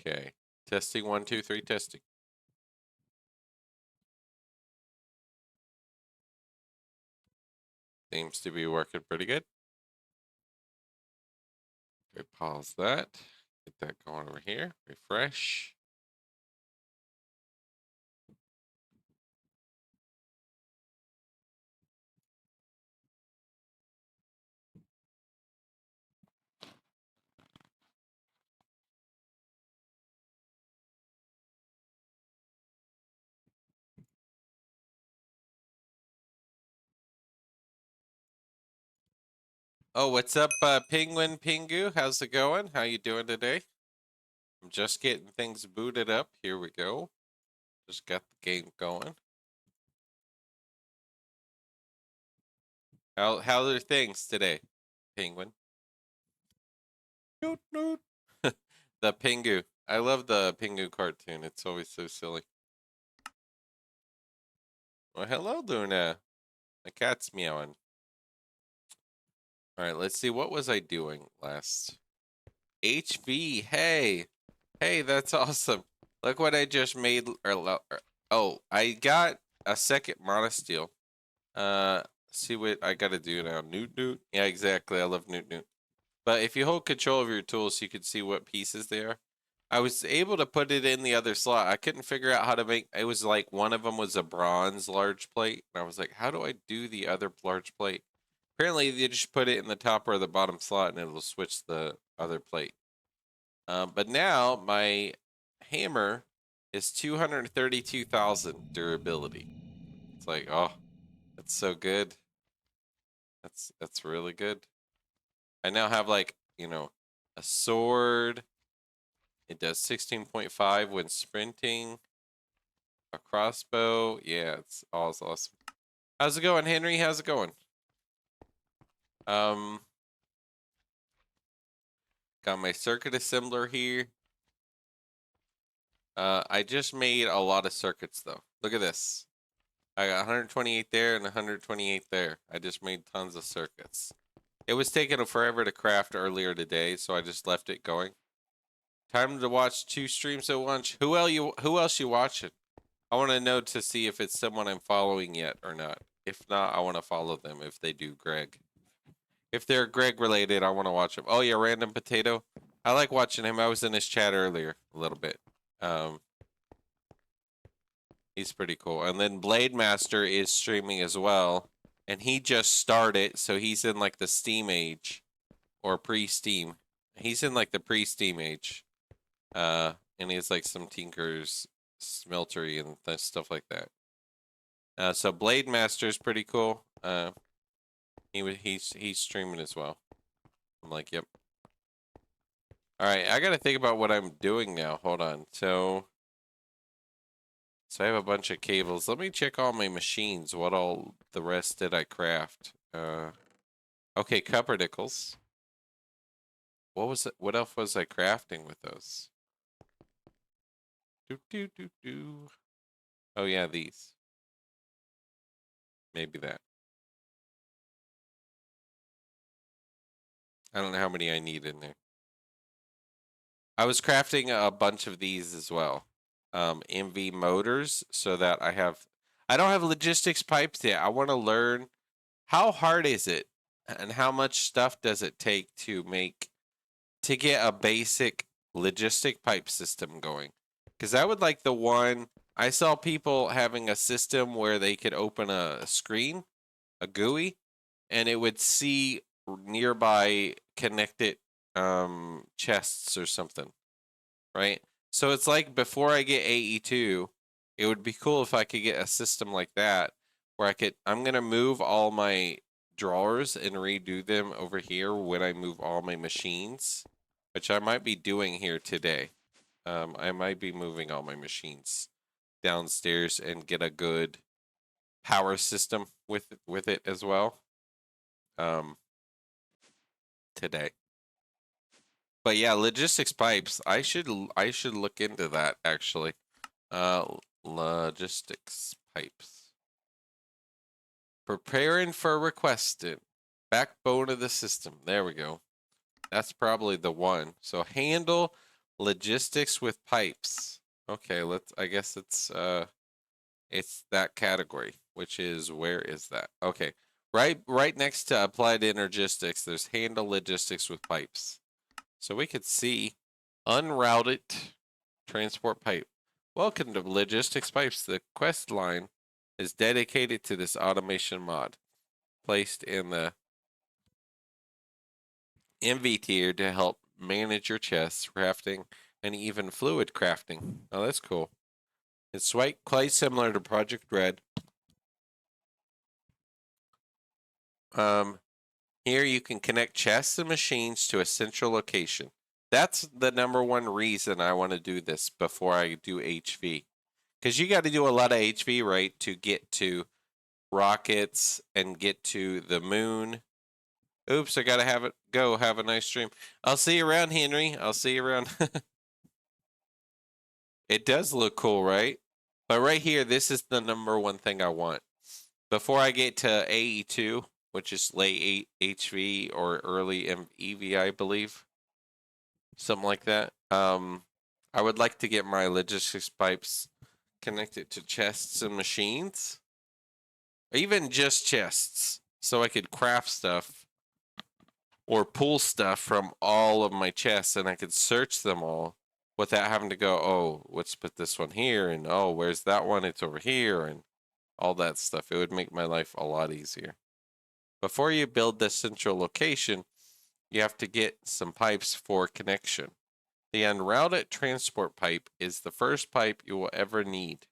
Okay. Testing 1, 2, 3, testing. Seems to be working pretty good. Okay, pause that. Get that going over here. Refresh. Oh, what's up, Penguin Pingu? How's it going? How you doing today? I'm just getting things booted up. Here we go. Just got the game going. How are things today, Penguin? Noot, noot. The Pingu. I love the Pingu cartoon. It's always so silly. Well, hello, Luna. My cat's meowing. All right, let's see. What was I doing last? HV. Hey. Hey, that's awesome. Look what I just made. Oh, I got a second monosteel. See what I gotta do now. Newt Newt. Yeah, exactly. I love Newt Newt. But if you hold control of your tools, you can see what pieces they are. I was able to put it in the other slot. I couldn't figure out how to make. It was like one of them was a bronze large plate, and I was like, how do I do the other large plate? Apparently, you just put it in the top or the bottom slot, and it'll switch the other plate. But now my hammer is 232,000 durability. It's like, oh, that's so good. That's really good. I now have like, a sword. It does 16.5 when sprinting. A crossbow. Yeah, it's awesome. How's it going, Henry? How's it going? Got my circuit assembler here. I just made a lot of circuits though. Look at this. I got 128 there and 128 there. I just made tons of circuits. It was taking forever to craft earlier today, so I just left it going. Time to watch 2 streams at once. Who else you watching? I want to know to see if it's someone I'm following yet or not. If not, I want to follow them if they do Greg. If they're Greg related, I want to watch them. Oh yeah, Random Potato. I like watching him. I was in his chat earlier a little bit. He's pretty cool. And then Blade Master is streaming as well. And he just started, so he's in like the Steam age. Or pre-Steam. He's in like the pre-Steam age. And he's like some Tinker's Smeltery and stuff like that. So Blade Master is pretty cool. He's streaming as well. I'm like, yep. Alright, I gotta think about what I'm doing now. Hold on. So I have a bunch of cables. Let me check all my machines. What all the rest did I craft? Okay, cuppernicles. What was it? What else was I crafting with those? Oh yeah, these. Maybe that. I don't know how many I need in there. I was crafting a bunch of these as well. MV motors so that I don't have logistics pipes yet. I want to learn how hard is it and how much stuff does it take to get a basic logistic pipe system going. Because I would like the one, I saw people having a system where they could open a screen, a GUI, and it would see nearby connected chests or something, right? So it's like before I get AE2, it would be cool if I could get a system like that where I'm going to move all my drawers and redo them over here when I move all my machines, which I might be doing here today. I might be moving all my machines downstairs and get a good power system with it as well. Today. But yeah, logistics pipes. I should look into that actually. Logistics pipes. Preparing for requesting. Backbone of the system. There we go. That's probably the one. So handle logistics with pipes. Okay, I guess it's that category, which is, where is that? Okay. Right next to applied energistics, there's handle logistics with pipes. So we could see unrouted transport pipe. Welcome to Logistics Pipes. The quest line is dedicated to this automation mod, placed in the MV tier to help manage your chests, crafting, and even fluid crafting. Oh, that's cool. It's quite similar to Project Red. Here you can connect chests and machines to a central location. That's the number one reason I want to do this before I do HV. Because you got to do a lot of HV, right, to get to rockets and get to the moon. Oops, I got to have a nice stream. I'll see you around, Henry. I'll see you around. It does look cool, right? But right here, this is the number one thing I want. Before I get to AE2, which is late HV or early EV, I believe. Something like that. I would like to get my logistics pipes connected to chests and machines. Or even just chests. So I could craft stuff or pull stuff from all of my chests and I could search them all without having to go, oh, let's put this one here, and oh, where's that one? It's over here, and all that stuff. It would make my life a lot easier. Before you build this central location, you have to get some pipes for connection. The unrouted transport pipe is the first pipe you will ever need.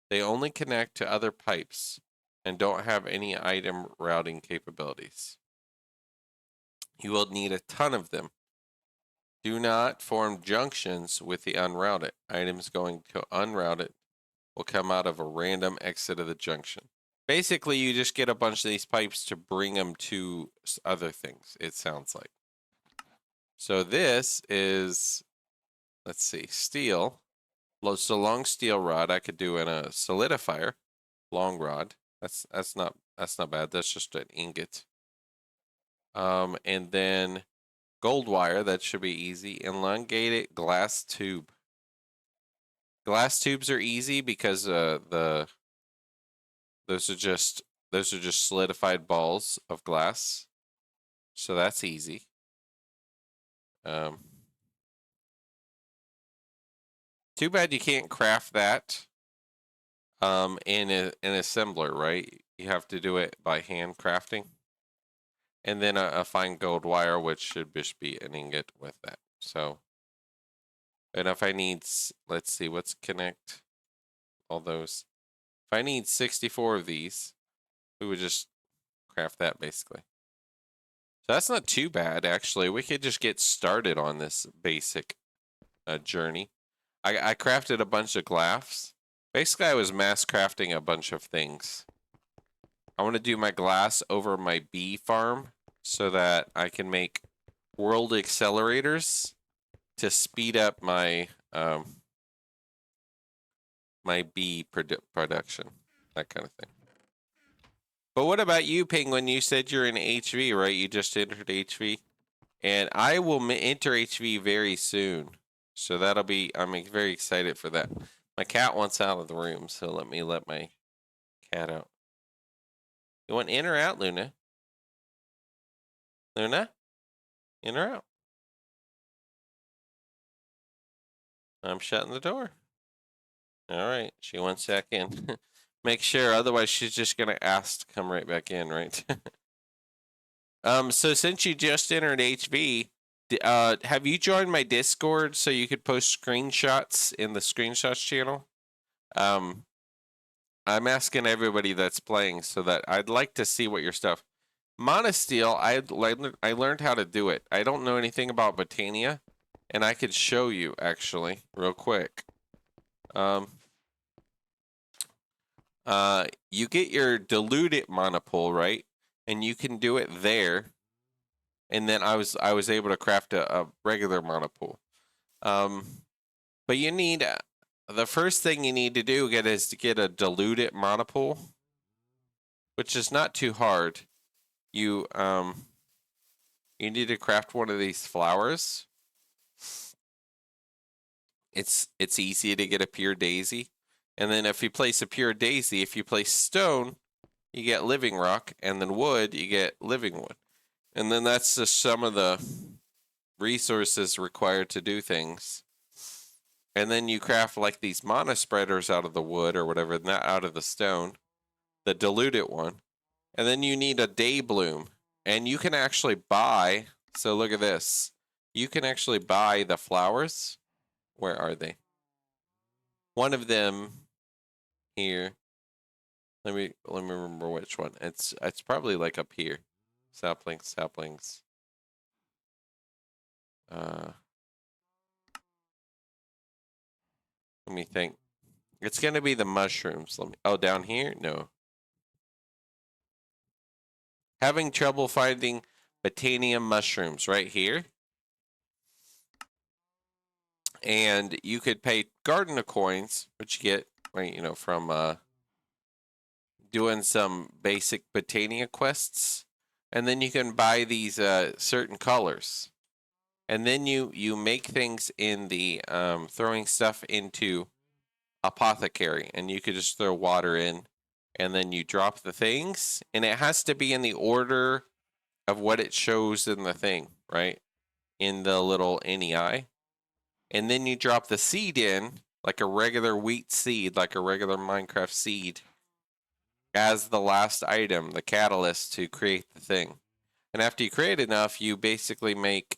They only connect to other pipes and don't have any item routing capabilities. You will need a ton of them. Do not form junctions with the unrouted. Items going to unrouted will come out of a random exit of the junction. Basically, you just get a bunch of these pipes to bring them to other things, it sounds like. So this is, let's see, steel. So long steel rod I could do in a solidifier. Long rod. That's not bad. That's just an ingot. And then gold wire, that should be easy. Elongated glass tube. Glass tubes are easy because those are just solidified balls of glass. So that's easy. Too bad you can't craft that in an assembler, right? You have to do it by hand crafting. And then a fine gold wire, which should just be an ingot with that. So, and if I need, let's see, what's connect all those. If I need 64 of these, we would just craft that basically. So that's not too bad, actually. We could just get started on this basic journey. I crafted a bunch of glass. Basically, I was mass crafting a bunch of things. I want to do my glass over my bee farm so that I can make world accelerators to speed up my my bee production, that kind of thing. But what about you, Penguin? You said you're in HV, right? You just entered HV, and I will enter HV very soon. So that'll be, I'm very excited for that. My cat wants out of the room, so let me let my cat out. You want in or out, Luna? Luna? In or out? I'm shutting the door. All right, she wants back in. Make sure, otherwise she's just gonna ask to come right back in, right? So since you just entered HV, have you joined my Discord so you could post screenshots in the screenshots channel? I'm asking everybody that's playing so that I'd like to see what your stuff. Monosteel, I learned how to do it. I don't know anything about Botania, and I could show you actually real quick. You get your diluted monopole, right? And you can do it there. And then I was able to craft a regular monopole. But you need the first thing you need to do is to get a diluted monopole, which is not too hard. You need to craft one of these flowers. it's easy to get a pure daisy. And then if you place a pure daisy, if you place stone, you get living rock, and then wood, you get living wood. And then that's just some of the resources required to do things. And then you craft like these mana spreaders out of the wood or whatever, not out of the stone, the diluted one. And then you need a day bloom. And you can actually buy, so look at this. You can actually buy the flowers. Where are they? One of them here. Let me remember which one. It's probably like up here. Saplings. Let me think. It's gonna be the mushrooms. Oh, down here? No. Having trouble finding botanium mushrooms right here. And you could pay gardener coins, which you get, right, you know, from doing some basic botania quests. And then you can buy these certain colors. And then you make things in the throwing stuff into apothecary, and you could just throw water in, and then you drop the things, and it has to be in the order of what it shows in the thing, right? In the little NEI. And then you drop the seed in, like a regular wheat seed, like a regular Minecraft seed, as the last item, the catalyst to create the thing. And after you create enough, you basically make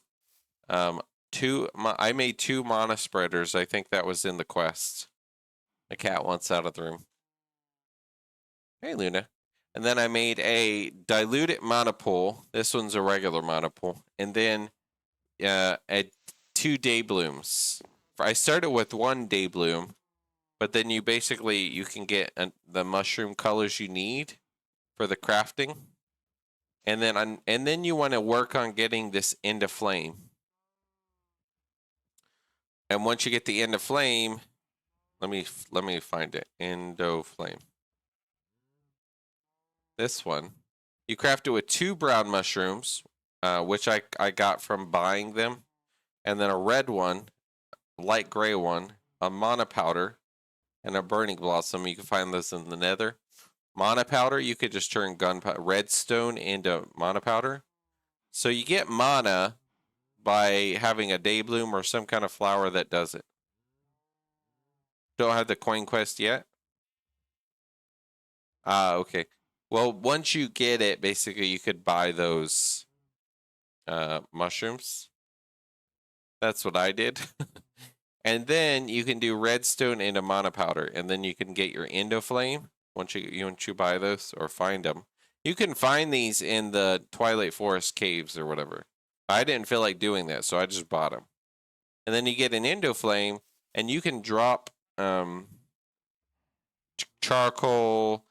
I made 2 mana spreaders. I think that was in the quest. The cat wants out of the room. Hey, Luna. And then I made a diluted mana pool. This one's a regular mana pool. And then 2 day blooms. I started with 1 day bloom, but then you can get the mushroom colors you need for the crafting. And then you want to work on getting this end of flame. And once you get the end of flame, let me find it. Endo flame. This one. You craft it with 2 brown mushrooms, which I got from buying them, and then a red one, light gray one, a mana powder, and a burning blossom. You can find those in the nether. Mana powder, you could just turn redstone into mana powder. So you get mana by having a day bloom or some kind of flower that does it. Don't have the coin quest yet? Okay. Well, once you get it, basically you could buy those mushrooms. That's what I did. And then you can do redstone into mana powder, and then you can get your endo flame once you buy those or find them. You can find these in the Twilight Forest caves or whatever. I didn't feel like doing that, so I just bought them. And then you get an endo flame, and you can drop charcoal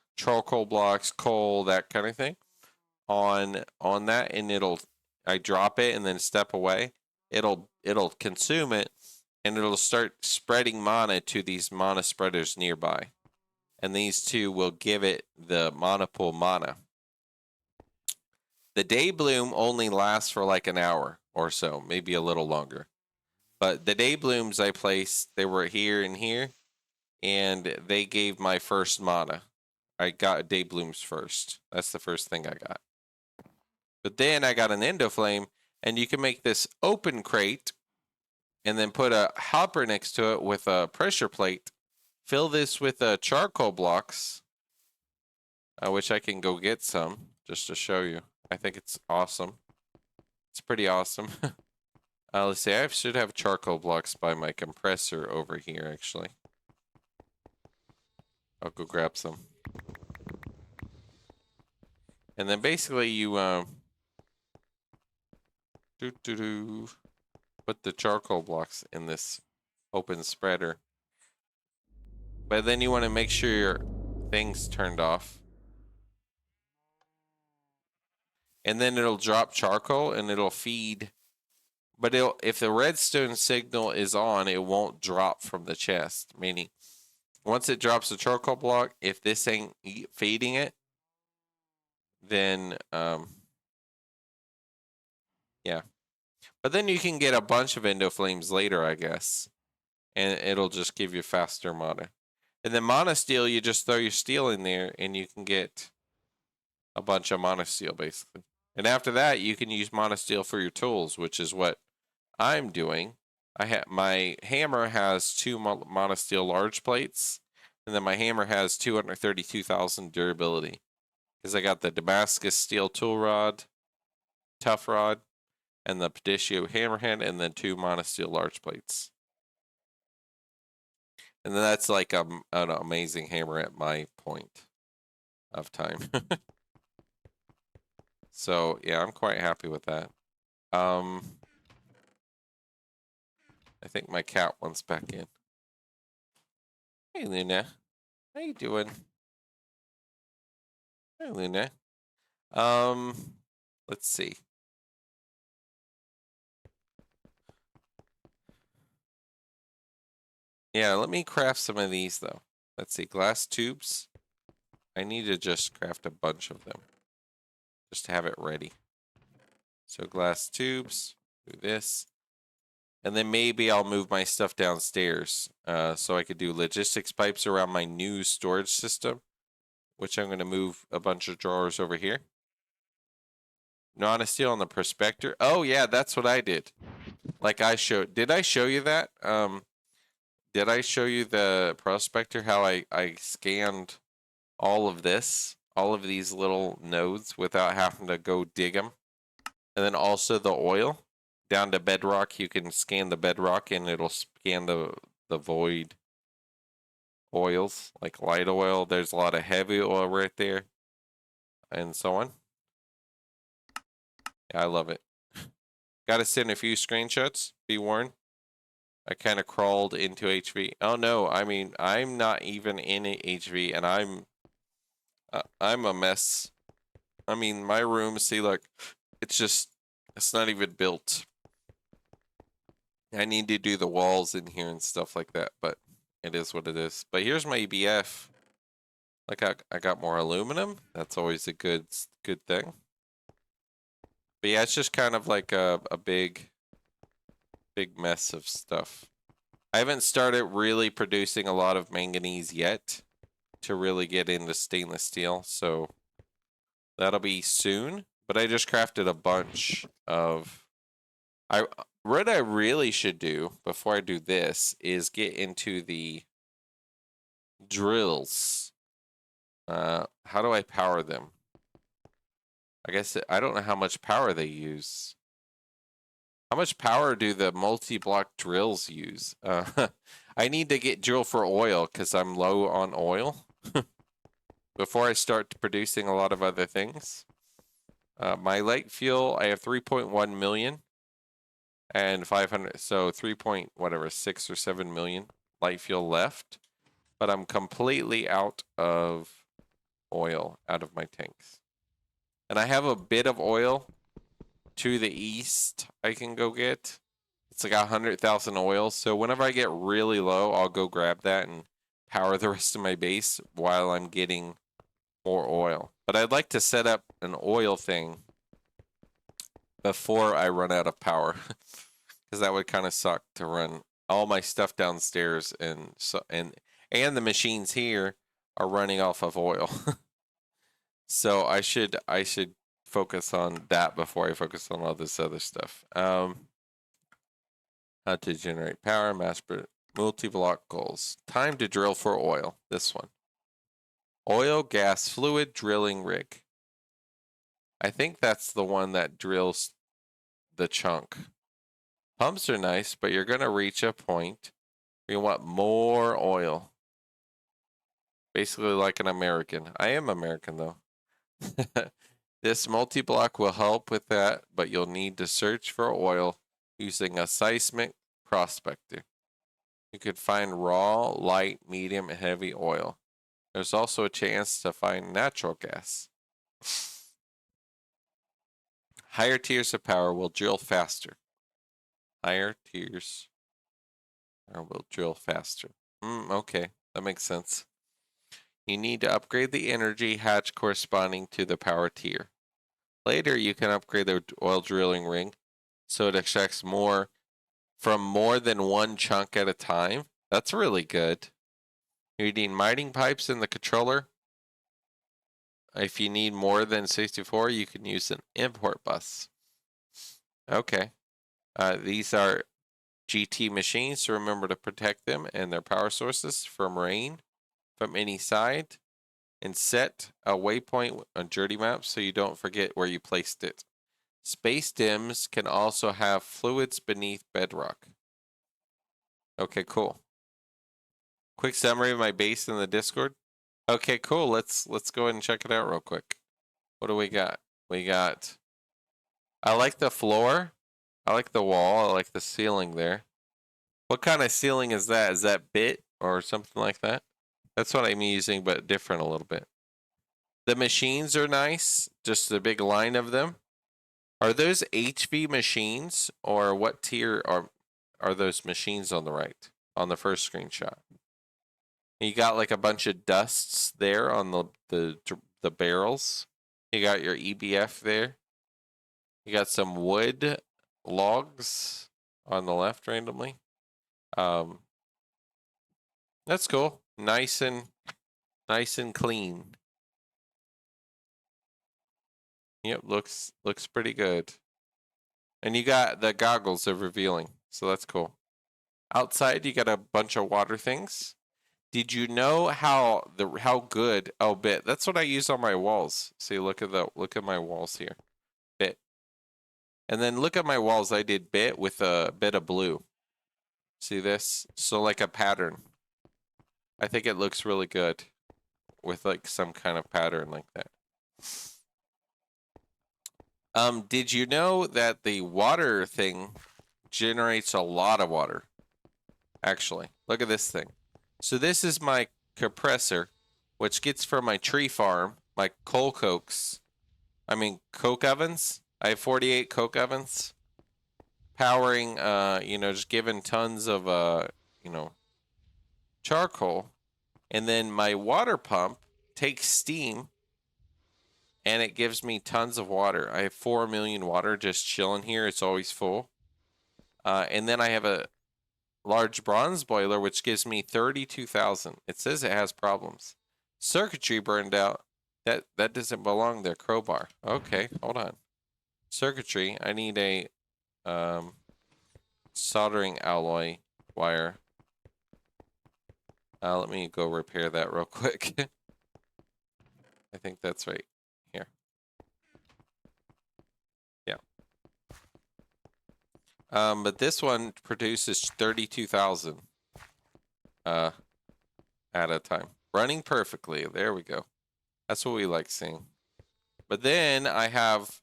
blocks, coal, that kind of thing on that, and I drop it and then step away. It'll consume it, and it'll start spreading mana to these mana spreaders nearby. And these 2 will give it the mana pool mana. The day bloom only lasts for like an hour or so, maybe a little longer. But the day blooms I placed, they were here and here, and they gave my first mana. I got day blooms first. That's the first thing I got. But then I got an endo flame, and you can make this open crate and then put a hopper next to it with a pressure plate. Fill this with charcoal blocks, which I can go get some just to show you. I think it's awesome. It's pretty awesome. Let's see. I should have charcoal blocks by my compressor over here, actually. I'll go grab some. And then basically you put the charcoal blocks in this open spreader. But then you want to make sure your thing's turned off. And then it'll drop charcoal and it'll feed. But if the redstone signal is on, it won't drop from the chest. Meaning, once it drops the charcoal block, if this ain't feeding it, then yeah. But then you can get a bunch of endo flames later, I guess. and it'll just give you faster mono. And then monosteel, you just throw your steel in there, and you can get a bunch of monosteel, basically. And after that, you can use monosteel for your tools, which is what I'm doing. My hammer has 2 monosteel large plates, and then my hammer has 232,000 durability. Because I got the Damascus steel tool rod, tough rod, and the Pediccio hammerhead, and then 2 monosteel large plates. And then that's like an amazing hammer at my point of time. So yeah, I'm quite happy with that. I think my cat wants back in. Hey Luna, how you doing? Hey Luna. Let's see. Yeah, let me craft some of these though. Let's see, glass tubes. I need to just craft a bunch of them, just to have it ready. So glass tubes, do this. And then maybe I'll move my stuff downstairs so I could do logistics pipes around my new storage system, which I'm going to move a bunch of drawers over here. Non-steel on the prospector. Oh, yeah, that's what I did. Like I showed. Did I show you that? Did I show you the prospector, how I scanned all of this, all of these little nodes without having to go dig them? And then also the oil. Down to bedrock, you can scan the bedrock and it'll scan the void oils, like light oil. There's a lot of heavy oil right there, and so on. Yeah, I love it. Gotta send a few screenshots, be warned. I kind of crawled into HV. Oh no, I mean, I'm not even in HV, and I'm a mess. I mean, my room, see, look, it's not even built. I need to do the walls in here and stuff like that, but it is what it is. But here's my EBF. Like I got more aluminum. That's always a good thing. But yeah, it's just kind of like a big mess of stuff. I haven't started really producing a lot of manganese yet to really get into stainless steel, so that'll be soon. But I just crafted a bunch of what I really should do before I do this is get into the drills. How do I power them? I guess I don't know how much power they use. How much power do the multi-block drills use? I need to get drill for oil because I'm low on oil before I start producing a lot of other things. My light fuel, I have 3.1 million and 500, so 3 point whatever, 6 or 7 million light fuel left, but I'm completely out of oil out of my tanks. And I have a bit of oil to the east I can go get. It's like 100,000 oil, so whenever I get really low, I'll go grab that and power the rest of my base while I'm getting more oil. But I'd like to set up an oil thing before I run out of power, because that would kind of suck to run all my stuff downstairs and the machines here are running off of oil. So I should focus on that before I focus on all this other stuff. How to generate power, multi-block goals. Time to drill for oil. This one. Oil, gas, fluid drilling rig. I think that's the one that drills the chunk. Pumps are nice, but you're going to reach a point where you want more oil. Basically like an American. I am American though. This multi-block will help with that, but you'll need to search for oil using a seismic prospector. You could find raw, light, medium, and heavy oil. There's also a chance to find natural gas. Higher tiers of power will drill faster. Higher tiers will drill faster. Okay, that makes sense. You need to upgrade the energy hatch corresponding to the power tier. Later, you can upgrade the oil drilling ring so it extracts more from more than one chunk at a time. That's really good. You need mining pipes in the controller. If you need more than 64, you can use an import bus. Okay. These are GT machines, so remember to protect them and their power sources from rain from any side. And set a waypoint on Journey Map so you don't forget where you placed it. Space dims can also have fluids beneath bedrock. Okay, cool. Quick summary of my base in the Discord. Okay, cool. Let's go ahead and check it out real quick. What do we got? We got. I like the floor. I like the wall. I like the ceiling there. What kind of ceiling is that? Is that bit or something like that? That's what I'm using, but different a little bit. The machines are nice. Just the big line of them. Are those HV machines or what tier are those machines on the right on the first screenshot? You got like a bunch of dusts there on the barrels. You got your EBF there. You got some wood logs on the left randomly. That's cool. Nice and clean. Yep, looks pretty good. And you got the goggles of revealing, so that's cool. Outside, you got a bunch of water things. Did you know how good? Oh, bit. That's what I use on my walls. See, look at my walls here. Bit. And then look at my walls. I did bit with a bit of blue. See this? So like a pattern. I think it looks really good with like some kind of pattern like that. Did you know that the water thing generates a lot of water? Actually, look at this thing. So this is my compressor, which gets from my tree farm, my coke ovens. I have 48 coke ovens powering, just giving tons of, charcoal. And then my water pump takes steam and it gives me tons of water. I have 4 million water just chilling here. It's always full. And then I have a large bronze boiler, which gives me 32,000. It says it has problems. Circuitry burned out. That doesn't belong there. Crowbar. Okay, hold on. Circuitry. I need a soldering alloy wire. Let me go repair that real quick. I think that's right here. Yeah. But this one produces 32,000 at a time. Running perfectly. There we go. That's what we like seeing. But then I have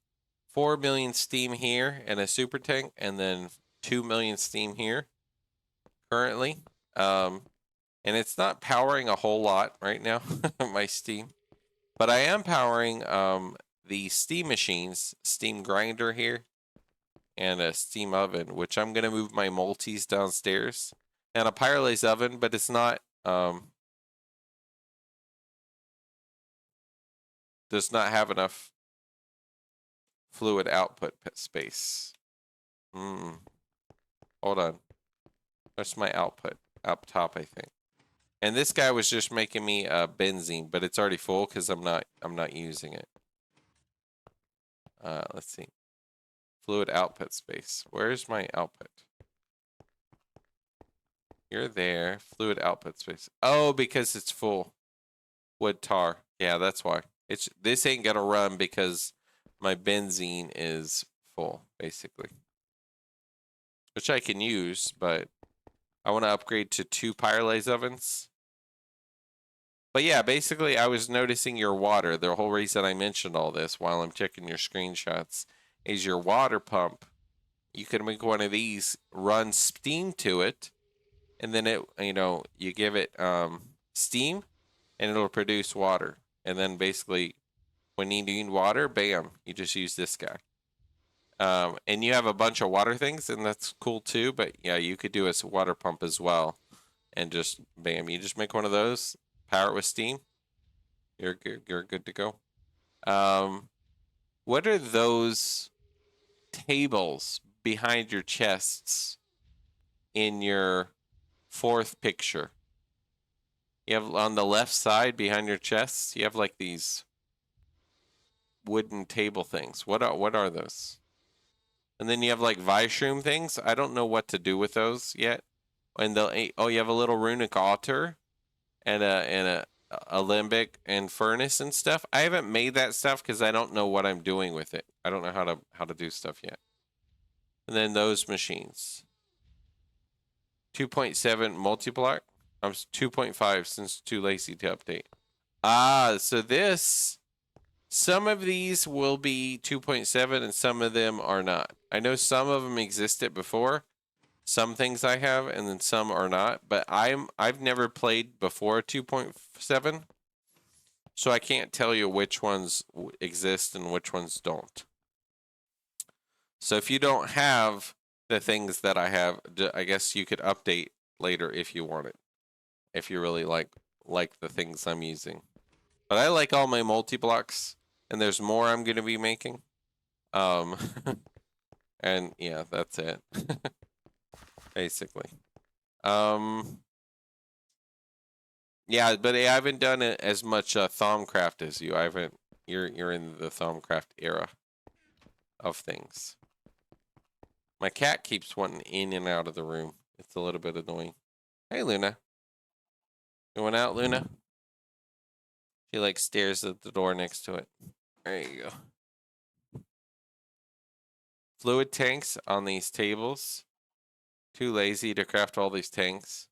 4 million steam here and a super tank, and then 2 million steam here currently. And it's not powering a whole lot right now, my steam. But I am powering the steam machines, steam grinder here, and a steam oven, which I'm going to move my multis downstairs. And a Pyrolase oven, but it's not, does not have enough fluid output space. Hold on. That's my output up top, I think. And this guy was just making me benzene, but it's already full because I'm not using it. Let's see. Fluid output space. Where's my output? You're there. Fluid output space. Oh, because it's full. Wood tar. Yeah, that's why. This ain't gonna run because my benzene is full, basically. Which I can use, but I want to upgrade to 2 Pyrolase ovens. But yeah, basically I was noticing your water. The whole reason I mentioned all this while I'm checking your screenshots is your water pump. You can make one of these, run steam to it, and then you give it steam and it'll produce water. And then basically when you need water, bam, you just use this guy. And you have a bunch of water things, and that's cool too. But yeah, you could do a water pump as well, and just bam, you just make one of those, power it with steam. You're good. You're good to go. What are those tables behind your chests? in your fourth picture. You have on the left side behind your chest, you have like these wooden table things. What are those? And then you have like Vishroom things. I don't know what to do with those yet. And you have a little runic altar and a limbic and furnace and stuff. I haven't made that stuff because I don't know what I'm doing with it. I don't know how to do stuff yet. And then those machines. 2.7 multi-block. I'm 2.5 since too lazy to update. So some of these will be 2.7 and some of them are not. I know some of them existed before. Some things I have and then some are not, but I've never played before 2.7. So I can't tell you which ones exist and which ones don't. So if you don't have the things that I have, I guess you could update later if you want it. If you really like the things I'm using. But I like all my multi-blocks, and there's more I'm going to be making. And yeah, that's it. Basically. Yeah, but I haven't done as much Thaumcraft as you. I haven't. You're in the Thaumcraft era of things. My cat keeps wanting in and out of the room. It's a little bit annoying. Hey, Luna. You went out, Luna? She like stares at the door next to it. There you go. Fluid tanks on these tables. Too lazy to craft all these tanks.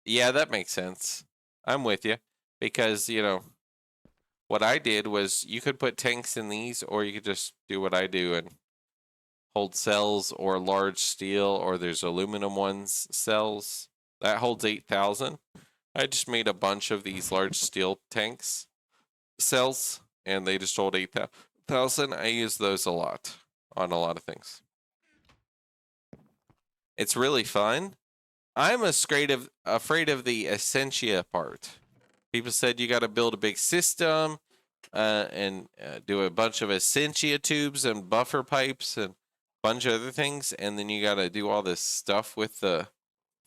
Yeah, that makes sense. I'm with you. Because, what I did was you could put tanks in these, or you could just do what I do and hold cells or large steel, or there's aluminum ones cells. That holds 8,000. I just made a bunch of these large steel tanks cells, and they just hold 8,000. I use those a lot on a lot of things. It's really fun. I'm afraid of the Essentia part. People said you got to build a big system and do a bunch of Essentia tubes and buffer pipes and a bunch of other things, and then you got to do all this stuff with the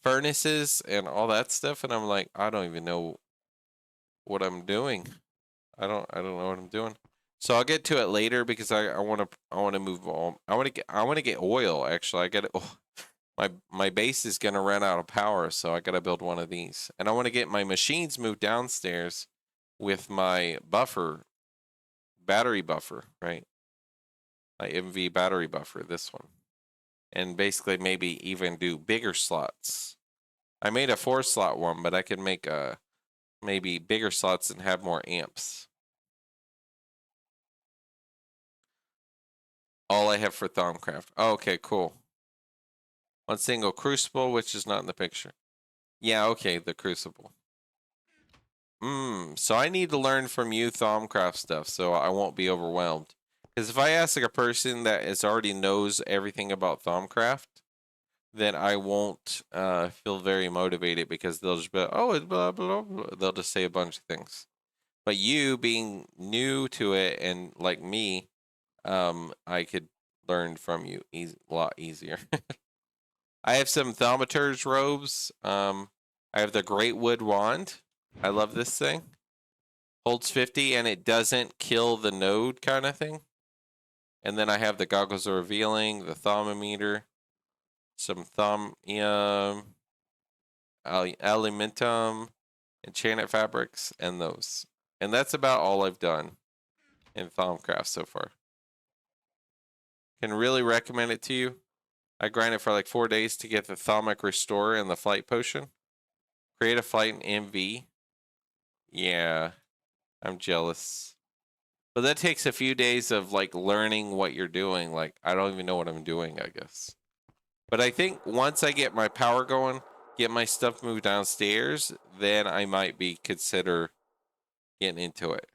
furnaces and all that stuff. And I'm like, I don't even know what I'm doing. I don't know what I'm doing. So I'll get to it later because I want to move on. I want to get oil. Actually, I got to. Oh, my base is gonna run out of power, so I gotta build one of these. And I want to get my machines moved downstairs with my battery buffer, right? My MV battery buffer, this one. And basically maybe even do bigger slots. I made a 4-slot one, but I can make maybe bigger slots and have more amps. All I have for Thaumcraft. Oh, okay, cool. One single crucible, which is not in the picture. Yeah, okay, the crucible. So I need to learn from you Thaumcraft stuff so I won't be overwhelmed. Because if I ask like a person that already knows everything about Thaumcraft, then I won't feel very motivated because they'll just be like, oh, it's blah, blah, blah. They'll just say a bunch of things. But you being new to it and like me, I could learn from you a lot easier. I have some Thaumaturge robes. I have the Great Wood Wand. I love this thing. Holds 50 and it doesn't kill the node kind of thing. And then I have the Goggles of Revealing, the Thaumometer, some Alimentum, Enchanted Fabrics, and those. And that's about all I've done in Thaumcraft so far. Can really recommend it to you. I grinded for like 4 days to get the Thaumic Restore and the Flight Potion. Create a flight in MV. Yeah, I'm jealous. But that takes a few days of like learning what you're doing. Like, I don't even know what I'm doing, I guess. But I think once I get my power going, get my stuff moved downstairs, then I might consider getting into it.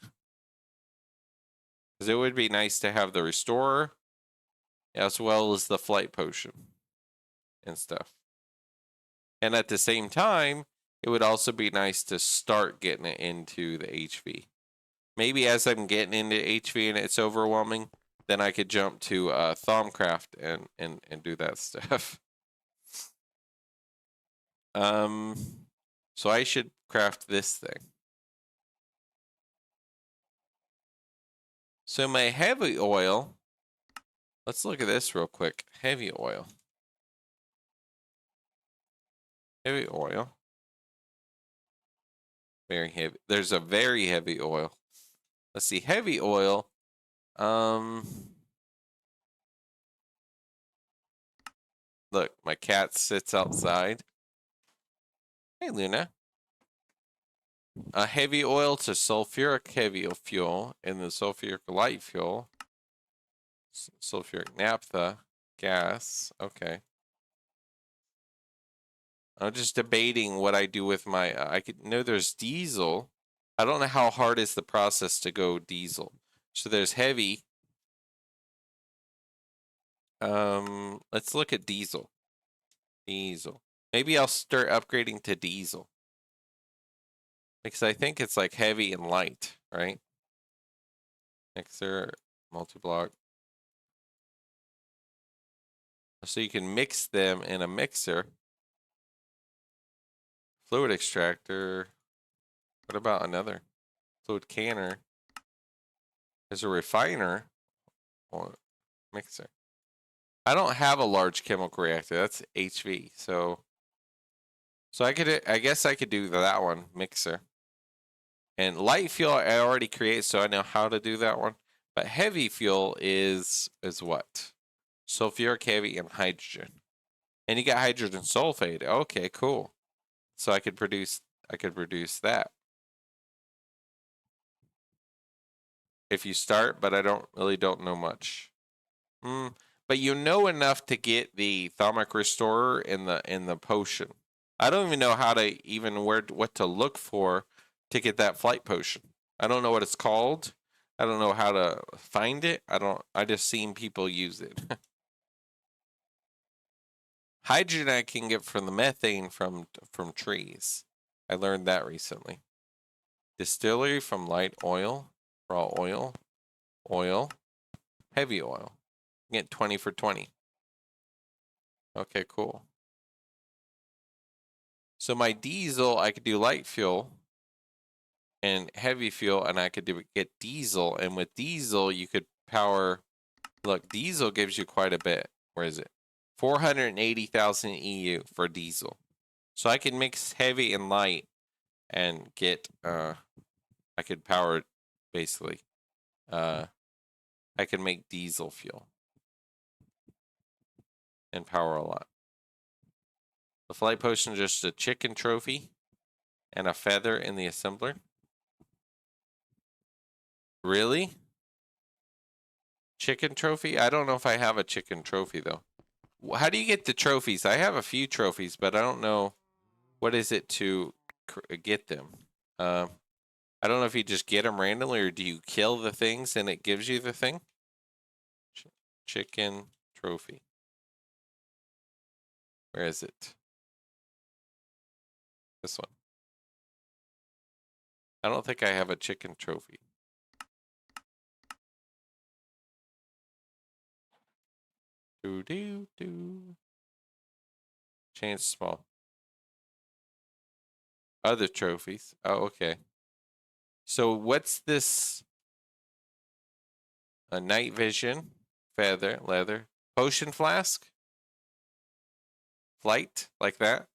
Because it would be nice to have the Restorer as well as the Flight Potion and stuff. And at the same time, it would also be nice to start getting it into the HV. Maybe as I'm getting into HV and it's overwhelming, then I could jump to Thaumcraft and do that stuff. So I should craft this thing. So my heavy oil, let's look at this real quick. Heavy oil. Heavy oil. Very heavy. There's a very heavy oil. Let's see. Heavy oil. Look, my cat sits outside. Hey, Luna. A heavy oil to sulfuric heavy fuel and the sulfuric light fuel. Sulfuric naphtha gas. Okay. I'm just debating what I do with my. I could know there's diesel. I don't know how hard is the process to go diesel. So there's heavy. Let's look at diesel. Diesel. Maybe I'll start upgrading to diesel. Because I think it's like heavy and light, right? Mixer, multi-block. So you can mix them in a mixer. Fluid extractor. What about another? Fluid canner. There's a refiner. Or mixer. I don't have a large chemical reactor. That's HV. So I guess I could do that one, mixer. And light fuel I already create, so I know how to do that one. But heavy fuel is what? Sulfuric heavy and hydrogen. And you got hydrogen sulfate. Okay, cool. So I could produce that. If you start, but I don't know much. But you know enough to get the thermic restorer in the potion. I don't even know how to what to look for to get that flight potion. I don't know what it's called. I don't know how to find it. I just seen people use it. Hydrogen I can get from the methane from trees. I learned that recently. Distillery from light oil, raw oil, oil, heavy oil. Get 20 for 20. Okay, cool. So my diesel, I could do light fuel and heavy fuel, and I could get diesel. And with diesel, you could power. Look, diesel gives you quite a bit. Where is it? 480,000 EU for diesel. So I can mix heavy and light and get. I could power basically. I can make diesel fuel and power a lot. The flight potion is just a chicken trophy and a feather in the assembler. Really? Chicken trophy? I don't know if I have a chicken trophy though. How do you get the trophies? I have a few trophies, but I don't know what is it to get them. I don't know if you just get them randomly or do you kill the things and it gives you the thing? Chicken trophy. Where is it? This one. I don't think I have a chicken trophy. Do. Change small. Other trophies. Oh, okay. So what's this? A night vision, feather, leather, potion flask, flight, like that.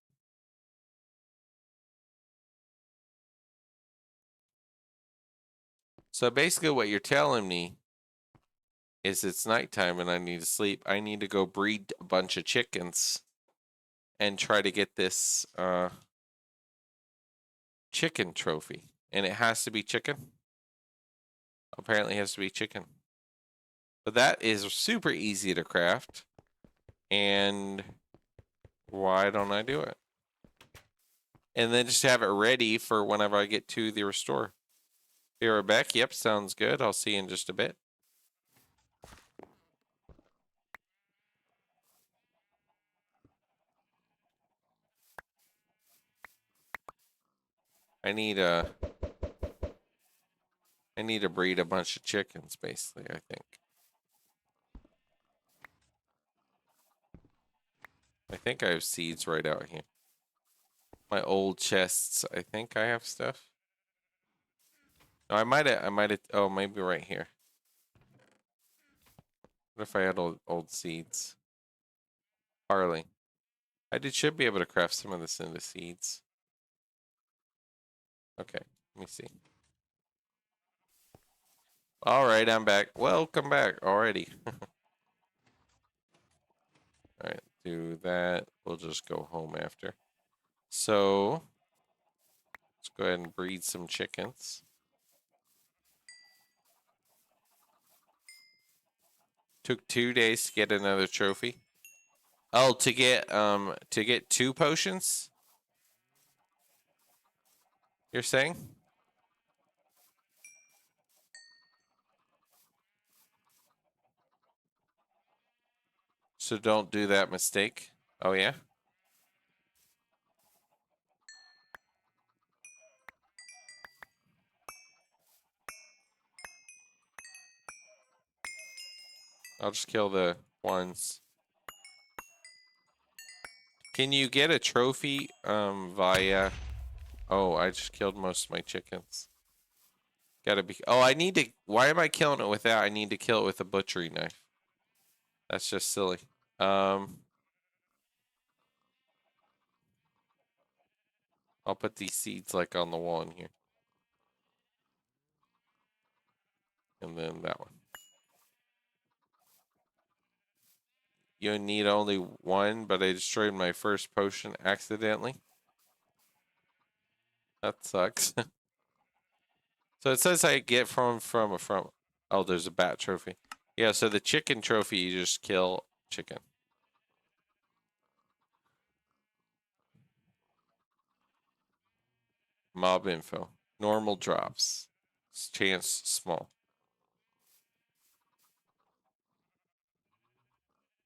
So basically, what you're telling me is it's nighttime and I need to sleep. I need to go breed a bunch of chickens and try to get this chicken trophy. And it has to be chicken. Apparently, it has to be chicken. But that is super easy to craft. And why don't I do it? And then just have it ready for whenever I get to the restore. Be right back. Yep, sounds good. I'll see you in just a bit. I need to breed a bunch of chickens, basically, I think. I think I have seeds right out here. My old chests. I think I have stuff. No, I might have. Oh, maybe right here. What if I had old seeds? Barley. Should be able to craft some of this into seeds. Okay, let me see. All right, I'm back. Welcome back already. All right, do that. We'll just go home after. So let's go ahead and breed some chickens. Took 2 days to get another trophy. Oh, to get 2 potions? You're saying? So don't do that mistake. Oh yeah? I'll just kill the ones. Can you get a trophy via... Oh, I just killed most of my chickens. Gotta be... Oh, I need to... Why am I killing it with that? I need to kill it with a butchery knife. That's just silly. I'll put these seeds like on the wall in here. And then that one. You need only one, but I destroyed my first potion accidentally. That sucks. So it says I get from. Oh, there's a bat trophy. Yeah, so the chicken trophy, you just kill chicken. Mob info. Normal drops. Chance small.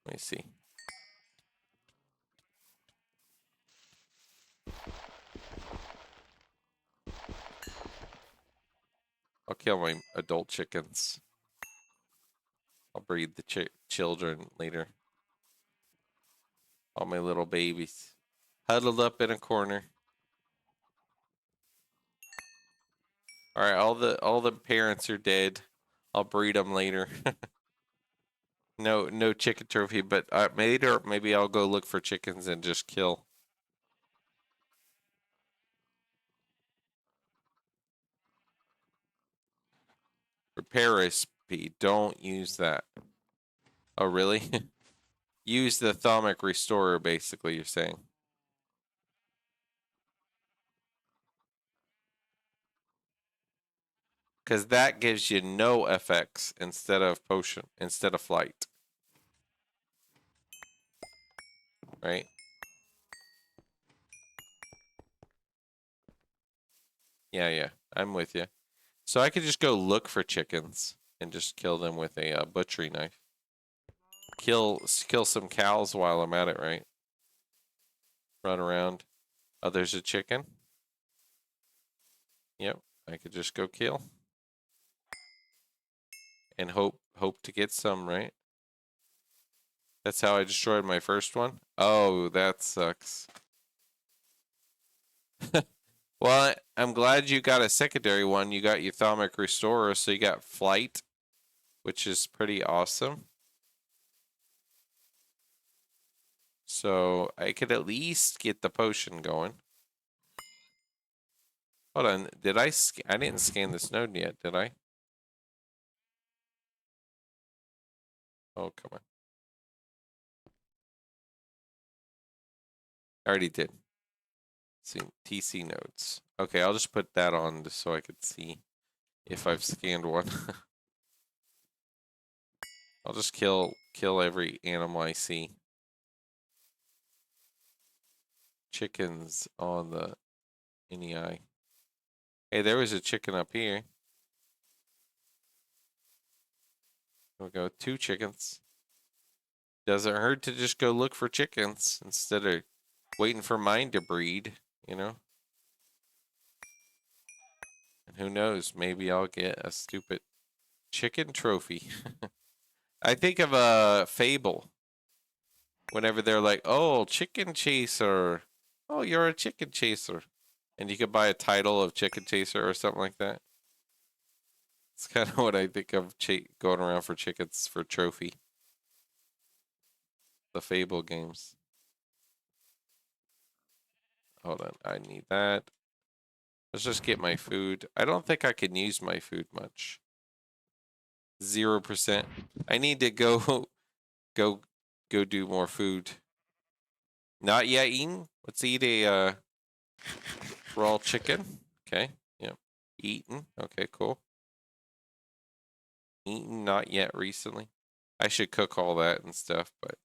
Let me see. I'll kill my adult chickens. I'll breed the children later. All my little babies. Huddled up in a corner. Alright, all the parents are dead. I'll breed them later. No chicken trophy, but maybe I'll go look for chickens and just kill. Repair recipe. Don't use that. Oh, really? Use the Thaumic Restorer, basically, you're saying. Because that gives you no FX instead of flight. Right? Yeah. I'm with you. So I could just go look for chickens and just kill them with a butchery knife. Kill some cows while I'm at it, right? Run around. Oh, there's a chicken. Yep, I could just go kill. And hope to get some, right? That's how I destroyed my first one. Oh, that sucks. Well, I'm glad you got a secondary one. You got your Thaumic Restorer, so you got flight, which is pretty awesome. So I could at least get the potion going. Hold on, I didn't scan this node yet, did I? Oh, come on. I already did. See, TC nodes. Okay, I'll just put that on just so I could see if I've scanned one. I'll just kill every animal I see. Chickens on the NEI. Hey, there was a chicken up here. There we go, 2 chickens. Doesn't hurt to just go look for chickens instead of waiting for mine to breed, you know? And who knows, maybe I'll get a stupid chicken trophy. I think of a Fable. Whenever they're like, oh, chicken chaser. Oh, you're a chicken chaser. And you could buy a title of chicken chaser or something like that. It's kind of what I think of going around for chickens for trophy. The Fable games. Hold on, I need that. Let's just get my food. I don't think I can use my food much. 0%. I need to go go do more food. Not yet eaten. Let's eat a raw chicken. Okay. Yep. Eaten. Okay, cool. Eaten, not yet recently. I should cook all that and stuff, but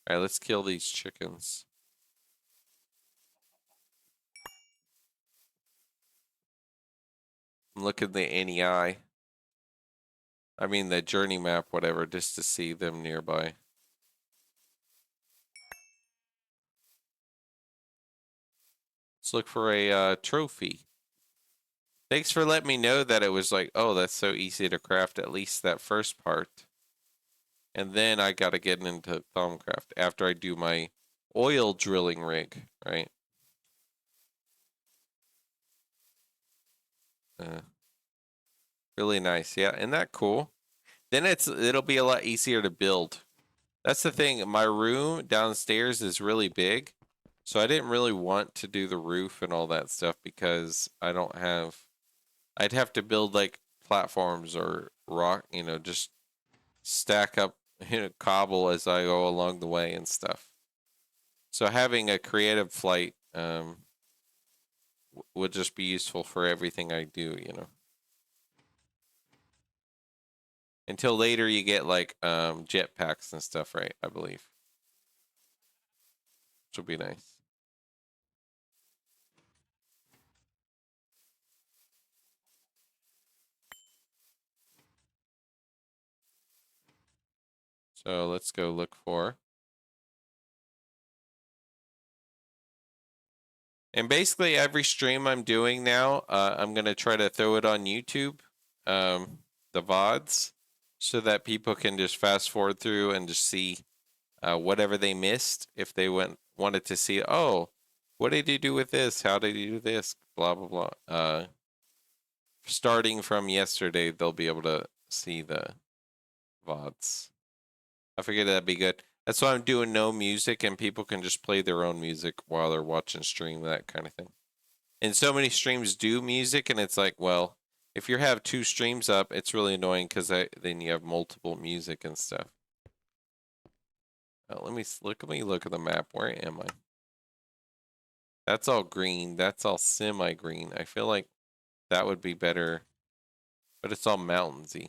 alright, let's kill these chickens. I'm looking at the NEI. I mean the journey map, whatever, just to see them nearby. Let's look for a trophy. Thanks for letting me know that it was like, oh, that's so easy to craft at least that first part. And then I gotta get into Thumbcraft after I do my oil drilling rig, right? Really nice, yeah. Isn't that cool? Then it'll be a lot easier to build. That's the thing. My room downstairs is really big, so I didn't really want to do the roof and all that stuff because I don't have. I'd have to build like platforms or rock, just stack up, cobble as I go along the way and stuff. So having a creative flight would just be useful for everything I do. Until later you get like jetpacks and stuff, right? I believe. Which will be nice. So let's go look for. And basically every stream I'm doing now, I'm gonna try to throw it on YouTube, the VODs, so that people can just fast forward through and just see whatever they missed. If they wanted to see, oh, what did he do with this? How did he do this? Blah blah blah. Starting from yesterday, they'll be able to see the VODs. I figured that'd be good. That's why I'm doing no music, and people can just play their own music while they're watching stream, that kind of thing. And so many streams do music, and it's like, well, if you have 2 streams up, it's really annoying because then you have multiple music and stuff. Let me look at the map. Where am I? That's all green. That's all semi-green. I feel like that would be better, but it's all mountainy.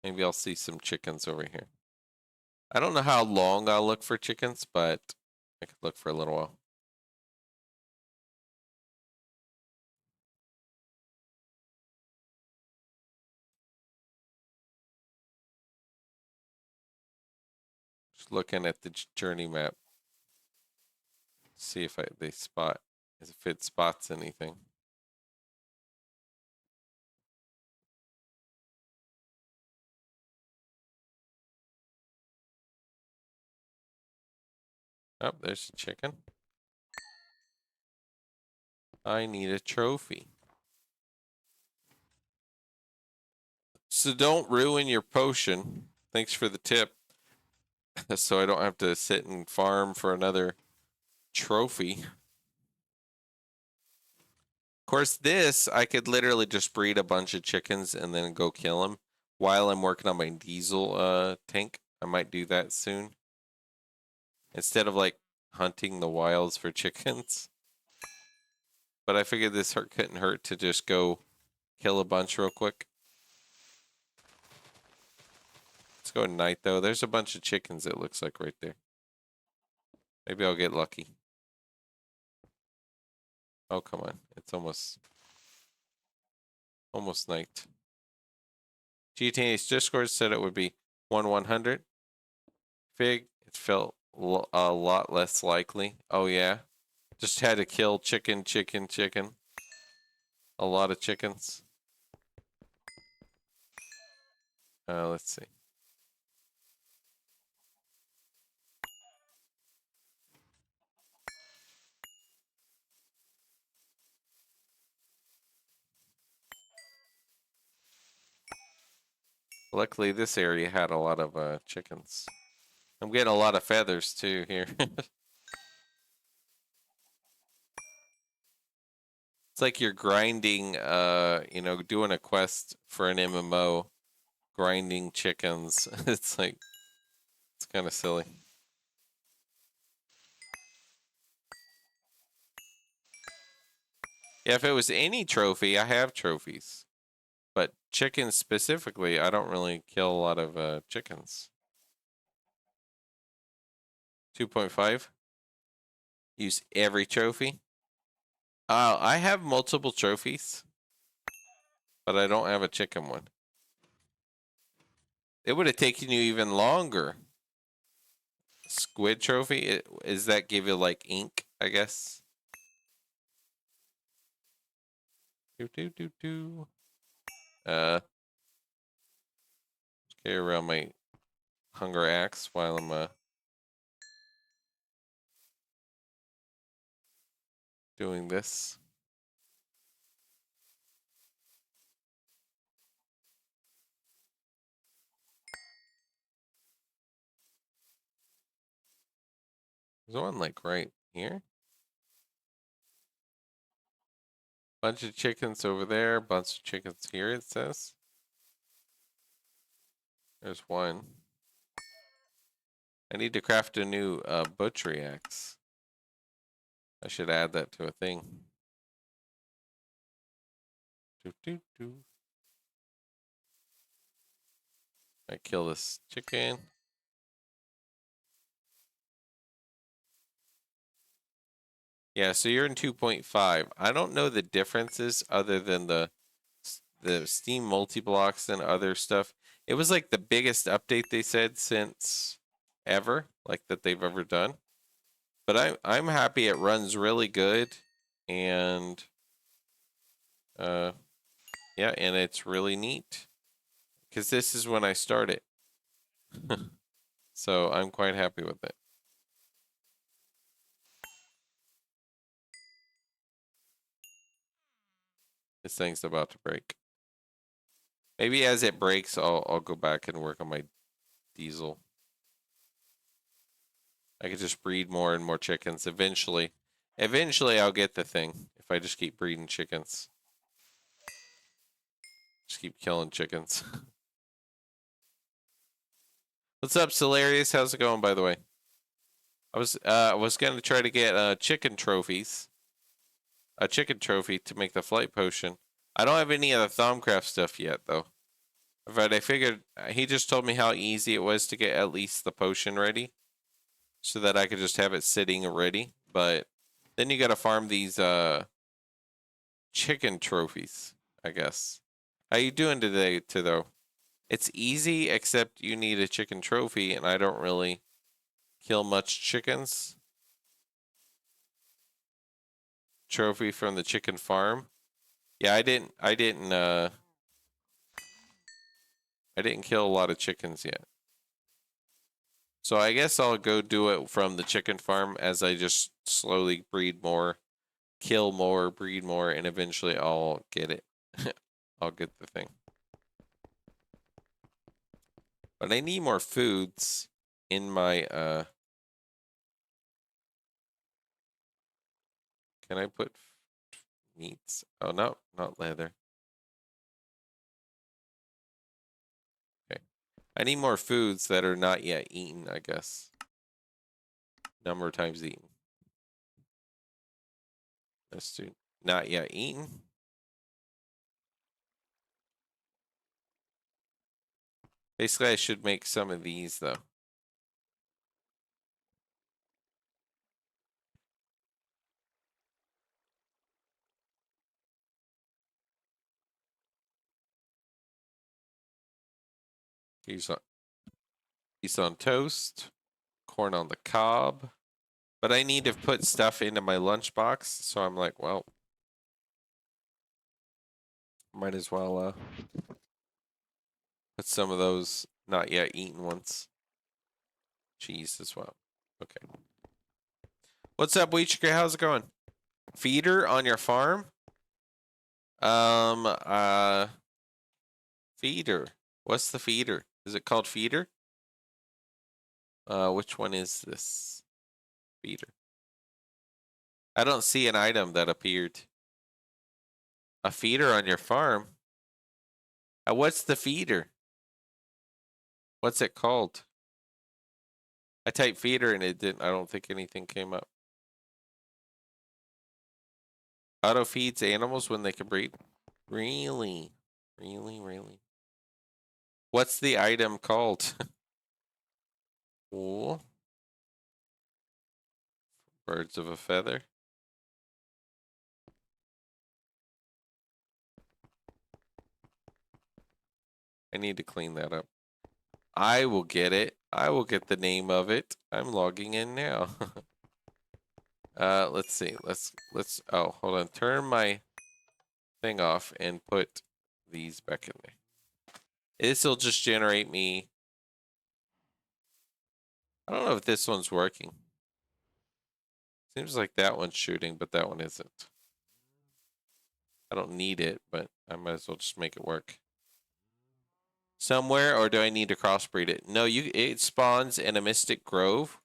Maybe I'll see some chickens over here. I don't know how long I'll look for chickens, but I could look for a little while. Just looking at the journey map. See if it spots anything. Oh, there's a chicken. I need a trophy. So don't ruin your potion. Thanks for the tip. So I don't have to sit and farm for another trophy. Of course, this, I could literally just breed a bunch of chickens and then go kill them while I'm working on my diesel tank. I might do that soon. Instead of like hunting the wilds for chickens. But I figured this couldn't hurt to just go kill a bunch real quick. Let's go at night though. There's a bunch of chickens, it looks like, right there. Maybe I'll get lucky. Oh, come on. It's almost night. GTNH Discord said it would be 1/100. Fig, it felt a lot less likely. Oh, yeah. Just had to kill chicken. A lot of chickens. Let's see. Luckily, this area had a lot of chickens. I'm getting a lot of feathers too here. It's like you're grinding, doing a quest for an MMO, grinding chickens. It's like, it's kind of silly. Yeah, if it was any trophy, I have trophies. But chickens specifically, I don't really kill a lot of chickens. 2.5. Use every trophy. I have multiple trophies, but I don't have a chicken one. It would have taken you even longer. Squid trophy? Is that give you like ink, I guess? Uh, carry around my hunger axe while I'm doing this. There's one like right here. Bunch of chickens over there. Bunch of chickens here, it says. There's one. I need to craft a new butchery axe. I should add that to a thing. I kill this chicken. Yeah, so you're in 2.5. I don't know the differences other than the Steam multi-blocks and other stuff. It was like the biggest update they said since ever, like that they've ever done. But I'm happy it runs really good, and yeah, and it's really neat because this is when I started, so I'm quite happy with it. This thing's about to break. Maybe as it breaks, I'll go back and work on my diesel. I could just breed more and more chickens. Eventually, I'll get the thing if I just keep breeding chickens. Just keep killing chickens. What's up, Solarius? How's it going, by the way? I was gonna try to get chicken trophies. A chicken trophy to make the flight potion. I don't have any of the Thaumcraft stuff yet, though. But I figured he just told me how easy it was to get at least the potion ready, so that I could just have it sitting ready. But then you gotta farm these chicken trophies, I guess. How you doing today, though? It's easy, except you need a chicken trophy, and I don't really kill much chickens. Trophy from the chicken farm. Yeah, I didn't kill a lot of chickens yet. So I guess I'll go do it from the chicken farm as I just slowly breed more, kill more, breed more, and eventually I'll get it. I'll get the thing. But I need more foods in my can I put meats? Oh no, not leather. Okay. I need more foods that are not yet eaten, I guess. Number of times eaten. Let's do not yet eaten. Basically, I should make some of these, though. He's on toast, corn on the cob. But I need to put stuff into my lunchbox, so I'm like, well, might as well put some of those not yet eaten ones. Cheese as well. Okay. What's up, Weechiker? How's it going? Feeder on your farm? Feeder. What's the feeder? Is it called feeder? Which one is this? Feeder. I don't see an item that appeared. A feeder on your farm? What's the feeder? What's it called? I typed feeder and it didn't. I don't think anything came up. Auto feeds animals when they can breed? Really? Really? What's the item called? Ooh. Birds of a feather. I need to clean that up. I will get it. I will get the name of it. I'm logging in now. Let's see. Let's oh, hold on. Turn my thing off and put these back in there. This will just generate me. I don't know if this one's working. Seems like that one's shooting, but that one isn't. I don't need it, but I might as well just make it work. Somewhere, or do I need to crossbreed it? No, it spawns in a Mystic Grove,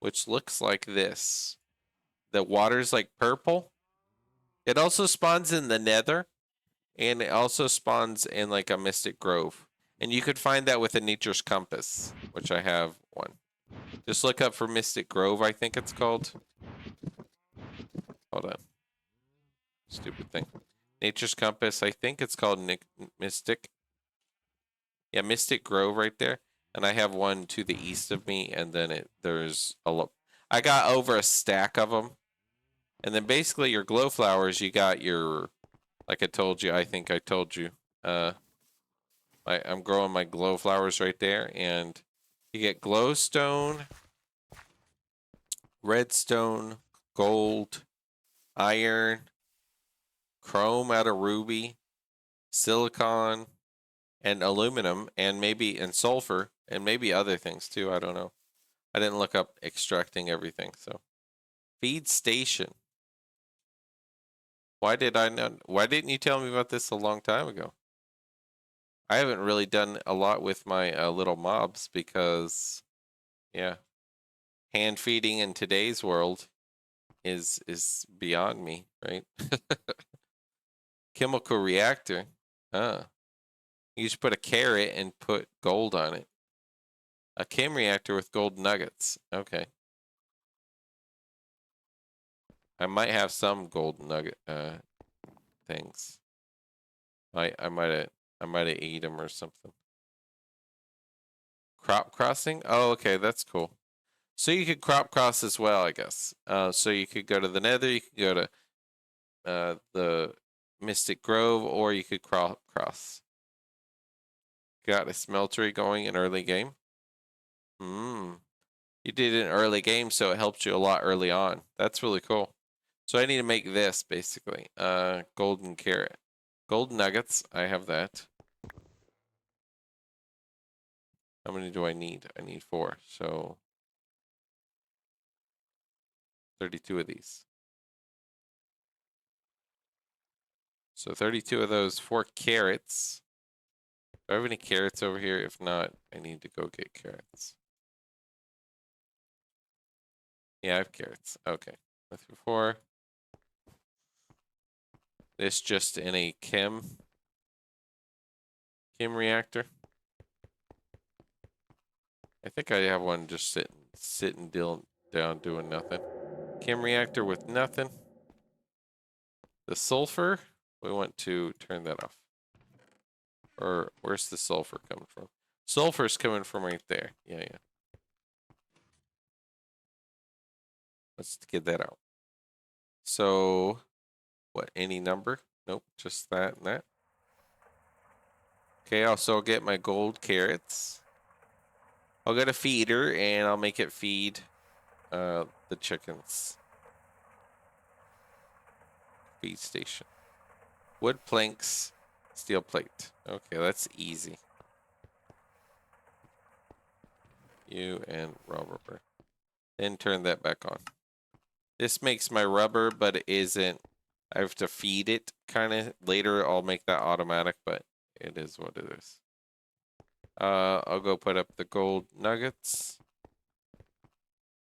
which looks like this. The water's like purple. It also spawns in the Nether, and it also spawns in like a Mystic Grove. And you could find that with a Nature's Compass, which I have one. Just look up for Mystic Grove, I think it's called. Hold on. Stupid thing. Nature's Compass, I think it's called Mystic. Yeah, Mystic Grove right there. And I have one to the east of me, and then there's a lot. I got over a stack of them. And then basically your glow flowers, you got your, like I told you, I think I told you, I'm growing my glow flowers right there, and you get glowstone, redstone, gold, iron, chrome out of ruby, silicon, and aluminum, and sulfur, and maybe other things too. I don't know. I didn't look up extracting everything. So, feed station. Why didn't you tell me about this a long time ago? I haven't really done a lot with my little mobs because, yeah, hand feeding in today's world is beyond me, right? Chemical reactor. You just put a carrot and put gold on it. A chem reactor with gold nuggets. Okay. I might have some gold nugget things. I might have ate them or something. Crop crossing? Oh, okay, that's cool. So you could crop cross as well, I guess. So you could go to the Nether, you could go to the Mystic Grove, or you could crop cross. Got a smeltery going in early game. You did it in early game, so it helped you a lot early on. That's really cool. So I need to make this basically. Golden carrot. Golden nuggets, I have that. How many do I need? I need 4. So 32 of these. So 32 of those, 4 carrots. Do I have any carrots over here? If not, I need to go get carrots. Yeah, I have carrots. Okay. 4. This just in a chem reactor. I think I have one just sitting down doing nothing. Chem reactor with nothing. The sulfur, we want to turn that off. Or where's the sulfur coming from? Sulfur's coming from right there. Yeah. Let's get that out. So, what, any number? Nope, just that and that. Okay, I'll get my gold carrots. I'll get a feeder and I'll make it feed the chickens. Feed station. Wood planks, steel plate. Okay, that's easy. You and raw rubber. Then turn that back on. This makes my rubber, but it isn't. I have to feed it kind of. Later, I'll make that automatic, but it is what it is. I'll go put up the gold nuggets.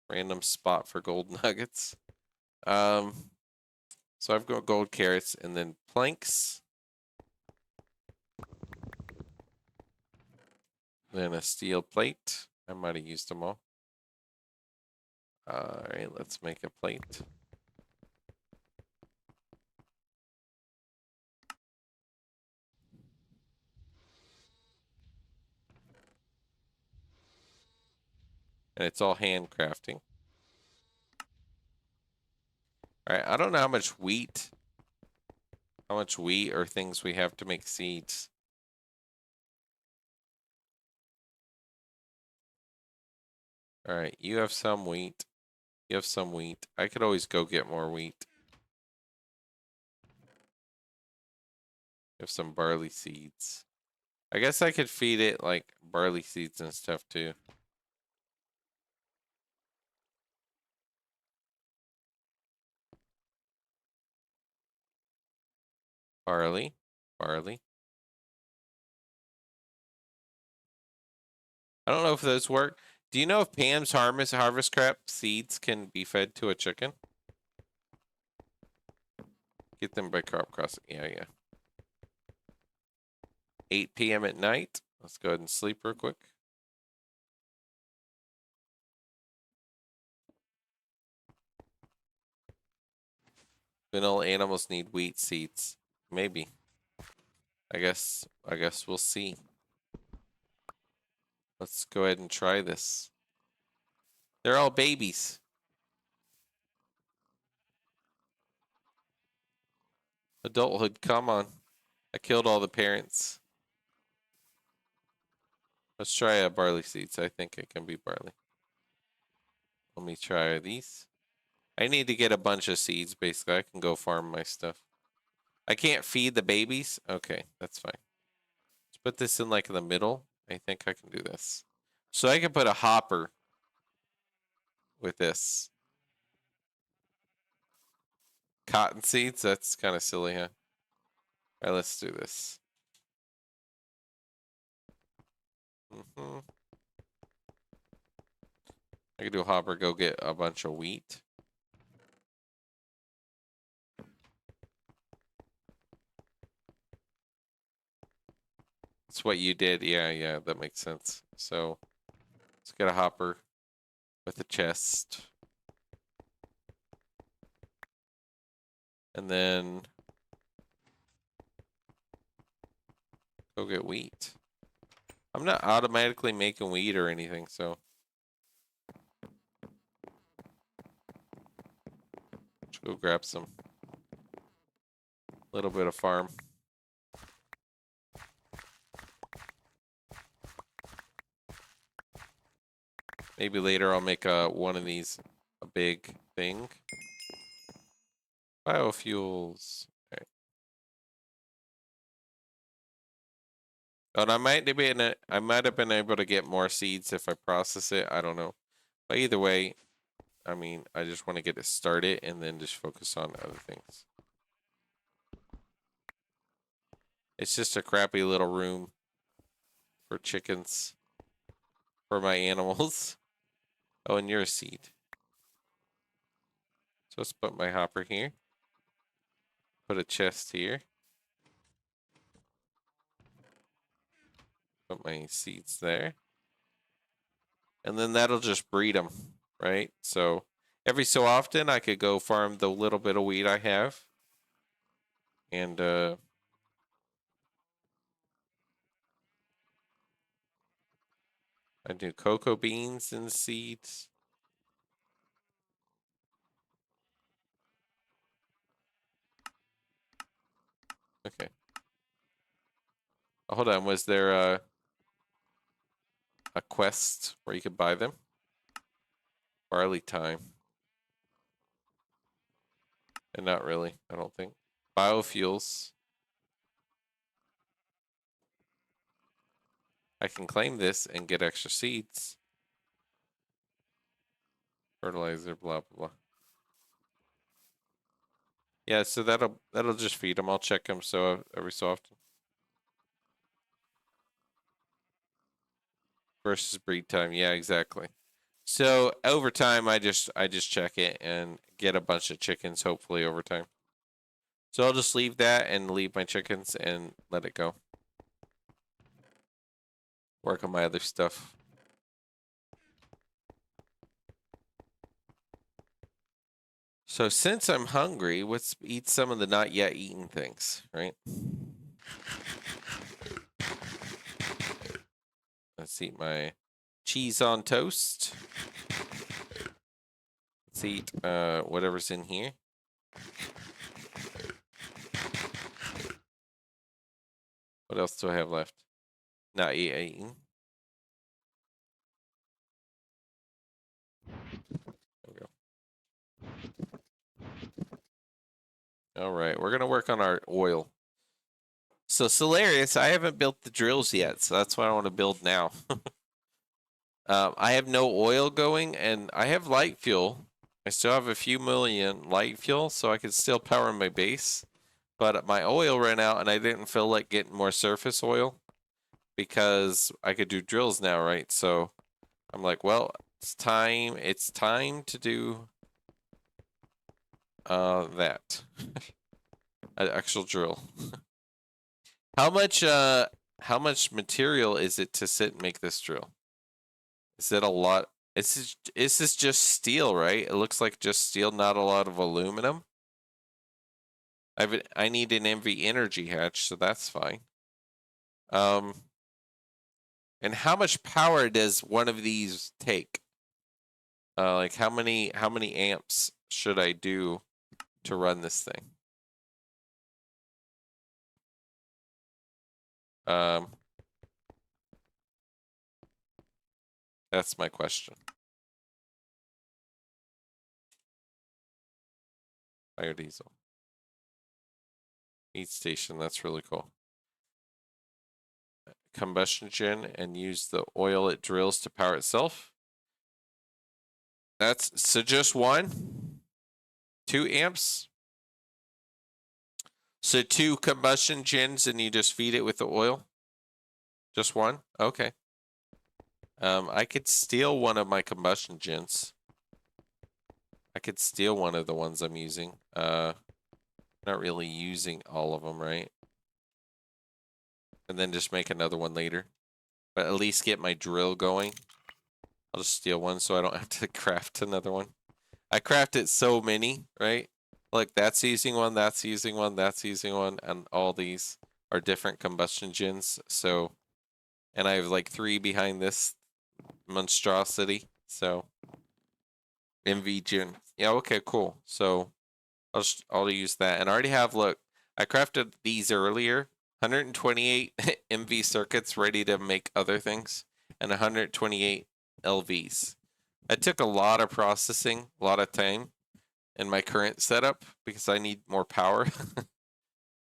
Random spot for gold nuggets. So I've got gold carrots and then planks. Then a steel plate. I might have used them all. Alright, let's make a plate. And it's all handcrafting. Alright, I don't know how much wheat or things we have to make seeds. Alright, you have some wheat. You have some wheat. I could always go get more wheat. You have some barley seeds. I guess I could feed it like barley seeds and stuff too. Barley. Barley. I don't know if those work. Do you know if Pam's harvest crop seeds can be fed to a chicken? Get them by crop crossing. Yeah. 8 p.m. at night. Let's go ahead and sleep real quick. Vanilla animals need wheat seeds. Maybe. I guess we'll see. Let's go ahead and try this. They're all babies. Adulthood, come on. I killed all the parents. Let's try barley seeds. I think it can be barley. Let me try these. I need to get a bunch of seeds, basically. I can go farm my stuff. I can't feed the babies? Okay, that's fine. Let's put this in like in the middle. I think I can do this. So I can put a hopper with this. Cotton seeds? That's kind of silly, huh? All right, let's do this. I can do a hopper, go get a bunch of wheat. That's what you did. Yeah, that makes sense. So let's get a hopper with a chest. And then go get wheat. I'm not automatically making wheat or anything, so let's go grab some. Little bit of farm. Maybe later I'll make one of these a big thing. Biofuels. Right. Oh, and I might have been able to get more seeds if I process it. I don't know. But either way, I mean, I just want to get it started and then just focus on other things. It's just a crappy little room for chickens, for my animals. Oh, and you're a seed. So let's put my hopper here. Put a chest here. Put my seeds there. And then that'll just breed them, right? So every so often I could go farm the little bit of wheat I have. And I do cocoa beans and seeds. Okay. Oh, hold on, was there a quest where you could buy them? Barley time. And not really, I don't think. Biofuels. I can claim this and get extra seeds. Fertilizer, blah, blah, blah. Yeah, so that'll just feed them. I'll check them every so often. Versus breed time. Yeah, exactly. So over time, I just check it and get a bunch of chickens. Hopefully over time. So I'll just leave that and leave my chickens and let it go. Work on my other stuff. So since I'm hungry, let's eat some of the not yet eaten things, right? Let's eat my cheese on toast. Let's eat whatever's in here. What else do I have left? Not eaten. There we go. All right, we're gonna work on our oil. So Solarius, I haven't built the drills yet, so that's what I want to build now. I have no oil going, and I have light fuel. I still have a few million light fuel, so I could still power my base. But my oil ran out, and I didn't feel like getting more surface oil because I could do drills now, right? So I'm like, well, it's time. It's time to do that. An actual drill. How much material is it to sit and make this drill? Is it a lot? Is this just steel, right? It looks like just steel, not a lot of aluminum. I need an MV energy hatch, so that's fine. And how much power does one of these take? Like how many amps should I do to run this thing? That's my question. Biodiesel. Heat station, that's really cool. Combustion gen and use the oil it drills to power itself. That's so just one? 2 amps? So 2 combustion gens and you just feed it with the oil? Just one? Okay. I could steal one of my combustion gens. I could steal one of the ones I'm using. Not really using all of them, right? And then just make another one later. But at least get my drill going. I'll just steal one so I don't have to craft another one. I crafted so many, right? Like that's using one, that's using one, that's using one, and all these are different combustion gens. So, and I have like 3 behind this monstrosity. So, MV gen. Yeah, okay, cool. So, I'll use that. And I already have, look, I crafted these earlier. 128 MV circuits ready to make other things, and 128 LVs. I took a lot of processing, a lot of time in my current setup because I need more power.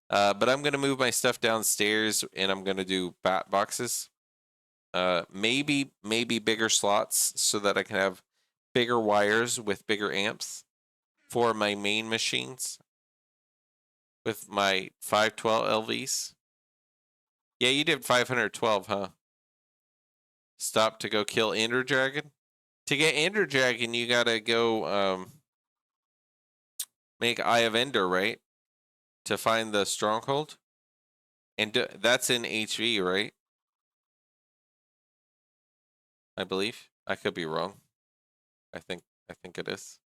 But I'm gonna move my stuff downstairs and I'm gonna do bat boxes. Maybe bigger slots so that I can have bigger wires with bigger amps for my main machines with my 512 LVs. Yeah, you did 512, huh? Stop to go kill Ender Dragon. To get Ender Dragon, you gotta go make Eye of Ender, right? To find the stronghold. And that's in HV, right? I believe. I could be wrong. I think it is.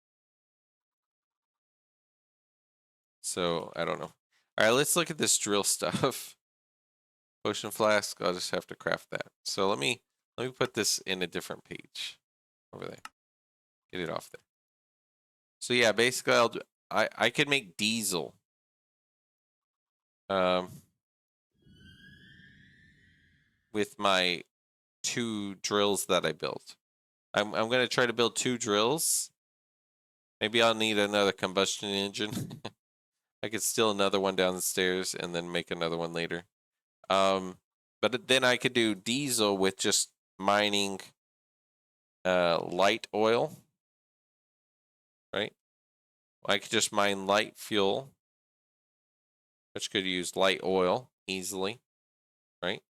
So I don't know. All right, let's look at this drill stuff. Potion flask. I'll just have to craft that. So let me put this in a different page over there. Get it off there. So yeah, basically I could make diesel. With my 2 drills that I built. I'm gonna try to build 2 drills. Maybe I'll need another combustion engine. I could steal another one downstairs and then make another one later. But then I could do diesel with just mining light oil right? I could just mine light fuel, which could use light oil easily, right?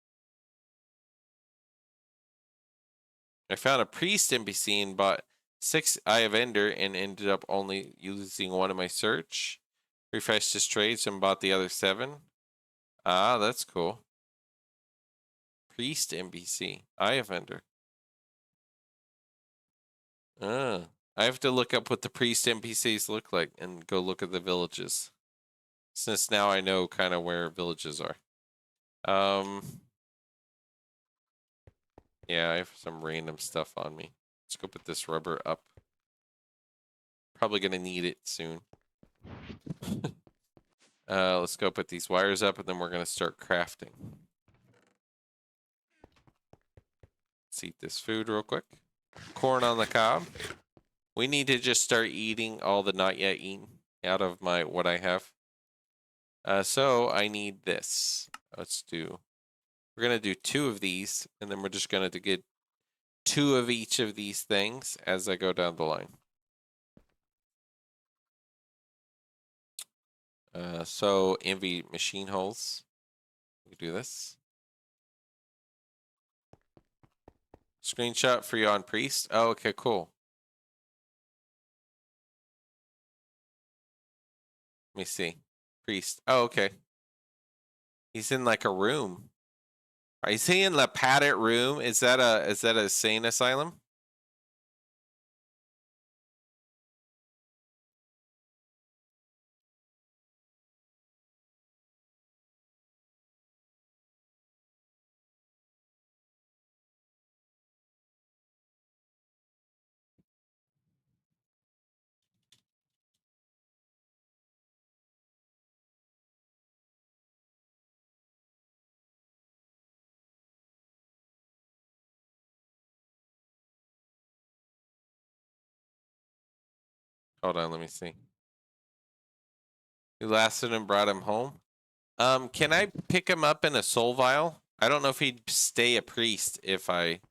I found a priest NPC and bought 6 Eye of Ender and ended up only using 1 in my search. Refreshed his trades and bought the other 7. Ah, that's cool. Priest NPC. Eye of Ender. Ah. I have to look up what the priest NPCs look like and go look at the villages. Since now I know kind of where villages are. Yeah, I have some random stuff on me. Let's go put this rubber up. Probably gonna need it soon. Let's go put these wires up and then we're gonna start crafting. Let's eat this food real quick. Corn on the cob. We need to just start eating all the not yet eaten out of my what I have. So I need this. We're gonna do 2 of these, and then we're just gonna get 2 of each of these things as I go down the line. So envy machine holes. We do this. Screenshot for you on priest. Oh, okay, cool. Let me see. Priest. Oh, okay. He's in like a room. Is he in the padded room? Is that a sane asylum? Hold on, let me see. You lasted and brought him home. Can I pick him up in a soul vial? I don't know if he'd stay a priest if I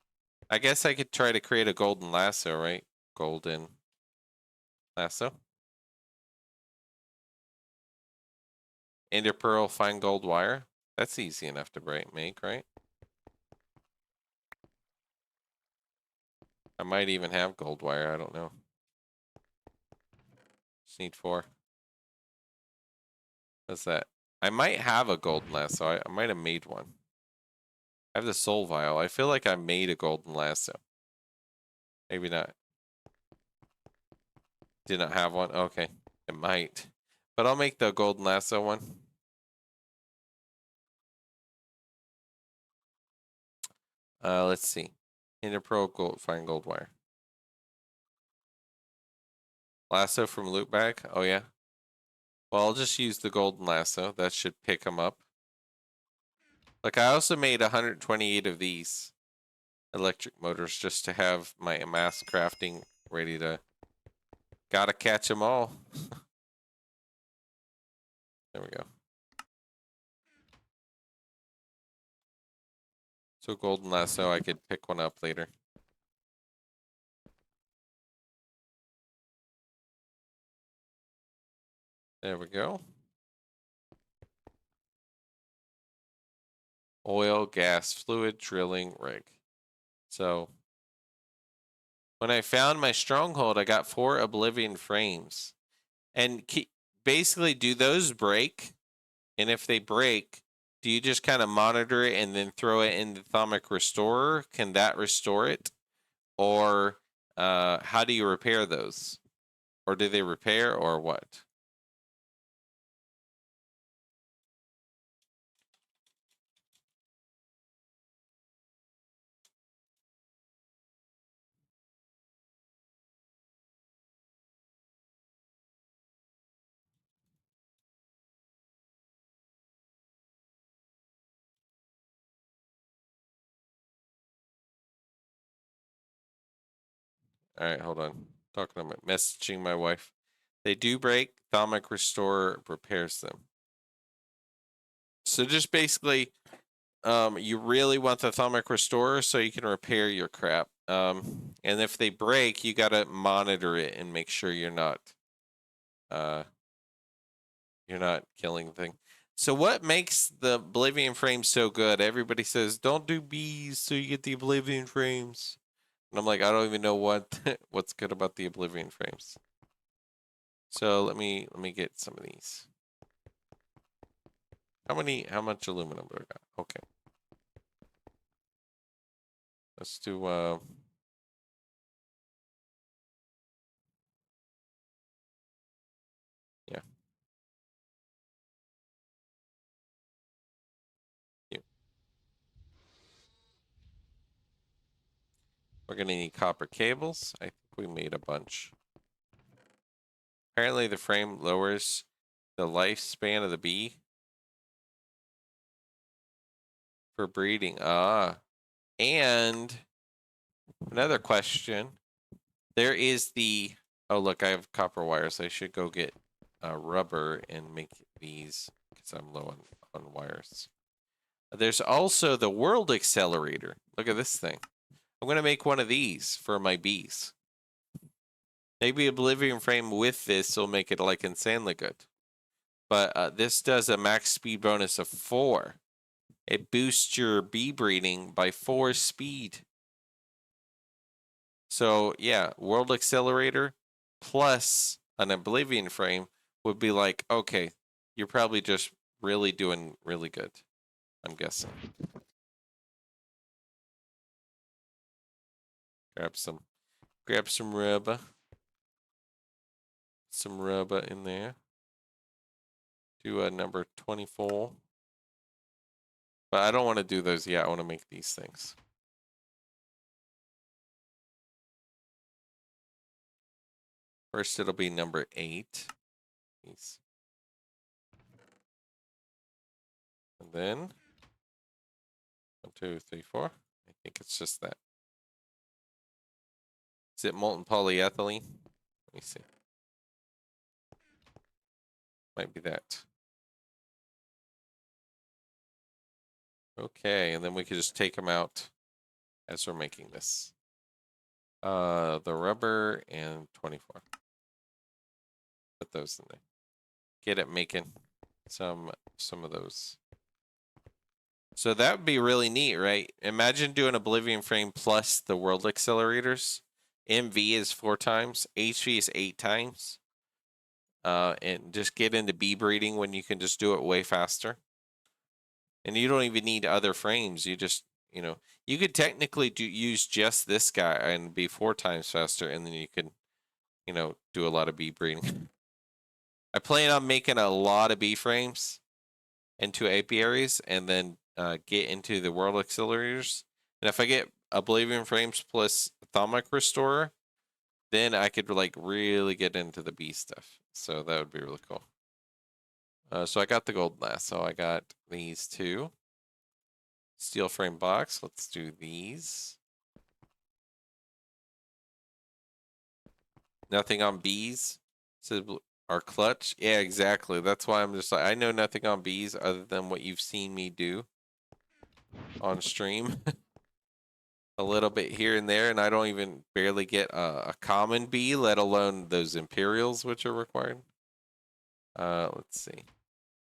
guess I could try to create a golden lasso, right? Golden lasso. Ender pearl, fine gold wire. That's easy enough to make, right? I might even have gold wire. I don't know. Just need 4. What's that? I might have a golden lasso. I might have made one. I have the soul vial. I feel like I made a golden lasso. Maybe not. Did not have one? Okay. It might. But I'll make the golden lasso one. Let's see. Interpro gold, fine gold wire. Lasso from loot bag? Oh, yeah. Well, I'll just use the golden lasso. That should pick them up. Like, I also made 128 of these electric motors just to have my mass crafting ready to... Gotta catch them all. There we go. So golden lasso, I could pick one up later. There we go. Oil, gas, fluid, drilling, rig. So when I found my stronghold, I got 4 oblivion frames. And basically, do those break? And if they break, do you just kind of monitor it and then throw it in the Thaumic Restorer? Can that restore it? Or how do you repair those? Or do they repair or what? All right, hold on. Talking about messaging my wife. They do break. Thaumic Restorer repairs them. So just basically, you really want the Thaumic Restorer so you can repair your crap. And if they break, you gotta monitor it and make sure you're not killing the thing. So what makes the Oblivion frames so good? Everybody says don't do bees so you get the Oblivion frames. And I'm like, I don't even know what's good about the Oblivion frames. So let me get some of these. How much aluminum do I got? Okay. Let's do yeah. Yeah. We're gonna need copper cables. I think we made a bunch. Apparently the frame lowers the lifespan of the bee for breeding. And another question. There is the oh look, I have copper wires. I should go get rubber and make these because I'm low on wires. There's also the world accelerator. Look at this thing. I'm gonna make one of these for my bees. Maybe Oblivion frame with this will make it like insanely good. But this does a max speed bonus of 4. It boosts your bee breeding by 4 speed. So yeah, World Accelerator plus an Oblivion frame would be like, okay, you're probably just really doing really good. I'm guessing. Grab some rubber. Some rubber in there. Do a number 24. But I don't want to do those yet. I want to make these things. First, it'll be number 8. These. And then 1, 2, 3, 4. I think it's just that. Is it molten polyethylene? Let me see. Might be that. Okay, and then we could just take them out as we're making this. The rubber and 24. Put those in there. Get it making some of those. So that would be really neat, right? Imagine doing Oblivion frame plus the world accelerators. MV is 4 times, HV is 8 times. And just get into bee breeding when you can just do it way faster. And you don't even need other frames. You just, you could technically use just this guy and be 4 times faster, and then you can, do a lot of bee breeding. I plan on making a lot of bee frames into apiaries, and then get into the world accelerators. And if I get Oblivion frames plus Atomic Restorer, then I could like really get into the bee stuff. So that would be really cool. So I got the gold lasso. I got these 2. Steel frame box. Let's do these. Nothing on bees. So our clutch. Yeah, exactly. That's why I'm just like, I know nothing on bees other than what you've seen me do on stream. A little bit here and there, and I don't even barely get a common bee, let alone those Imperials, which are required. Let's see.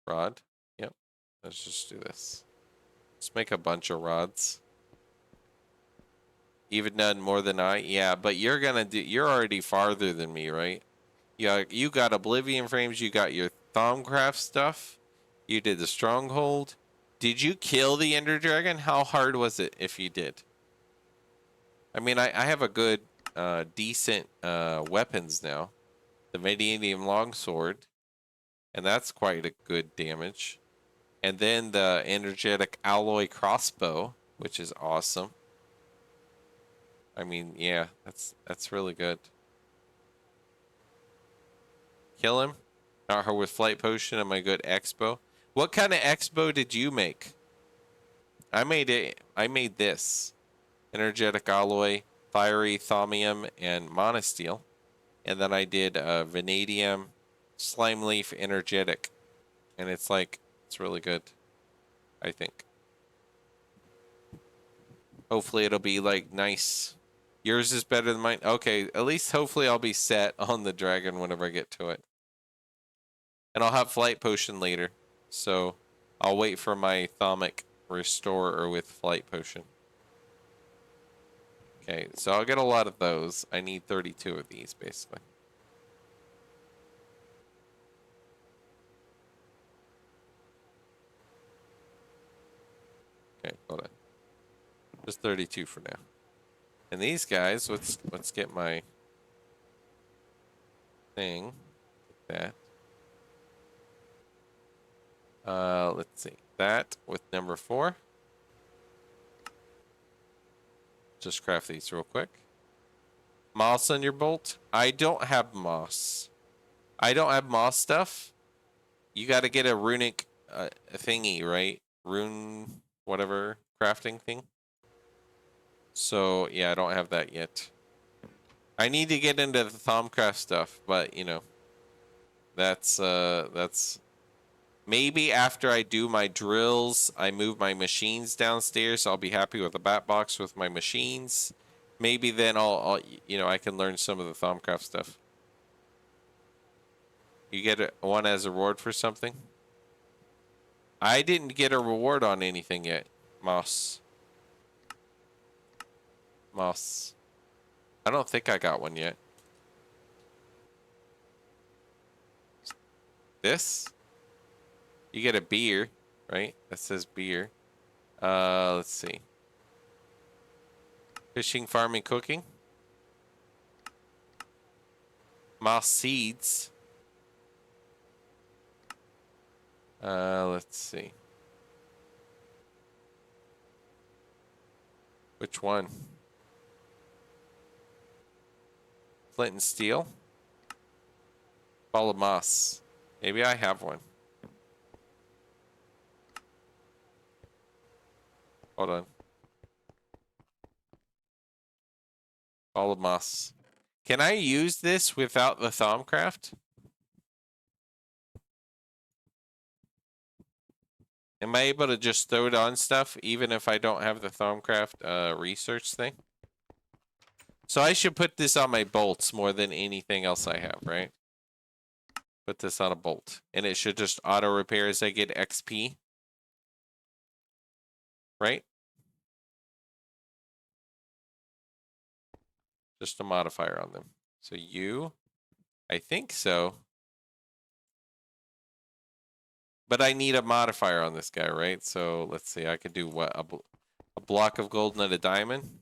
Rod. Yep. Let's just do this. Let's make a bunch of rods. Even done more than I. Yeah, but you're already farther than me, right? Yeah, you got Oblivion frames, you got your Thaumcraft stuff. You did the Stronghold. Did you kill the Ender Dragon? How hard was it if you did? I mean, I have a good, decent weapons now. The Vanadium Longsword. And that's quite a good damage. And then the Energetic Alloy Crossbow, which is awesome. I mean, yeah, that's really good. Kill him. Not her with Flight Potion and my good Expo. What kind of Expo did you make? I made this. Energetic Alloy, Fiery Thaumium, and Monosteel. And then I did Vanadium, Slime Leaf, Energetic. And it's really good. I think. Hopefully it'll be like nice Yours is better than mine? Okay, at least hopefully I'll be set on the dragon whenever I get to it. And I'll have flight potion later. So I'll wait for my Thaumic Restorer with flight potion. Okay, so I'll get a lot of those. I need 32 of these, basically. Okay, hold on. Just 32 for now. And these guys, let's get my thing. Like that. Let's see. That with number 4. Just craft these real quick. Moss on your bolt? I don't have moss. I don't have moss stuff. You got to get a runic thingy, right? Rune, whatever, crafting thing. So, yeah, I don't have that yet. I need to get into the Thaumcraft stuff, but, you know, that's maybe after I do my drills, I move my machines downstairs. I'll be happy with a bat box with my machines. Maybe then I'll you know, I can learn some of the Thaumcraft stuff. You get one as a reward for something? I didn't get a reward on anything yet. Moss. Moss. I don't think I got one yet. This? You get a beer, right? That says beer. Let's see. Fishing, farming, cooking. Moss seeds. Let's see. Which one? Flint and steel. Ball of moss. Maybe I have one. Hold on. Ball of moss. Can I use this without the Thaumcraft? Am I able to just throw it on stuff even if I don't have the Thaumcraft research thing? So I should put this on my bolts more than anything else I have, right? Put this on a bolt. And it should just auto repair as I get XP. Right? Just a modifier on them. So I think so. But I need a modifier on this guy, right? So let's see, I could do what? A block of gold and a diamond?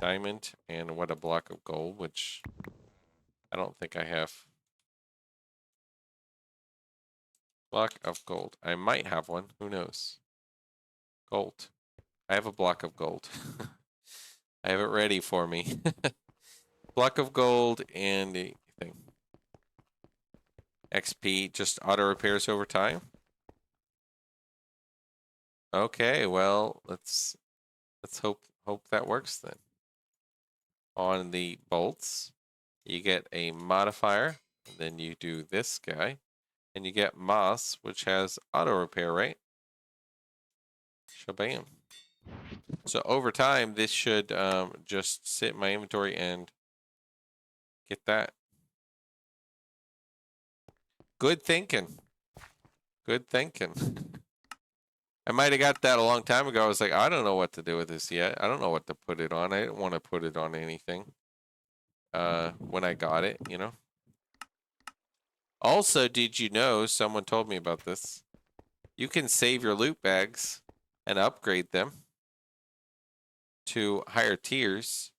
Diamond and what, a block of gold, which I don't think I have. Block of gold. I might have one. Who knows? Gold. I have a block of gold. I have it ready for me. Block of gold and a thing. XP just auto repairs over time. Okay, well, let's hope that works then. On the bolts, you get a modifier, and then you do this guy, and you get moss, which has auto repair, right? Shabam. So over time, this should just sit in my inventory and get that. Good thinking. Good thinking. I might have got that a long time ago. I was like, I don't know what to do with this yet. I don't know what to put it on. I didn't want to put it on anything. When I got it, you know. Also, did you know, someone told me about this, you can save your loot bags and upgrade them to higher tiers.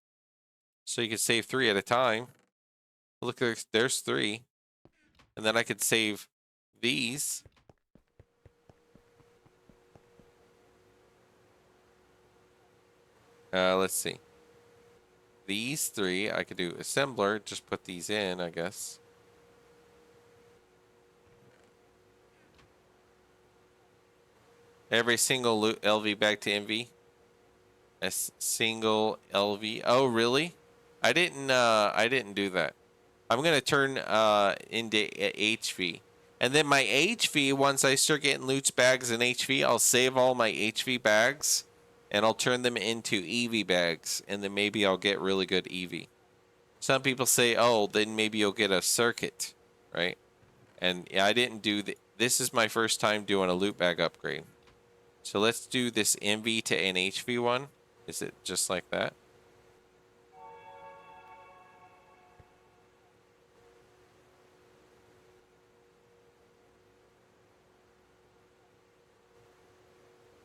So you can save 3 at a time. Look, there's 3. And then I could save these. Let's see. These 3, I could do assembler, just put these in, I guess. Every single LV bag to MV. A single LV. Oh, really? I didn't do that. I'm gonna turn into HV. And then my HV, once I start getting loot bags and HV, I'll save all my HV bags and I'll turn them into EV bags, and then maybe I'll get really good EV. Some people say, oh, then maybe you'll get a circuit, right? And I didn't do this is my first time doing a loot bag upgrade. So let's do this MV to NHV one. Is it just like that?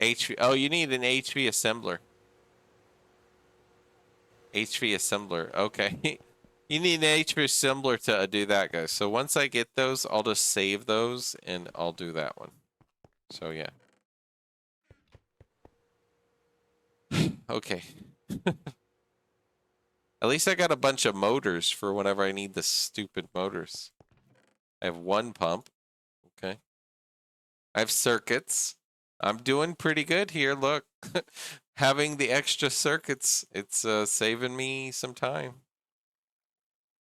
HV. Oh, you need an HV assembler. HV assembler. Okay. You need an HV assembler to do that, guys. So once I get those, I'll just save those and I'll do that one. So yeah. Okay. At least I got a bunch of motors for whenever I need the stupid motors. I have one pump. Okay. I have circuits. I'm doing pretty good here. Look, having the extra circuits, it's saving me some time.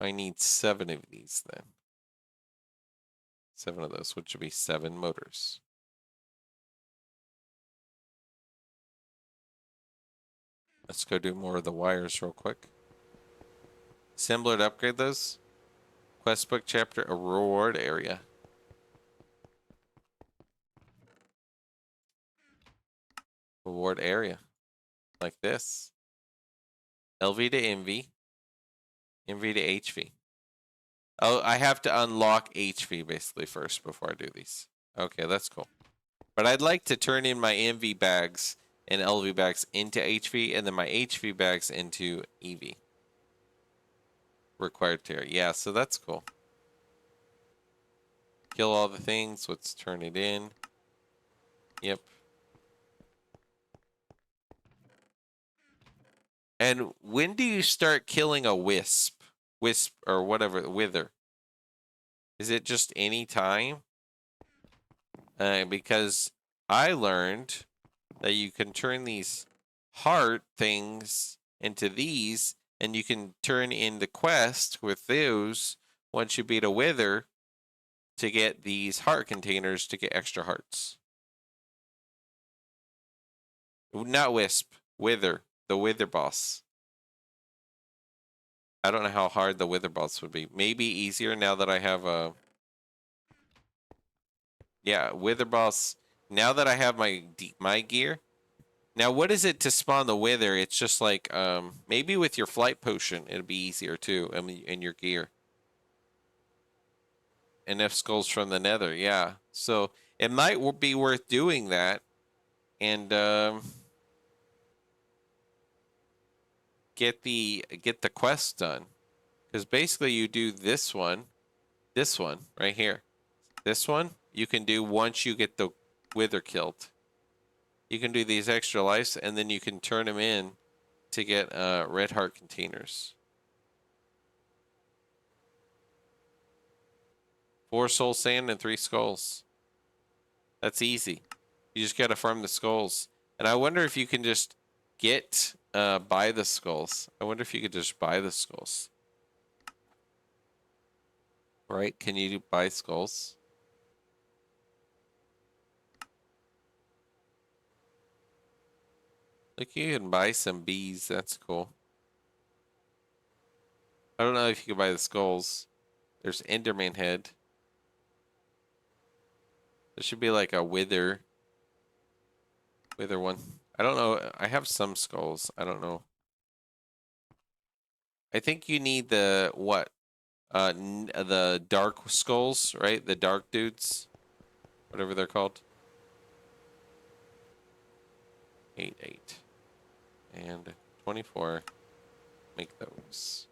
I need 7 of these then. 7 of those, which would be 7 motors. Let's go do more of the wires real quick. Assembler to upgrade those. Quest book chapter, a reward area. Reward area. Like this. LV to MV. MV to HV. Oh, I have to unlock HV basically first before I do these. Okay, that's cool. But I'd like to turn in my MV bags and LV bags into HV and then my HV bags into EV. Required tier. Yeah, so that's cool. Kill all the things. Let's turn it in. Yep. And when do you start killing a wisp? Wisp or whatever, wither? Is it just any time? Because I learned that you can turn these heart things into these, and you can turn in the quest with those once you beat a wither to get these heart containers to get extra hearts. Not wisp, wither, the wither boss. I don't know how hard the wither boss would be. Maybe easier now that I have a... Yeah, wither boss. Now that I have my gear. Now, what is it to spawn the wither? It's just like, maybe with your flight potion, it'll be easier too, in your gear. Enough skulls from the nether, yeah. So, it might be worth doing that. And, get the quest done. Because basically you do this one, right here. This one, you can do once you get the wither killed. You can do these extra lives, and then you can turn them in to get red heart containers. 4 soul sand and 3 skulls. That's easy. You just gotta farm the skulls. And I wonder if you can just get buy the skulls. I wonder if you could just buy the skulls. Right? Can you buy skulls? Like you can buy some bees. That's cool. I don't know if you can buy the skulls. There's Enderman head. There should be like a wither one. I don't know. I have some skulls. I don't know. I think you need the what? The dark skulls, right? The dark dudes, whatever they're called. 8, 8, and 24. Make those.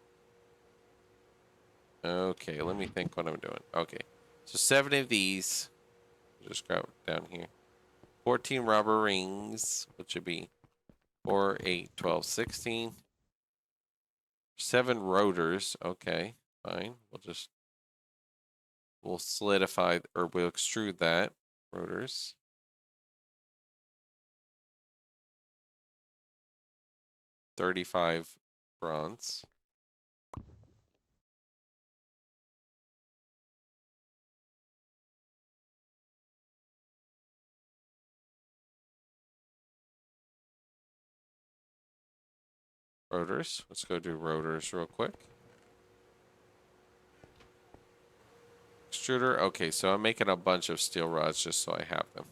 Okay, let me think what I'm doing. Okay, so 7 of these. Just grab it down here. 14 rubber rings, which would be 4, 8, 12, 16. 7 rotors. Okay, fine. We'll solidify or we'll extrude that. Rotors. 35 bronze. Rotors. Let's go do rotors real quick. Extruder. Okay, so I'm making a bunch of steel rods just so I have them.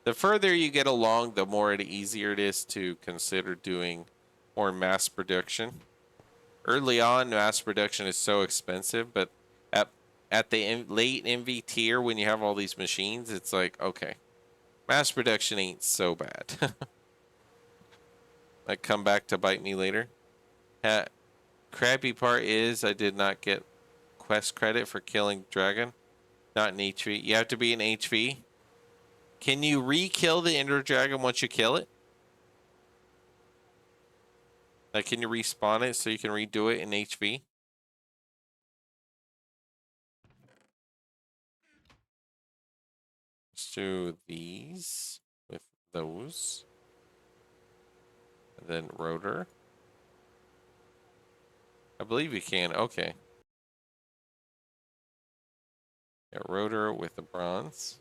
The further you get along, the more easier it is to consider doing more mass production. Early on, mass production is so expensive, but at the late MV tier, when you have all these machines, it's like, okay, mass production ain't so bad. Might come back to bite me later. Crappy part is I did not get quest credit for killing dragon. Not an HV. You have to be an HV. Can you re-kill the Ender Dragon once you kill it? Like, can you respawn it so you can redo it in HV? Let's do these with those. And then rotor. I believe you can. Okay. Yeah, rotor with the bronze.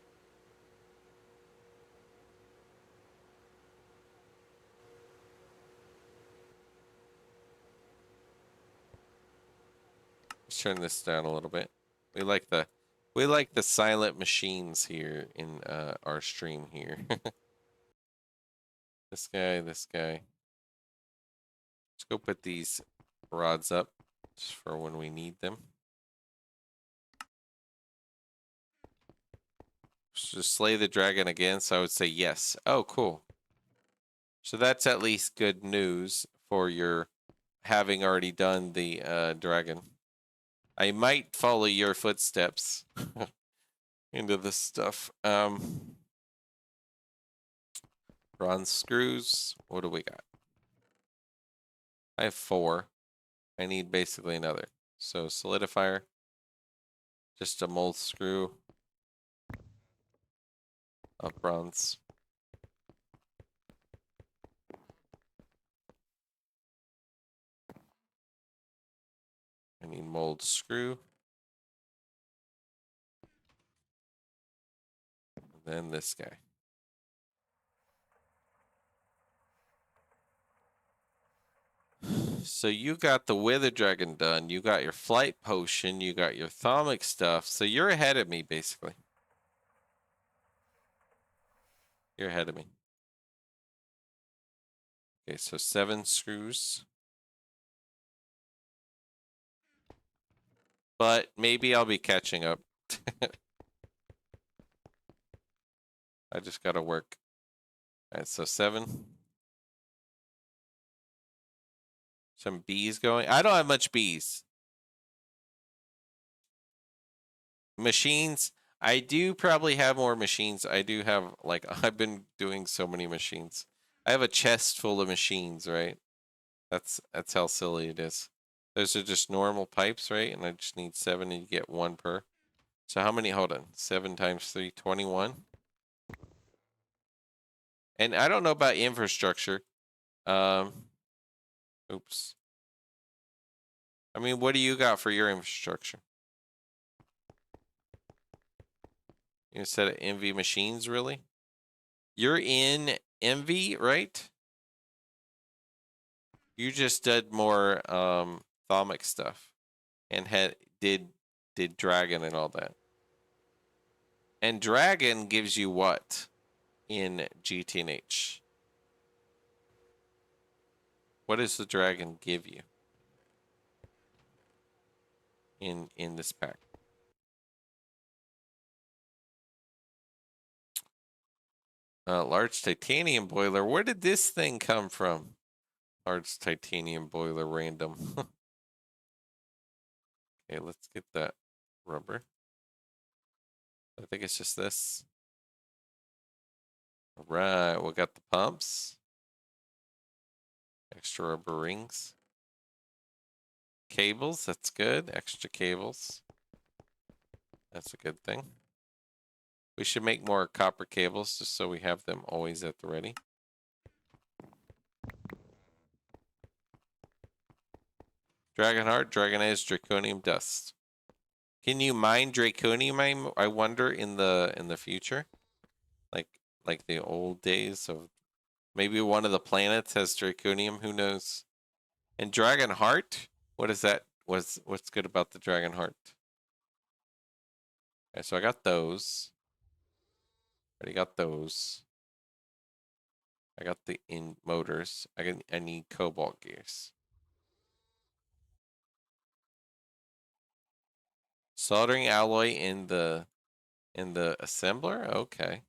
Let's turn this down a little bit. We like the silent machines here in our stream here. This guy, this guy. Let's go put these rods up just for when we need them. Just slay the dragon again, so I would say yes. Oh, cool. So that's at least good news for your having already done the dragon. I might follow your footsteps into this stuff. Bronze screws. What do we got? I have 4. I need basically another. So solidifier. Just a mold screw of bronze. I need mold screw. And then this guy. So you got the Wither Dragon done. You got your flight potion. You got your thaumic stuff. So you're ahead of me, basically. You're ahead of me. Okay, so 7 screws. But maybe I'll be catching up. I just gotta work. Alright, so 7. Some bees going. I don't have much bees. Machines. I do probably have more machines. I do have, like, I've been doing so many machines. I have a chest full of machines, right? That's how silly it is. Those are just normal pipes, right? And I just need 7 and you get 1 per. So how many? Hold on. 7 times 3, 21. And I don't know about infrastructure. Oops. I mean, what do you got for your infrastructure? You said of MV machines, really? You're in MV, right? You just did more thaumic stuff and did dragon and all that. And dragon gives you what in GTNH? What does the dragon give you in this pack? Large titanium boiler. Where did this thing come from? Large titanium boiler random. Okay, let's get that rubber. I think it's just this. All right, we got the pumps. Extra rubber rings. Cables, that's good. Extra cables. That's a good thing. We should make more copper cables just so we have them always at the ready. Dragon heart, dragon eyes, draconium dust. Can you mine draconium? I wonder in the future. Like, like the old days of maybe one of the planets has draconium. Who knows? And dragon heart. What is that? What's good about the dragon heart? Okay, so I got those. Already got those. I got the in motors. I need cobalt gears. Soldering alloy in the assembler. Okay.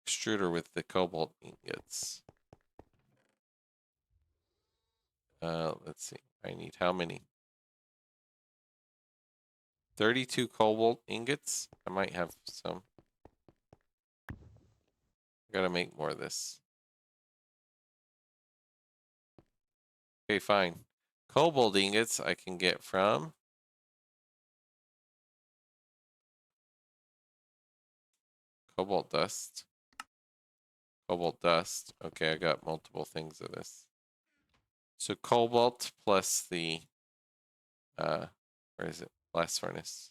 Extruder with the cobalt ingots. Let's see. I need how many? 32 cobalt ingots. I might have some. I gotta make more of this. Okay, fine. Cobalt ingots I can get from cobalt dust. Cobalt dust. Okay, I got multiple things of this. So cobalt plus the where is it? Blast furnace.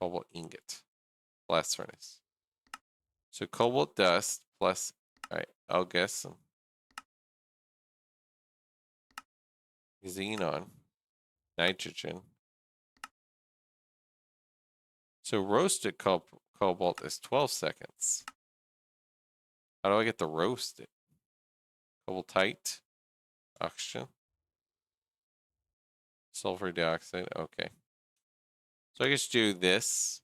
Cobalt ingot. Blast furnace. So cobalt dust plus, alright, I'll guess some xenon, nitrogen. So roasted cobalt is 12 seconds. How do I get the roasted? Cobaltite, oxygen, sulfur dioxide. Okay. So I just do this.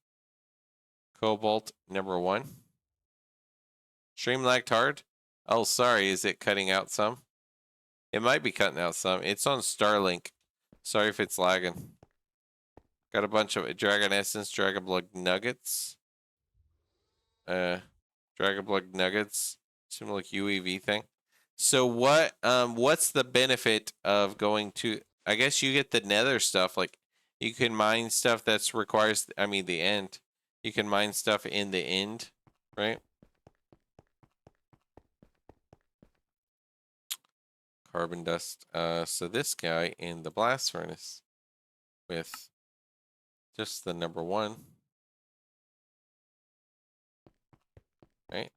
Cobalt number 1. Stream lagged hard. Oh, sorry. Is it cutting out some? It might be cutting out some. It's on Starlink. Sorry if it's lagging. Got a bunch of Dragon Essence, Dragon Blood Nuggets. Dragon Blood Nuggets. Seem like UAV thing. So what's the benefit of going to, I guess you get the nether stuff, like you can mine stuff that's requires, I mean the end. You can mine stuff in the end, right? Carbon dust. So this guy in the blast furnace with just the number 1. Right?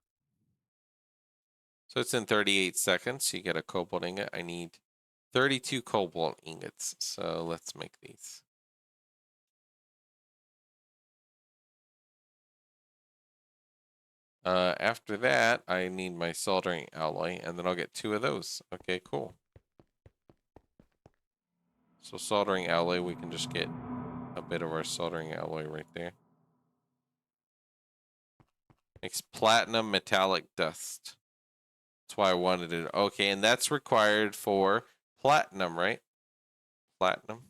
So it's in 38 seconds. You get a cobalt ingot. I need 32 cobalt ingots. So let's make these. After that, I need my soldering alloy, and then I'll get 2 of those. Okay, cool. So soldering alloy, we can just get a bit of our soldering alloy right there. Makes platinum metallic dust. That's why I wanted it. Okay, and that's required for platinum, right? Platinum.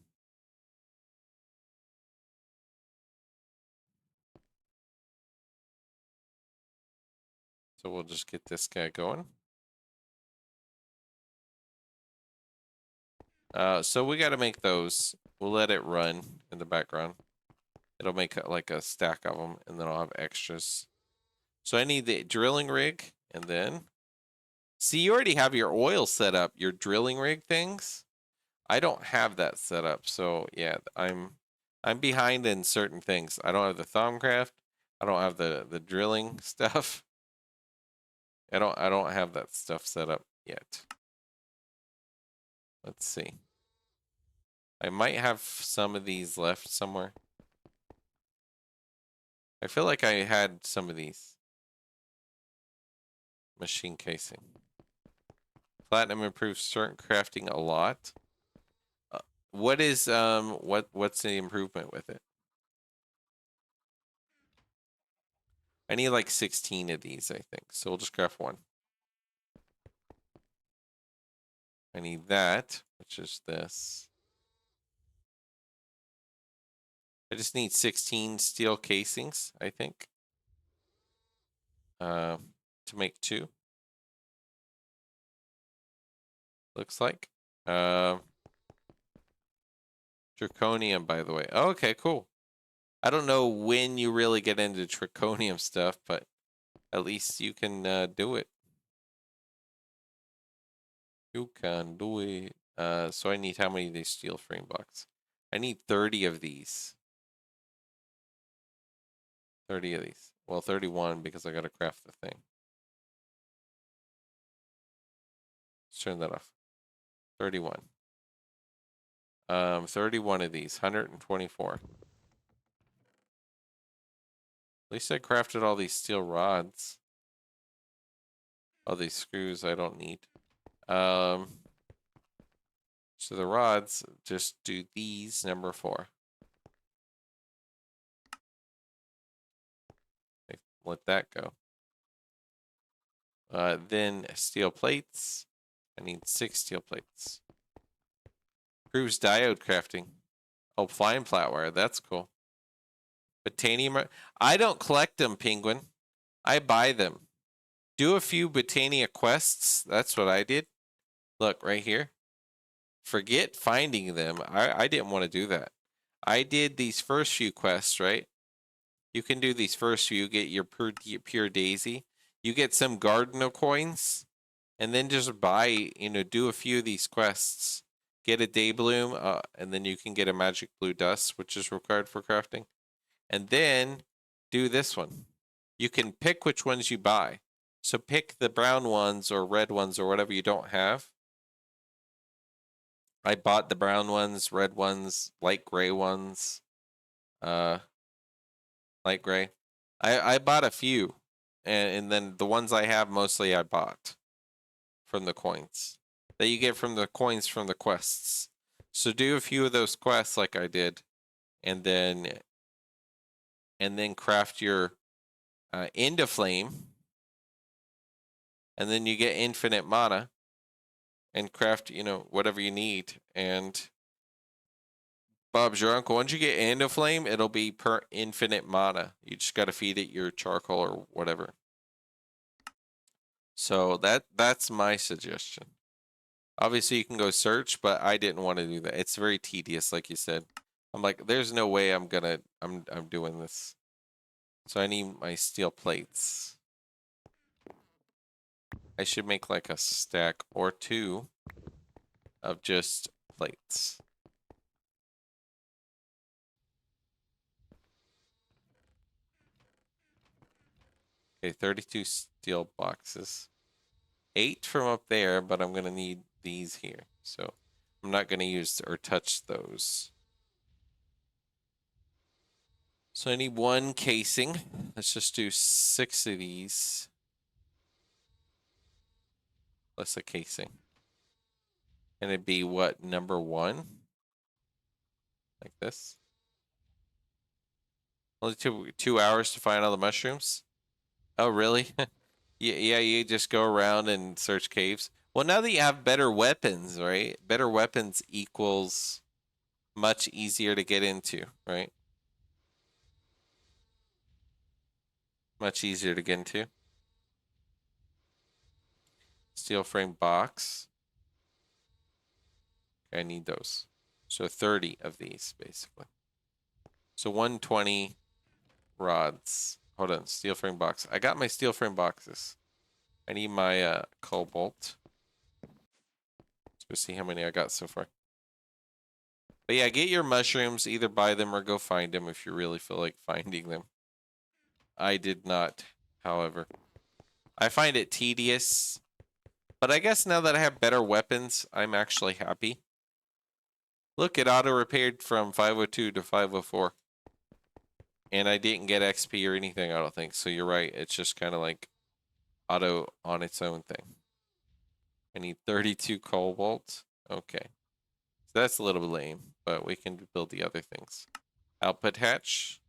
So we'll just get this guy going. So we got to make those. We'll let it run in the background. It'll make like a stack of them, and then I'll have extras. So I need the drilling rig, and then... See, you already have your oil set up, your drilling rig things. I don't have that set up, so yeah, I'm behind in certain things. I don't have the Thaumcraft. I don't have the drilling stuff. I don't have that stuff set up yet. Let's see. I might have some of these left somewhere. I feel like I had some of these. Machine casing. Platinum improves certain crafting a lot. What is what's the improvement with it? I need like 16 of these, I think. So we'll just craft 1. I need that, which is this. I just need 16 steel casings, I think. To make 2. Looks like. Draconium, by the way. Oh, okay, cool. I don't know when you really get into draconium stuff, but at least you can do it. You can do it. So I need how many of these steel frame blocks? I need 30 of these. 30 of these. Well, 31 because I gotta craft the thing. Let's turn that off. 31. 31 of these. 124. At least I crafted all these steel rods. All these screws I don't need. So the rods, just do these, number 4. Let that go. Then steel plates. I need 6 steel plates. Proves diode crafting. Oh, fine flat wire. That's cool. Botanium. I don't collect them, Penguin. I buy them. Do a few Botania quests. That's what I did. Look, right here. Forget finding them. I didn't want to do that. I did these first few quests, right? You can do these first few. You get your pure daisy. You get some Gardner coins. And then just buy, do a few of these quests. Get a day bloom, and then you can get a magic blue dust, which is required for crafting. And then do this one. You can pick which ones you buy. So pick the brown ones or red ones or whatever you don't have. I bought the brown ones, red ones, light gray ones. Light gray. I bought a few. And then the ones I have mostly I bought from the coins that you get from the coins from the quests. So do a few of those quests like I did, and then craft your end of flame, and then you get infinite mana and craft whatever you need. And Bob's your uncle. Once you get end of flame, it'll be per infinite mana. You just got to feed it your charcoal or whatever. So that's my suggestion. Obviously, you can go search, but I didn't want to do that. It's very tedious, like you said. I'm like, there's no way I'm doing this. So I need my steel plates. I should make like a stack or 2 of just plates. Okay, 32 steel boxes. 8 from up there, but I'm gonna need these here. So I'm not gonna use or touch those. So I need 1 casing. Let's just do 6 of these. Plus a casing. And it'd be what, number 1? Like this. Only 2 hours to find all the mushrooms? Oh, really? Yeah, you just go around and search caves. Well, now that you have better weapons, right? Better weapons equals much easier to get into, right? Much easier to get into. Steel frame box. I need those. So 30 of these, basically. So 120 rods. Hold on, steel frame box. I got my steel frame boxes. I need my cobalt. Let's go see how many I got so far. But yeah, get your mushrooms. Either buy them or go find them if you really feel like finding them. I did not, however. I find it tedious. But I guess now that I have better weapons, I'm actually happy. Look, it auto-repaired from 502 to 504. And I didn't get XP or anything, I don't think. So you're right. It's just kind of like auto on its own thing. I need 32 cobalt. Okay. So that's a little bit lame, but we can build the other things. Output hatch.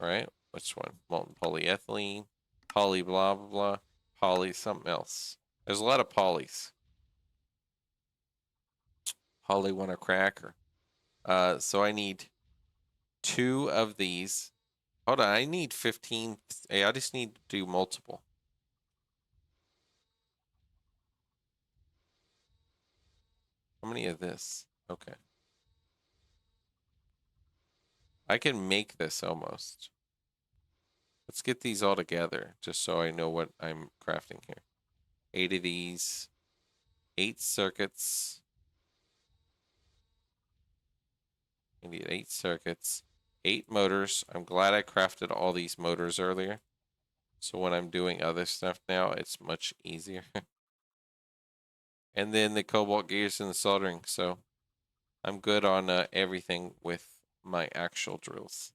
All right. Which one? Molten polyethylene. Poly blah, blah, blah. Poly something else. There's a lot of polys. Poly want a cracker. So I need 2 of these. Hold on, I need 15. Hey, I just need to do multiple. How many of this? Okay. I can make this almost. Let's get these all together, just so I know what I'm crafting here. 8 of these. 8 circuits. I need 8 circuits. 8 motors. I'm glad I crafted all these motors earlier. So when I'm doing other stuff now, it's much easier. And then the cobalt gears and the soldering. So I'm good on everything with my actual drills.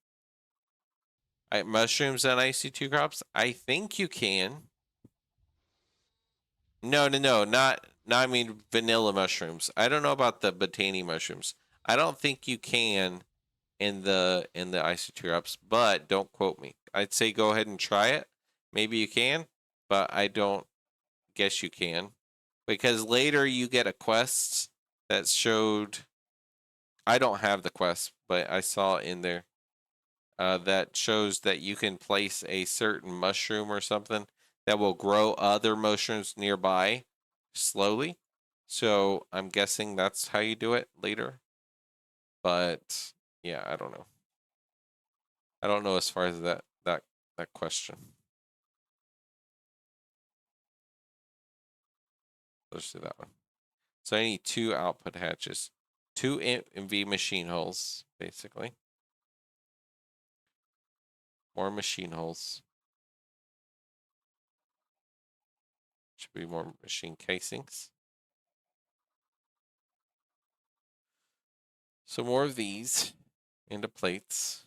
Mushrooms on IC2 crops? I think you can. No, not I mean vanilla mushrooms. I don't know about the botany mushrooms. I don't think you can in the IC2 crops, but don't quote me. I'd say go ahead and try it. Maybe you can, but I don't guess you can. Because later you get a quest that showed I don't have the quest, but I saw in there that shows that you can place a certain mushroom or something that will grow other mushrooms nearby slowly. So I'm guessing that's how you do it later. But yeah, I don't know. I don't know as far as that question. Let's do that one. So I need 2 output hatches, 2 MV machine holes, basically. More machine holes. Should be more machine casings. So more of these into plates.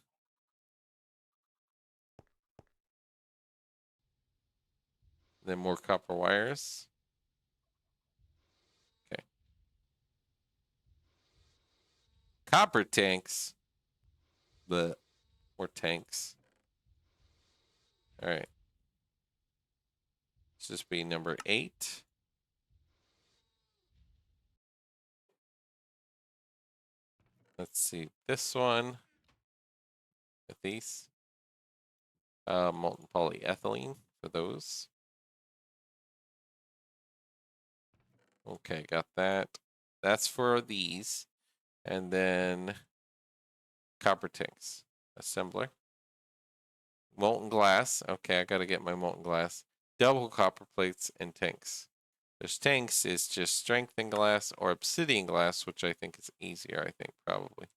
Then more copper wires. Okay. Copper tanks. But more tanks. All right. Let's just be number 8. Let's see. This one. With these. Molten polyethylene for those. Okay, got that. That's for these. And then copper tanks. Assembler. Molten glass. Okay, I gotta get my molten glass. Double copper plates and tanks. There's tanks is just strengthened glass or obsidian glass, which I think is easier, I think, probably.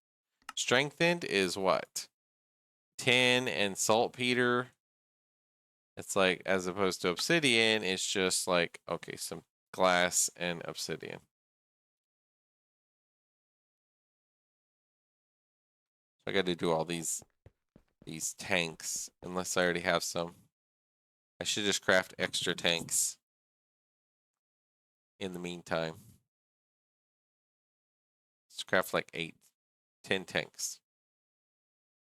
Strengthened is what? Tin and saltpeter. It's like, as opposed to obsidian, it's just like, okay, some glass and obsidian. So I got to do all these tanks, unless I already have some. I should just craft extra tanks in the meantime. Let's craft like 8, 10 tanks.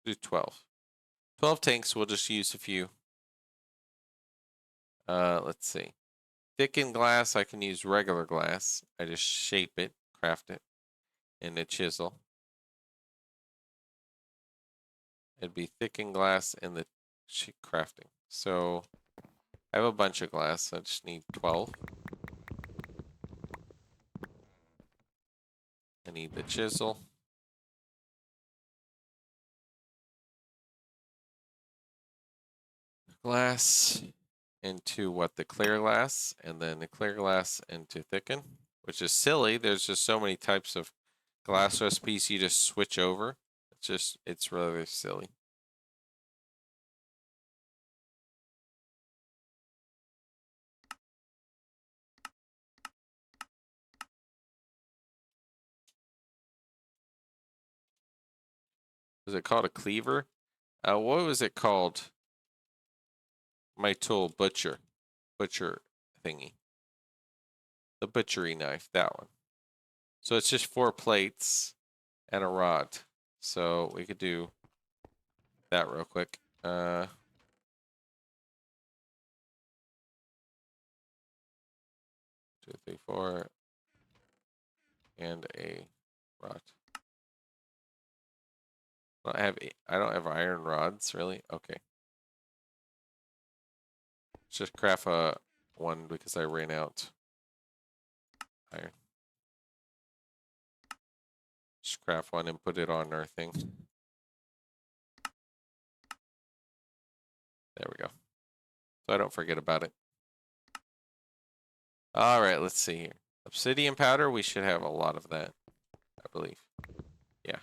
Do 12. 12 tanks, we'll just use a few. Let's see. Thickened glass, I can use regular glass. I just shape it, craft it in a chisel. It'd be thickened glass in the crafting. So I have a bunch of glass. I just need 12. I need the chisel. Glass into what? The clear glass, and then the clear glass into thicken, which is silly. There's just so many types of glass recipes you just switch over. It's really silly. Was it called a cleaver? What was it called? My tool, butcher thingy. The butchery knife, that one. So it's just 4 plates and a rod. So we could do that real quick. 2, 3, 4, and a rod. I don't have iron rods, really? Okay. Let's just craft one because I ran out iron. Just craft one and put it on our thing. There we go. So I don't forget about it. All right, let's see here. Obsidian powder, we should have a lot of that, I believe. Yeah.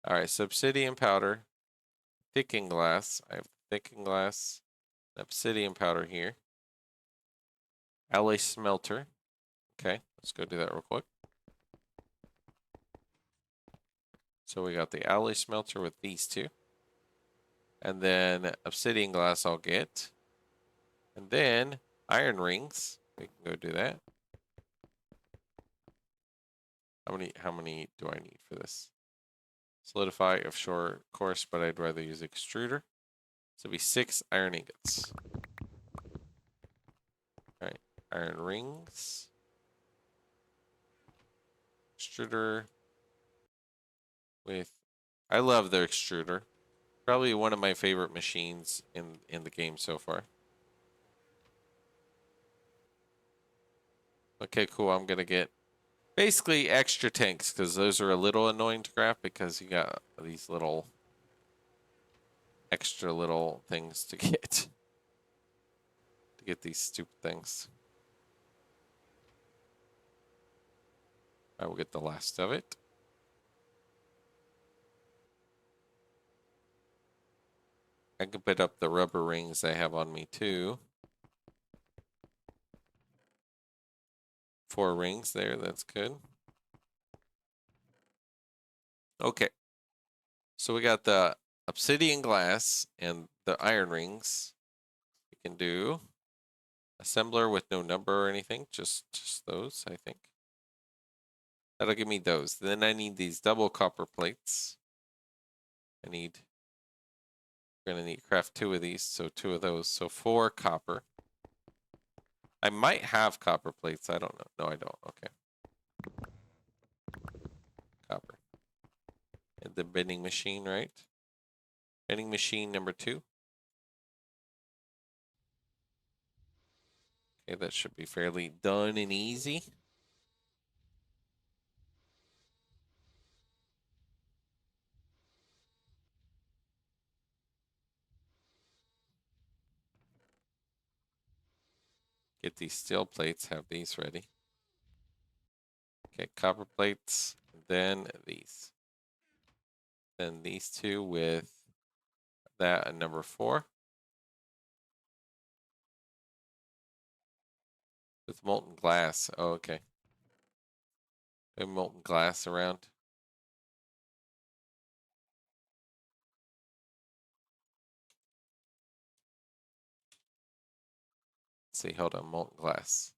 All right, so obsidian powder, thickened glass. I have thickened glass, obsidian powder here. Alloy smelter. Okay, let's go do that real quick. So we got the alloy smelter with these two. And then obsidian glass I'll get. And then iron rings. We can go do that. How many do I need for this? Solidify offshore course, but I'd rather use extruder. So it'll be 6 iron ingots. Alright. Iron rings. Extruder with I love their extruder. Probably one of my favorite machines in the game so far. Okay, cool. I'm gonna get basically extra tanks because those are a little annoying to craft because you got these little extra little things to get these stupid things. I will get the last of it. I can put up the rubber rings I have on me too. 4 rings there, that's good. Okay. So we got the obsidian glass and the iron rings. We can do assembler with no number or anything, just those, I think. That'll give me those. Then I need these double copper plates. We're gonna need to craft 2 of these, so 2 of those. So 4 copper. I might have copper plates. I don't know. No, I don't. Okay. Copper. And the bending machine, right? Bending machine number 2. Okay, that should be fairly done and easy. Get these steel plates, have these ready. Okay, copper plates, then these. Then these 2 with that and number 4. With molten glass. Oh, okay. Molten glass around. Let's see, hold on, molten glass.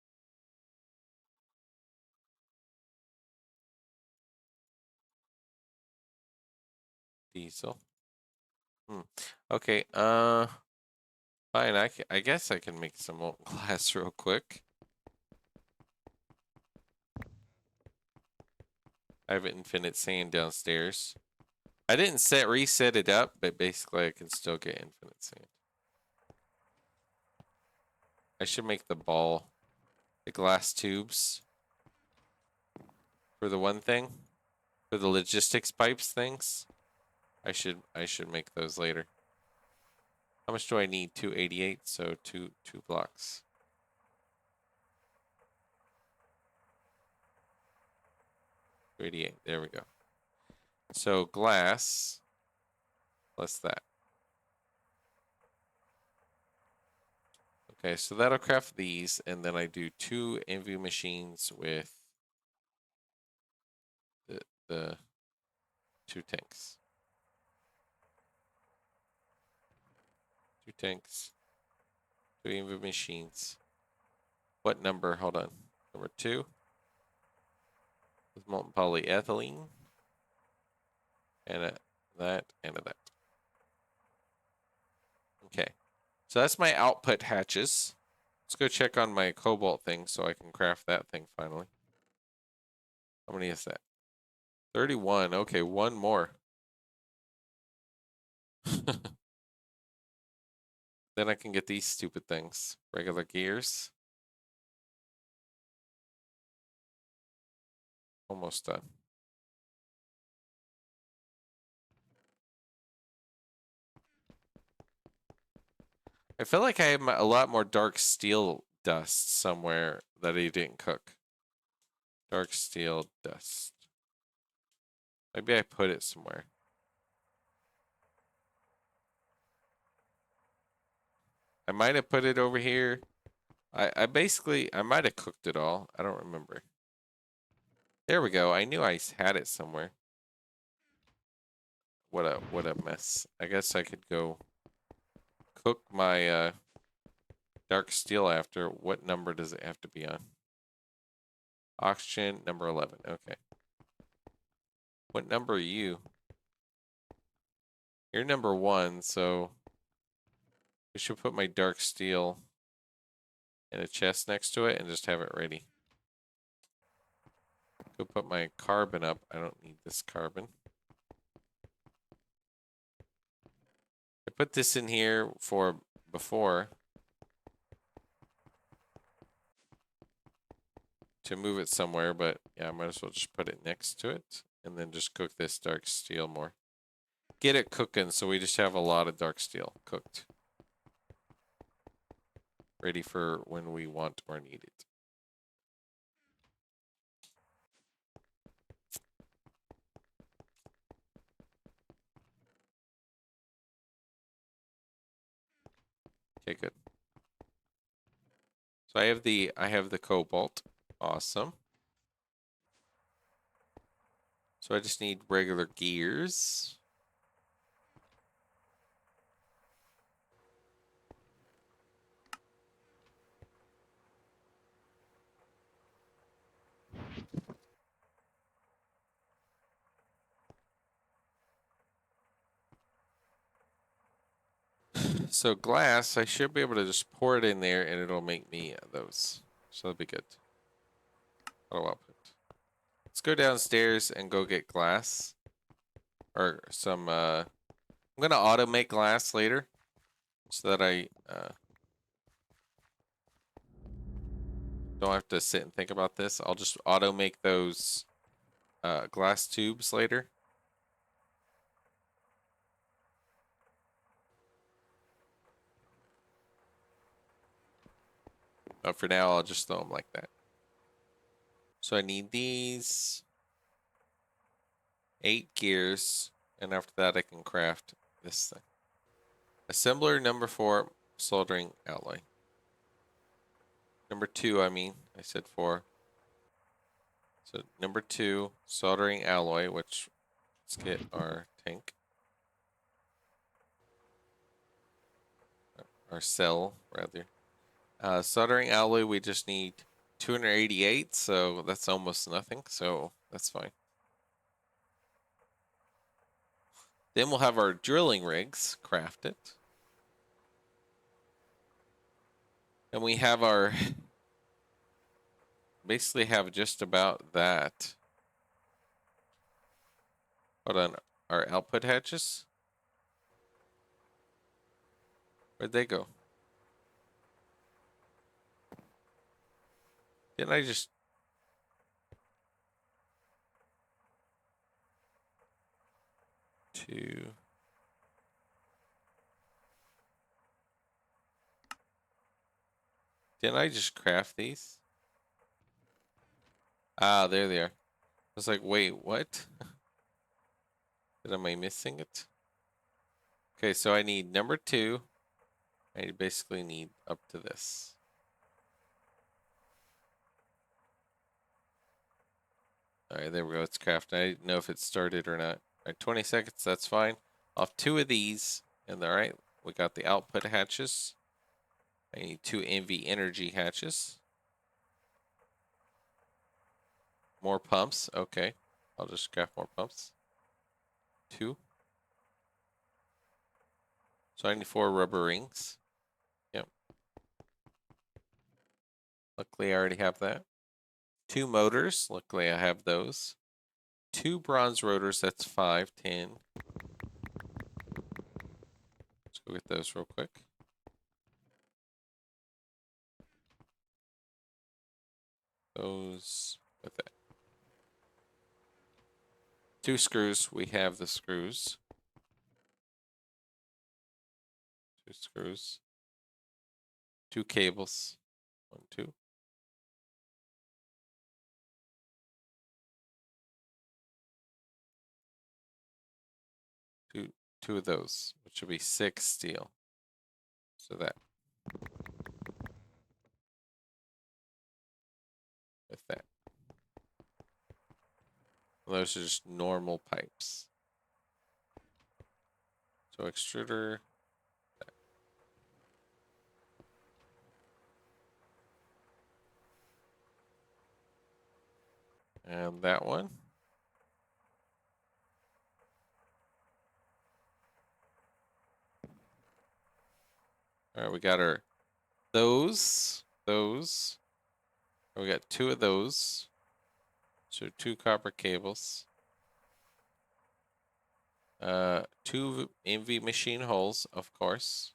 Diesel. Okay, fine, I guess I can make some molten glass real quick. I have infinite sand downstairs. I didn't reset it up, but basically I can still get infinite sand. I should make the glass tubes for the one thing, for the logistics pipes things. I should make those later. How much do I need? 288, so two blocks. 288. There we go. So glass plus that. Okay, so that'll craft these, and then I do 2 envy machines with the 2 tanks. 2 tanks. 2 envy machines. What number? Hold on. Number 2. With molten polyethylene. And that and that. Okay. So that's my output hatches. Let's go check on my cobalt thing so I can craft that thing finally. How many is that? 31. Okay, 1 more. Then I can get these stupid things. Regular gears. Almost done. I feel like I have a lot more dark steel dust somewhere that I didn't cook. Dark steel dust. Maybe I put it somewhere. I might have put it over here. I basically, I might have cooked it all. I don't remember. There we go. I knew I had it somewhere. What a mess. I guess I could go cook my dark steel after. What number does it have to be on? Oxygen, number 11. Okay. What number are you? You're number 1, so we should put my dark steel in a chest next to it and just have it ready. Go put my carbon up. I don't need this carbon. I put this in here for before to move it somewhere, but yeah, I might as well just put it next to it and then just cook this dark steel more. Get it cooking so we just have a lot of dark steel cooked. Ready for when we want or need it. Okay, good. So I have the cobalt. Awesome. So I just need regular gears. So glass, I should be able to just pour it in there and it'll make me those. So that'll be good. Auto output. Let's go downstairs and go get glass. Or some, I'm gonna auto make glass later. So that I don't have to sit and think about this. I'll just auto make those glass tubes later. But for now, I'll just throw them like that. So I need these 8 gears, and after that I can craft this thing. Assembler number 4, soldering alloy. Number 2, I mean, I said 4. So number 2, soldering alloy, which let's get our tank. Our cell, rather. Soldering alloy, we just need 288, so that's almost nothing, so that's fine. Then we'll have our drilling rigs crafted. And we have our, basically have just about that. Hold on, our output hatches? Where'd they go? Didn't I just... Two... Didn't I just craft these? Ah, there they are. I was like, wait, what? Am I missing it? Okay, so I need number 2. I basically need up to this. Alright, there we go. It's crafted. I didn't know if it started or not. Alright, 20 seconds, that's fine. Off 2 of these. And alright, we got the output hatches. I need 2 NV energy hatches. More pumps. Okay. I'll just craft more pumps. 2. So I need 4 rubber rings. Yep. Luckily, I already have that. 2 motors. Luckily, I have those. 2 bronze rotors. That's 5, 10. Let's go get those real quick. Those with that. 2 screws. We have the screws. 2 screws. 2 cables. 1, 2. Two of those, which will be 6 steel. So that. with that. Those are just normal pipes. So extruder. And that one. All right, we got our those. We got 2 of those. So 2 copper cables. 2 MV machine holes, of course.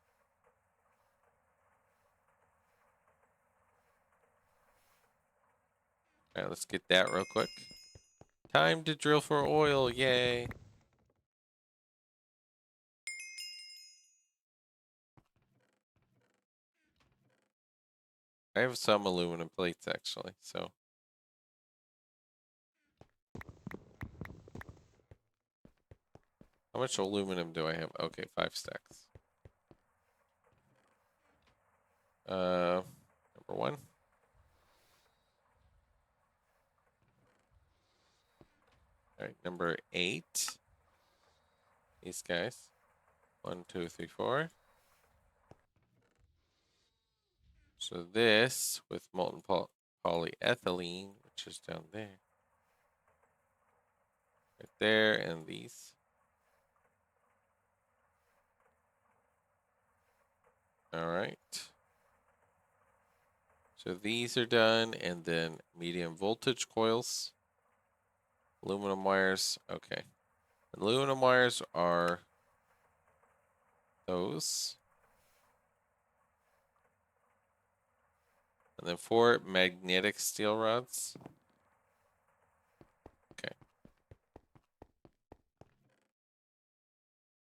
All right, let's get that real quick. Time to drill for oil, yay. I have some aluminum plates actually, so. How much aluminum do I have? Okay, 5 stacks. Number 1. All right, number 8. These guys. 1, 2, 3, 4. So this with molten polyethylene, which is down there. Right there, and these. All right. So these are done, and then medium voltage coils. Aluminum wires, okay. Aluminum wires are those. And then 4 magnetic steel rods. Okay.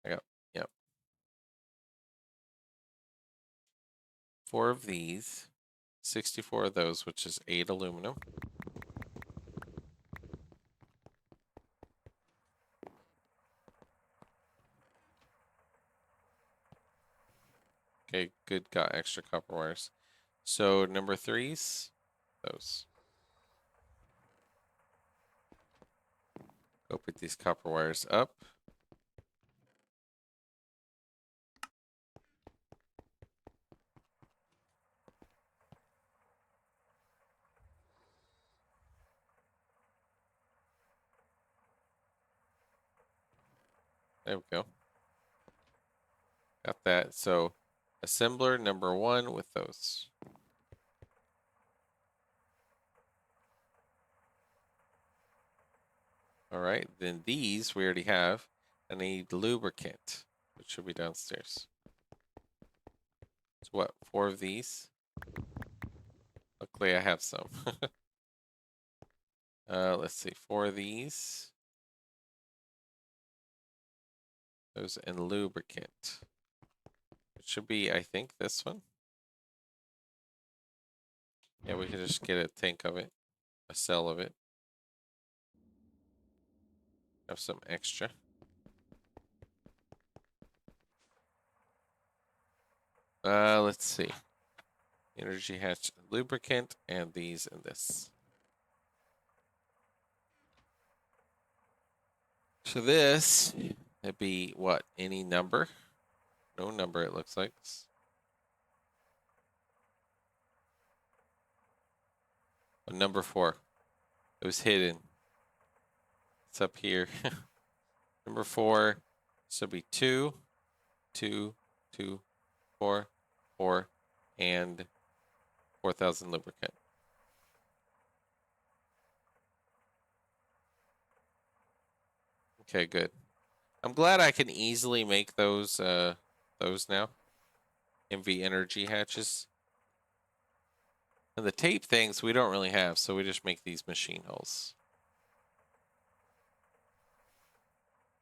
I got, yep. 4 of these. 64 of those, which is 8 aluminum. Okay, good, got extra copper wires. So number 3's, those. Go put these copper wires up. There we go. Got that. So assembler number 1 with those. All right, then these we already have. I need lubricant, which should be downstairs. So what, 4 of these? Luckily I have some. Let's see, 4 of these. Those and lubricant. It should be, I think, this one. Yeah, we can just get a tank of it, a cell of it. Have some extra. Let's see. Energy hatch lubricant and these and this. So this, it'd be what? Any number? No number, it looks like. Oh, number 4. It was hidden. It's up here. Number 4. This will be 2, 2, 2, 4, 4, and 4,000 lubricant. Okay, good. I'm glad I can easily make those now. MV energy hatches. And the tape things we don't really have, so we just make these machine holes.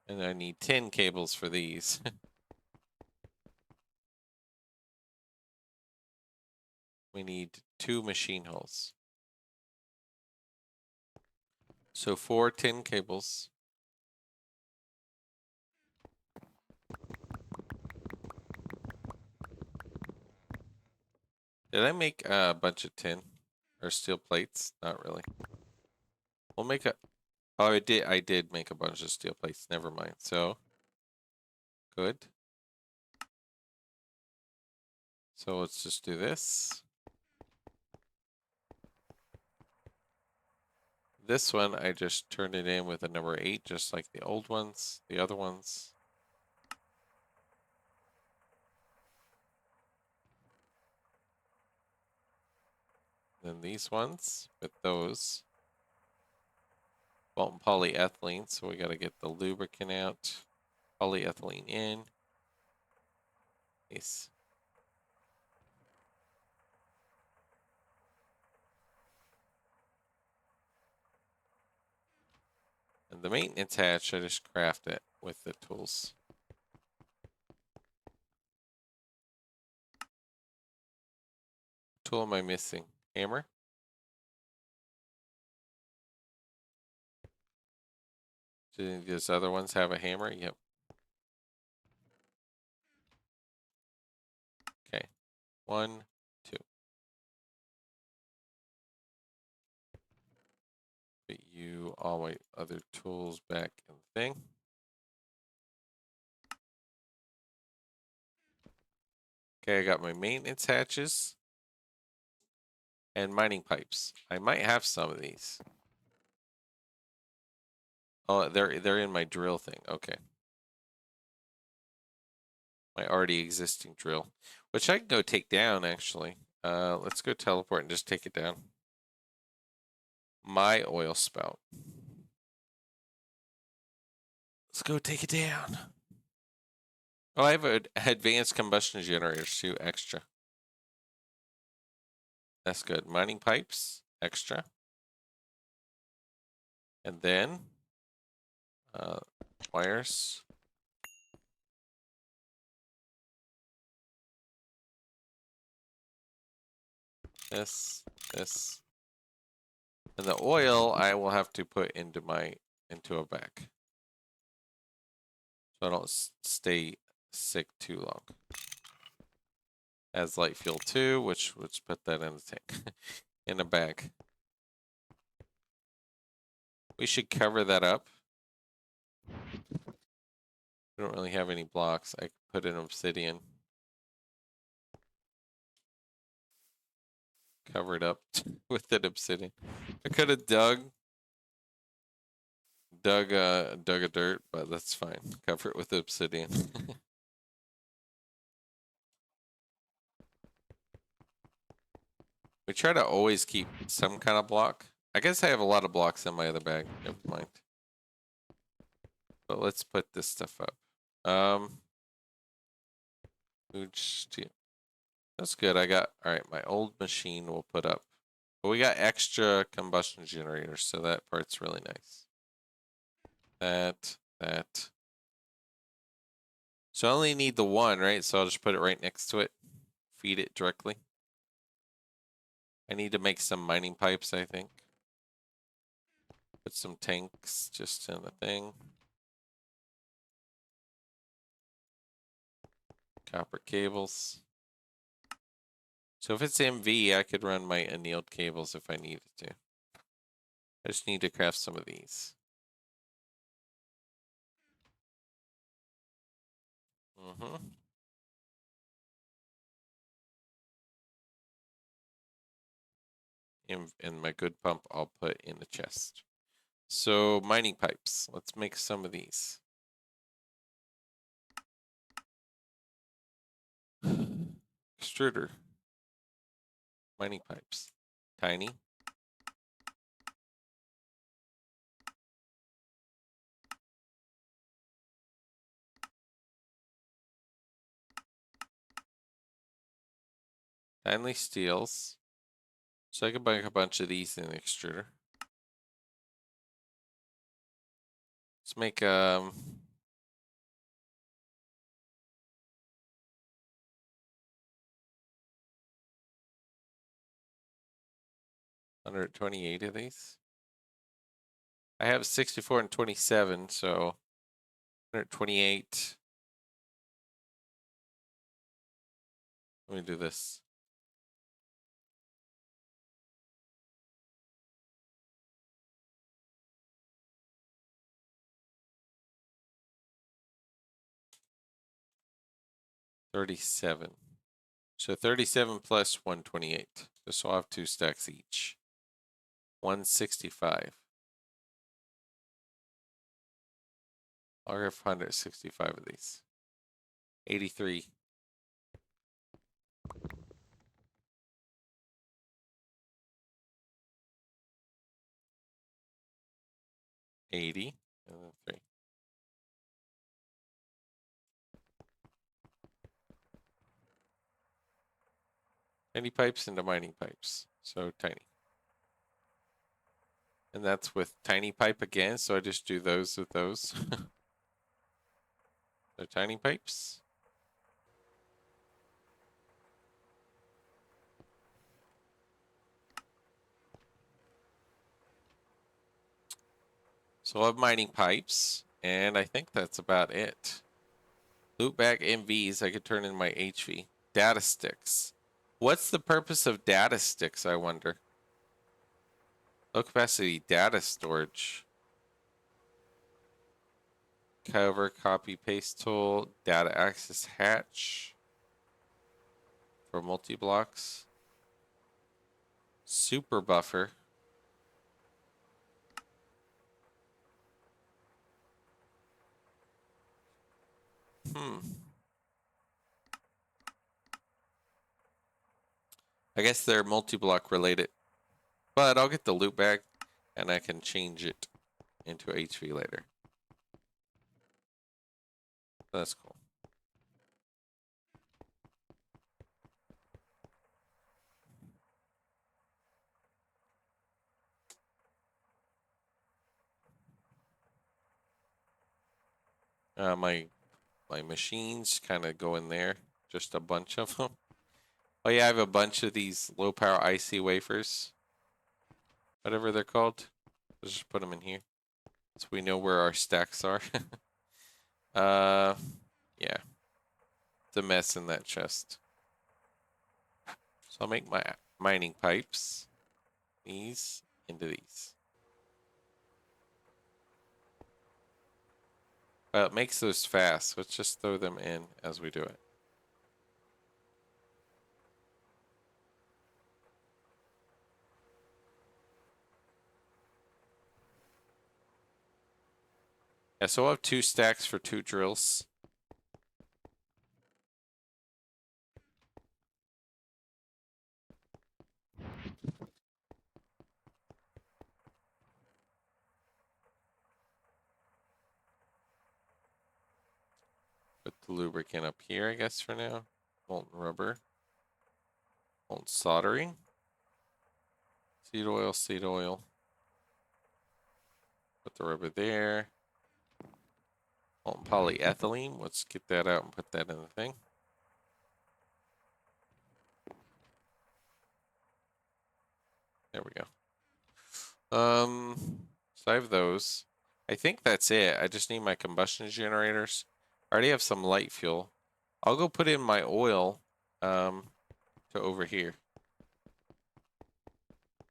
And I need 10 cables for these. We need 2 machine holes. So 4 10 cables. Did I make a bunch of tin or steel plates? Not really. We'll make a. Oh, I did. I did make a bunch of steel plates. Never mind. So good. So let's just do this. This one, I just turned it in with a number 8, just like the old ones, the other ones. Then these ones with those. Molten polyethylene, so we got to get the lubricant out. Polyethylene in. Nice. And the maintenance hatch, I just craft it with the tools. What tool am I missing? Hammer? Do these other ones have a hammer? Yep. Okay. 1, 2. Put you all my other tools back in the thing. Okay, I got my maintenance hatches and mining pipes. I might have some of these. Oh, they're in my drill thing. Okay. My already existing drill, which I can go take down actually. Let's go teleport and just take it down. My oil spout. Let's go take it down. Oh, I have an advanced combustion generators too, extra. That's good. Mining pipes, extra. And then wires. This. And the oil I will have to put into a bag. So I don't stay sick too long. As light fuel too, which put that in the tank. In a bag. We should cover that up. We don't really have any blocks. I could put an obsidian. Cover it up with an obsidian. I could have dug a dirt, but that's fine. Cover it with obsidian. We try to always keep some kind of block. I guess I have a lot of blocks in my other bag. Never mind. But let's put this stuff up. That's good. I got, all right, my old machine we'll put up. But we got extra combustion generators, so that part's really nice. That. So I only need the one, right? So I'll just put it right next to it. Feed it directly. I need to make some mining pipes, I think. Put some tanks just in the thing. Copper cables. So if it's MV, I could run my annealed cables if I needed to. I just need to craft some of these. And my good pump I'll put in the chest. So mining pipes. Let's make some of these. Extruder. Mining pipes. Tiny. Tiny steels. So I can buy a bunch of these in the extruder. Let's make 128 of these. I have 64 and 27, so 128. Let me do this. 37. So 37 plus 128. So I'll have 2 stacks each. 165. I'll have 165 of these. 83. 80. And then 3. Tiny pipes into mining pipes. So tiny. And that's with tiny pipe again, so I just do those with those. So tiny pipes. So I have mining pipes, and I think that's about it. Loop back MVs, I could turn in my HV. Data sticks. What's the purpose of data sticks, I wonder? Low capacity data storage. Cover, copy, paste tool, data access hatch for multi-blocks. Super buffer. I guess they're multi-block related. But I'll get the loop back and I can change it into HV later. That's cool. My machines kind of go in there, just a bunch of them. Oh yeah, I have a bunch of these low power IC wafers, whatever they're called. Let's just put them in here, so we know where our stacks are. Yeah, it's a mess in that chest. So I'll make my mining pipes, these into these. Well, it makes those fast. Let's just throw them in as we do it. Yeah, so I'll have 2 stacks for 2 drills. Put the lubricant up here, I guess, for now. Molten rubber. Molten soldering. Seed oil, seed oil. Put the rubber there. Molten polyethylene. Let's get that out and put that in the thing. There we go. So I have those. I think that's it. I just need my combustion generators. I already have some light fuel. I'll go put in my oil to over here.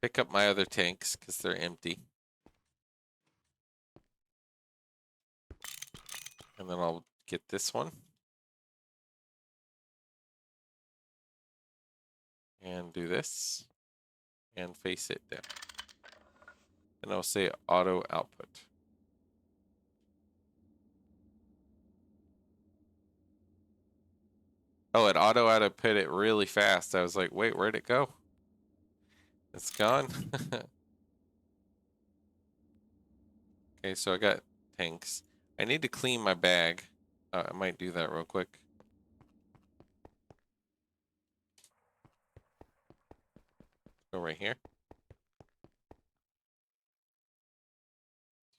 Pick up my other tanks because they're empty. And then I'll get this one. And do this. And face it down. And I'll say auto output. Oh, it auto output it really fast. I was like, wait, where'd it go? It's gone. Okay, so I got tanks. I need to clean my bag. I might do that real quick. Go right here.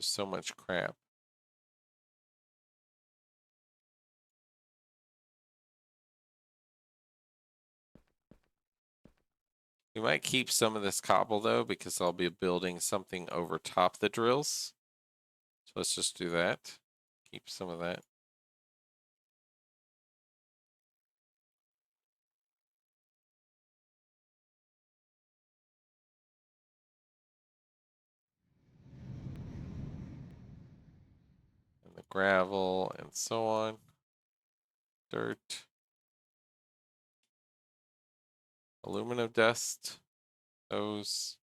Just so much crap. We might keep some of this cobble though, because I'll be building something over top the drills. So let's just do that. Keep some of that. And the gravel and so on. Dirt. Aluminum dust. Those.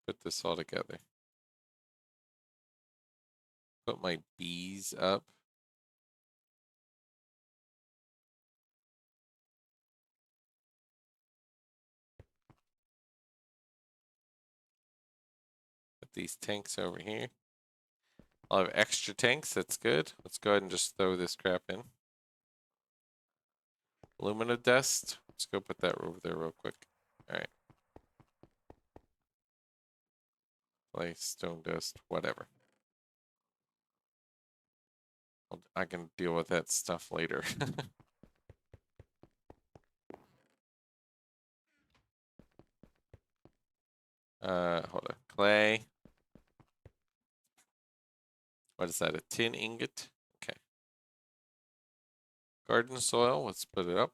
Put this all together. Put my bees up. Put these tanks over here. I'll have extra tanks. That's good. Let's go ahead and just throw this crap in. Aluminum dust. Let's go put that over there real quick. All right. Clay, stone dust, whatever. I can deal with that stuff later. Hold on. Clay. What is that? A tin ingot? Okay. Garden soil. Let's put it up.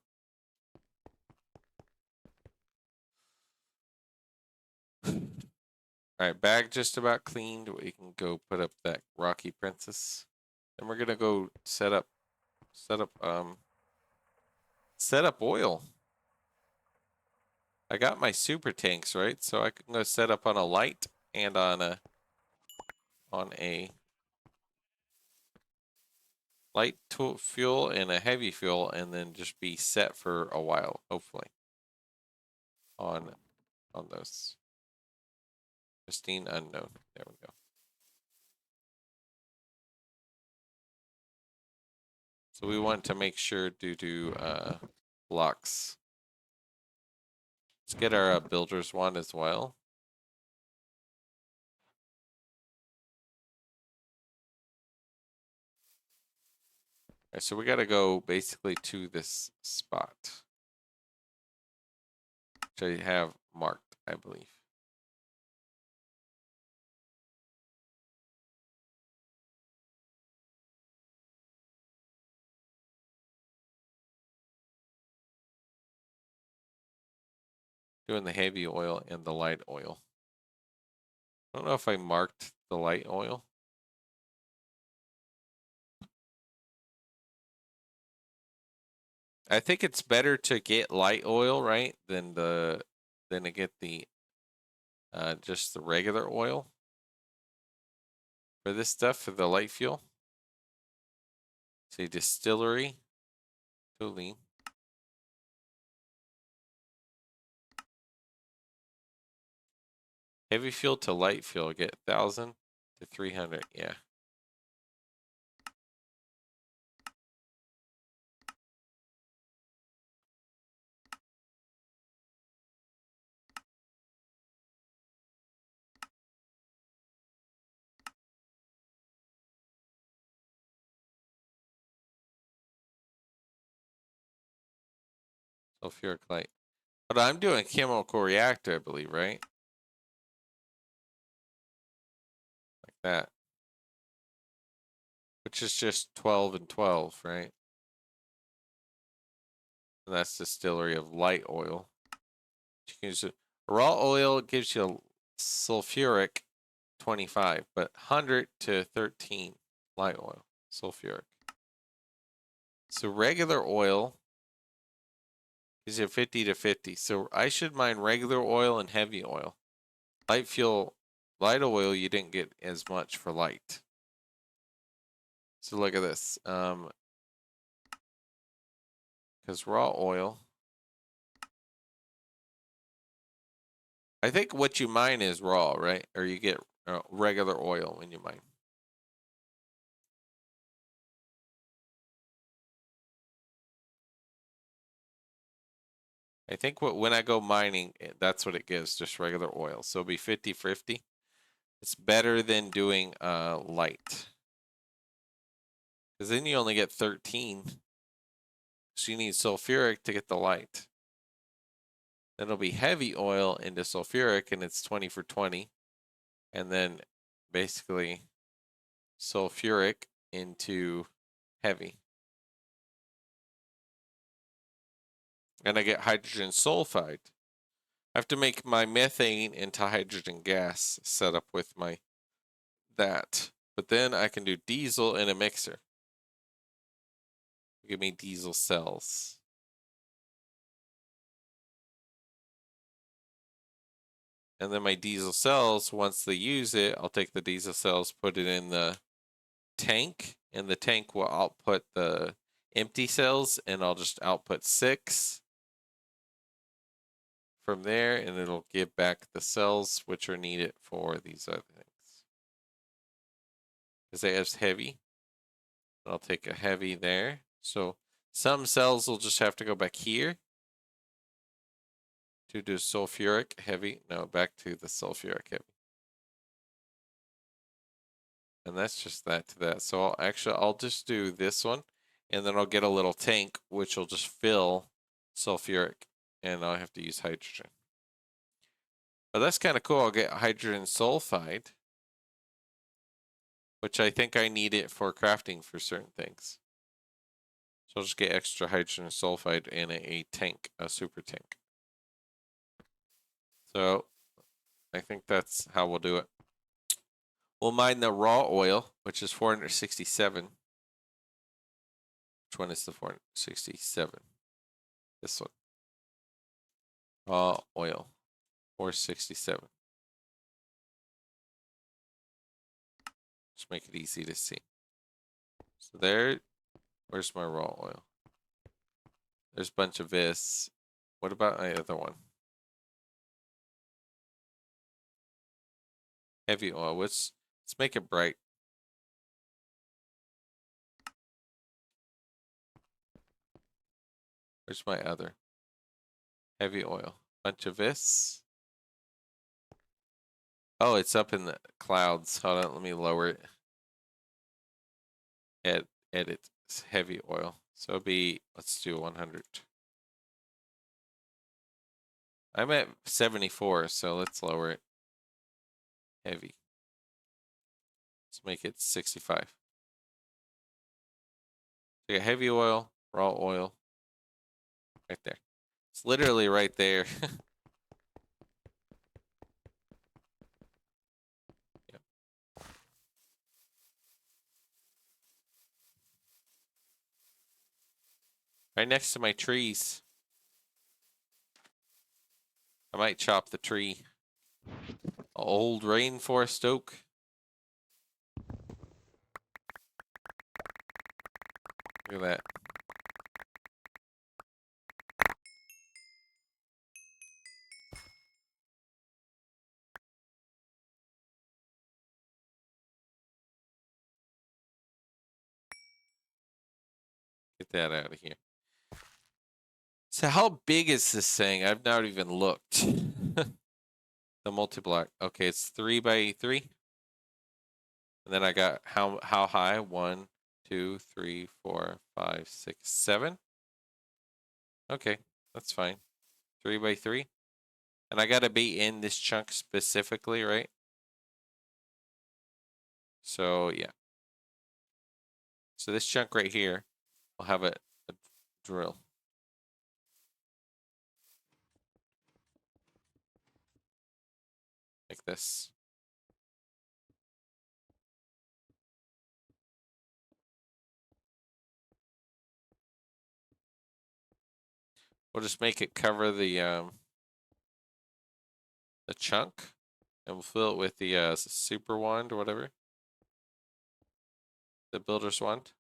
All right, bag just about cleaned. We can go put up that Rocky Princess. Then we're gonna go set up oil. I got my super tanks, right? So I can go set up on a light and on a light fuel and a heavy fuel, and then just be set for a while, hopefully. On those. Pristine unknown. There we go. So we want to make sure to do blocks. Let's get our builder's wand as well. All right, so we got to go basically to this spot, which I have marked, I believe. Doing the heavy oil and the light oil. I don't know if I marked the light oil. I think it's better to get light oil, right, than to get the just the regular oil for this stuff, for the light fuel. Say distillery, toluene. Heavy fuel to light fuel, get 1,000 to 300, yeah. Sulfuric light. But I'm doing chemical reactor, I believe, right? Like that. Which is just 12 and 12, right? And that's distillery of light oil. You can use it. Raw oil gives you sulfuric 25, but 100 to 13 light oil, sulfuric. So regular oil gives you 50 to 50. So I should mine regular oil and heavy oil. Light fuel, light oil, you didn't get as much for light. So look at this. Because raw oil, I think what you mine is raw, right? Or you get regular oil when you mine. I think when I go mining, that's what it gives, just regular oil. So it'll be 50-50. It's better than doing light. Because then you only get 13. So you need sulfuric to get the light. Then it'll be heavy oil into sulfuric, and it's 20 for 20. And then basically sulfuric into heavy. And I get hydrogen sulfide. I have to make my methane into hydrogen gas set up with my that. But then I can do diesel in a mixer. Give me diesel cells. And then my diesel cells, once they use it, I'll take the diesel cells, put it in the tank, and the tank will output the empty cells, and I'll just output 6 from there, and it'll give back the cells which are needed for these other things. Because they have heavy, I'll take a heavy there. So some cells will just have to go back here to do sulfuric heavy. No, back to the sulfuric heavy. And that's just that to that. So I'll just do this one, and then I'll get a little tank which will just fill sulfuric, and I'll have to use hydrogen. But that's kind of cool. I'll get hydrogen sulfide, which I think I need it for crafting for certain things. So I'll just get extra hydrogen sulfide in a tank, a super tank. So I think that's how we'll do it. We'll mine the raw oil, which is 467. Which one is the 467? This one. Raw oil, 467. Just make it easy to see. So where's my raw oil? There's a bunch of this. What about my other one? Heavy oil. Let's make it bright. Where's my other? Heavy oil. Bunch of this. Oh, it's up in the clouds. Hold on, let me lower it. Edit. It's heavy oil. So it'll be, let's do 100. I'm at 74, so let's lower it. Heavy. Let's make it 65. So you got heavy oil, raw oil. Right there. It's literally right there. Yep. Right next to my trees. I might chop the tree. Old rainforest oak. Look at that. Get that out of here. So how big is this thing? I've not even looked. The multi-block. Okay, it's 3 by 3. And then I got how high? 1, 2, 3, 4, 5, 6, 7. Okay, that's fine. 3 by 3. And I gotta be in this chunk specifically, right? So yeah. So this chunk right here will have a drill. Like this. We'll just make it cover the chunk, and we'll fill it with the super wand or whatever. The builder's wand.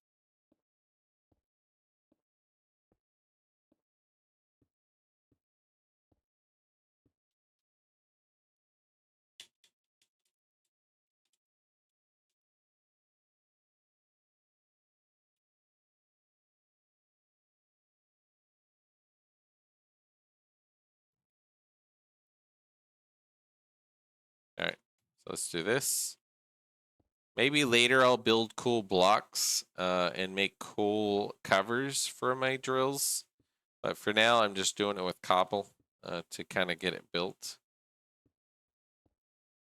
All right, so let's do this. Maybe later I'll build cool blocks and make cool covers for my drills. But for now, I'm just doing it with cobble to kind of get it built.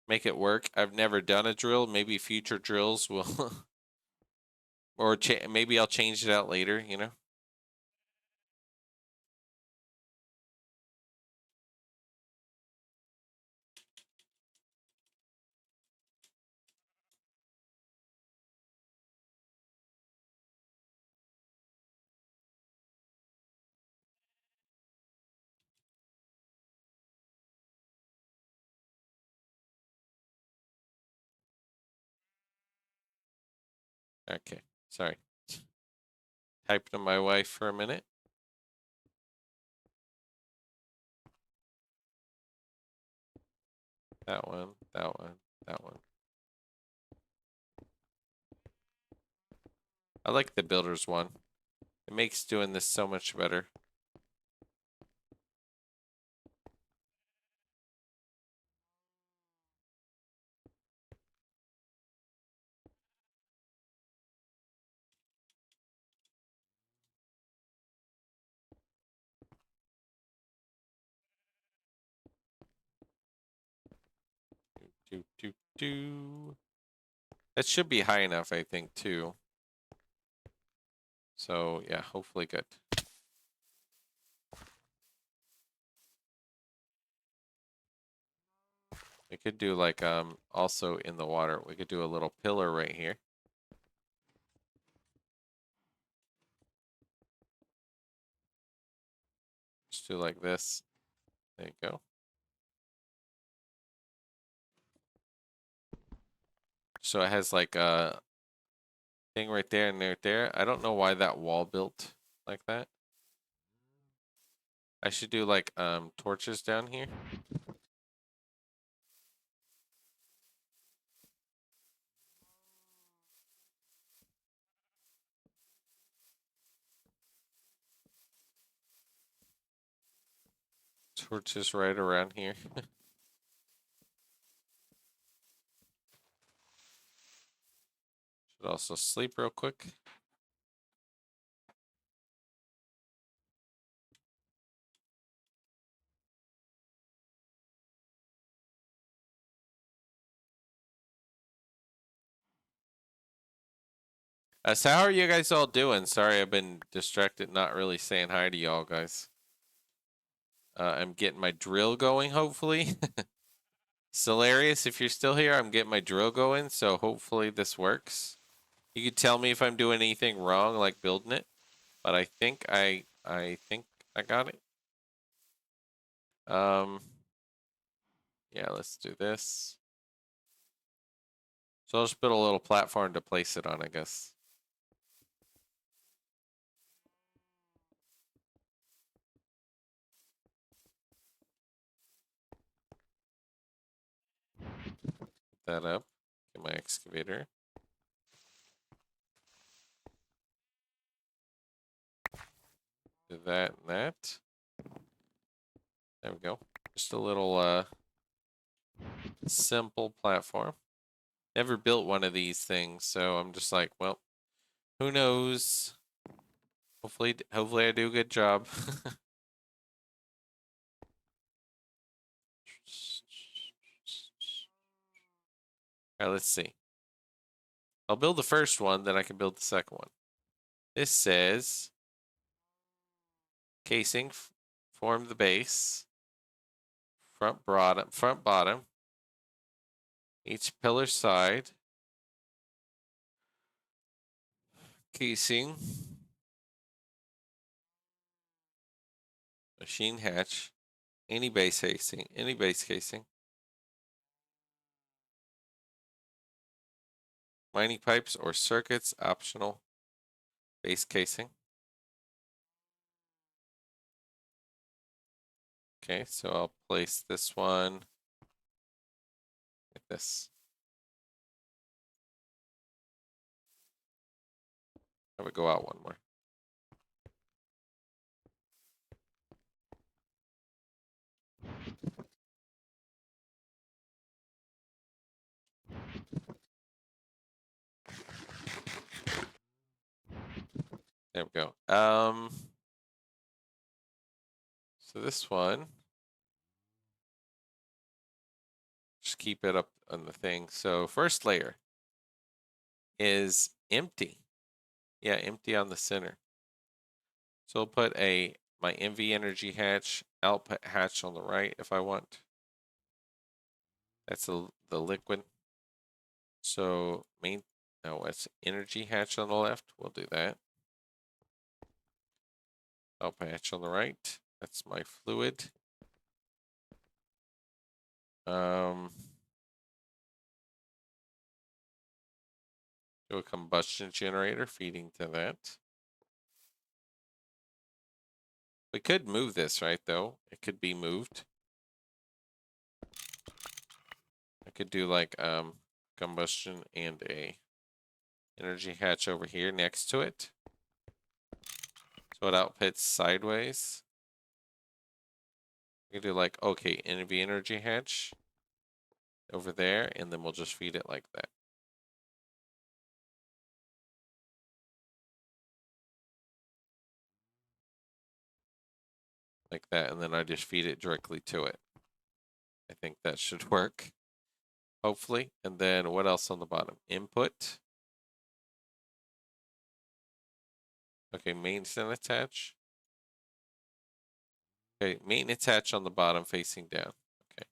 Make it work. I've never done a drill. Maybe future drills will, or maybe I'll change it out later, you know? Okay, sorry. Typed to my wife for a minute. That one, that one, that one. I like the builder's one. It makes doing this so much better. Do, do, do. That should be high enough, I think, too. So, yeah, hopefully good. We could do like, also in the water, we could do a little pillar right here. Just do like this. There you go. So it has like a thing right there and right there. I don't know why that wall built like that. I should do like torches down here. Torches right around here. Should also sleep real quick. So how are you guys all doing? Sorry, I've been distracted, not really saying hi to y'all guys. I'm getting my drill going, hopefully. Hilarious, if you're still here, I'm getting my drill going, so hopefully this works. You could tell me if I'm doing anything wrong, like building it, but I think I got it. Yeah, let's do this. So I'll just build a little platform to place it on, I guess. Put that up. Get my excavator. Do that and that. There we go. Just a little simple platform. Never built one of these things, so I'm just like, well, who knows? Hopefully I do a good job. All right, let's see. I'll build the first one, then I can build the second one. This says casing, form the base, front bottom, each pillar side, casing, machine hatch, any base casing, mining pipes or circuits optional, base casing. Okay, so I'll place this one like this. Have it go out one more. There we go. So this one, just keep it up on the thing. So first layer is empty. Yeah, empty on the center. So I'll put my MV energy hatch, output hatch on the right if I want. That's the liquid. So it's energy hatch on the left. We'll do that. Output hatch on the right. That's my fluid. Do a combustion generator feeding to that. We could move this, right, though? It could be moved. I could do like combustion and a energy hatch over here next to it. So it outputs sideways. We could do like, okay, energy hatch over there, and then we'll just feed it like that. Like that, and then I just feed it directly to it. I think that should work, hopefully. And then what else on the bottom? Input. Okay, maintenance attach. Okay, maintenance hatch on the bottom facing down. Okay.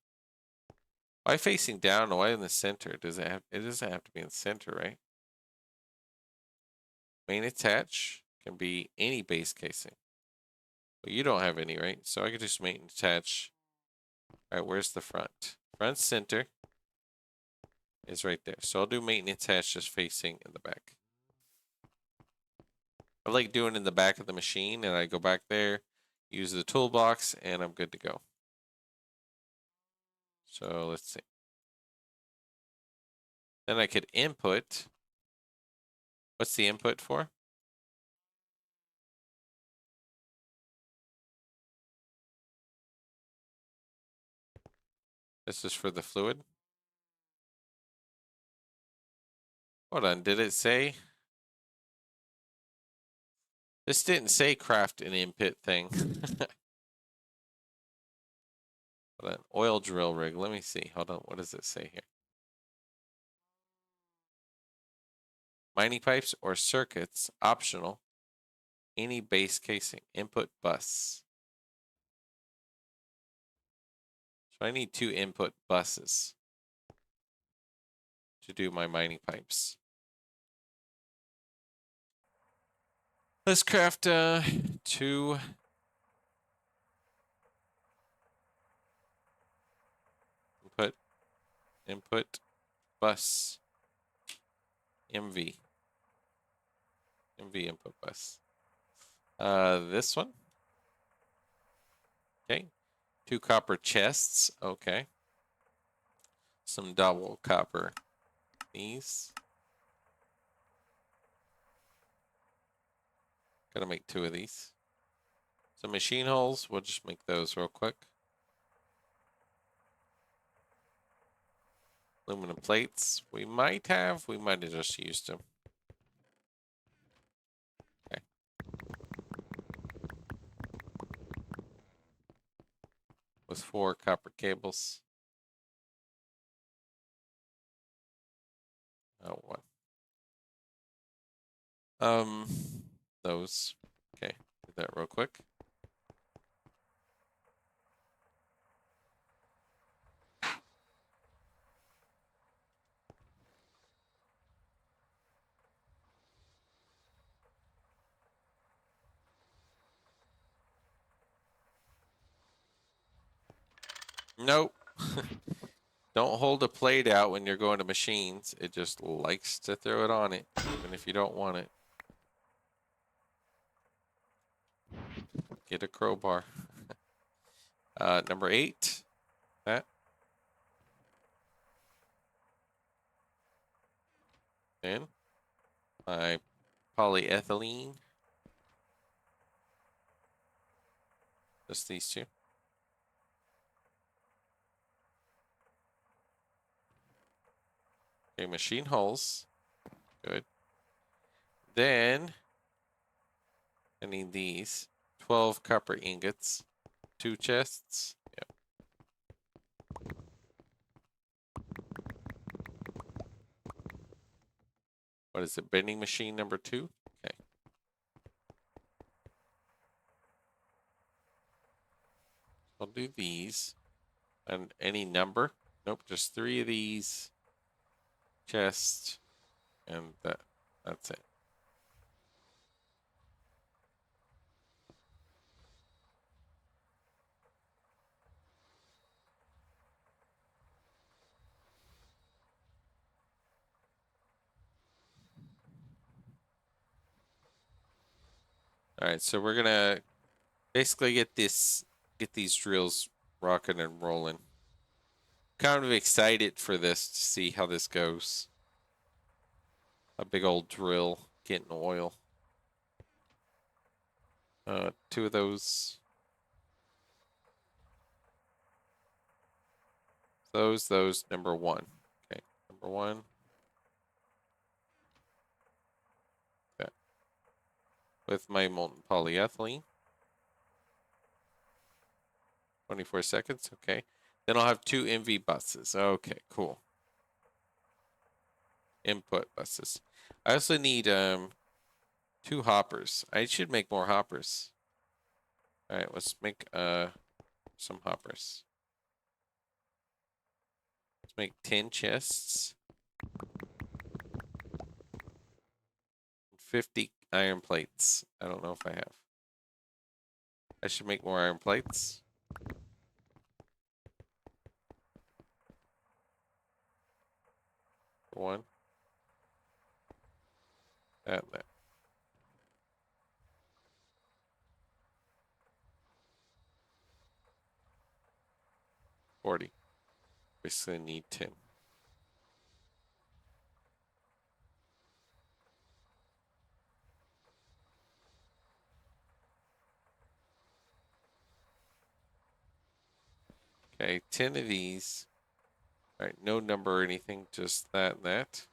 Why facing down? Why in the center? Does it have? It doesn't have to be in the center, right? Main attach can be any base casing. But you don't have any, right? So I could just main attach. All right, where's the front? Front center is right there. So I'll do maintenance hatch just facing in the back. I like doing in the back of the machine, and I go back there, use the toolbox, and I'm good to go. So let's see. Then I could input. What's the input for? This is for the fluid. Hold on, did it say? This didn't say craft an input thing. Hold on, oil drill rig. Let me see. Hold on, what does it say here? Mining pipes or circuits, optional. Any base casing, input bus. So I need 2 input buses to do my mining pipes. Let's craft 2 input bus MV input bus. This one. Okay. 2 copper chests. Okay. Some double copper. These. Gotta make 2 of these. Some machine holes. We'll just make those real quick. Aluminum plates. We might have just used them. Okay. With 4 copper cables. Oh, what? Those. Okay, do that real quick. Nope. Don't hold a plate out when you're going to machines. It just likes to throw it on it, even if you don't want it. Get a crowbar. Number 8. That. Then my polyethylene. Just these 2. Okay, machine holes. Good. Then I need these 12 copper ingots, 2 chests. Yep. What is it? Bending machine number 2. Okay. I'll do these. And any number? Nope, just 3 of these. Chest. And that's it. All right, so we're gonna basically get these drills rocking and rolling. Kind of excited for this to see how this goes. A big old drill getting oil. Two of those. Those, number one. Okay, number one. Okay. With my molten polyethylene. 24 seconds, okay. Then I'll have two MV buses. Okay, cool. Input buses. I also need two hoppers. I should make more hoppers. Alright, let's make some hoppers. Let's make 10 chests. 50 iron plates. I don't know if I have. I should make more iron plates. For one. That. 40. Basically need 10. Okay, 10 of these. Alright, no number or anything, just that and that.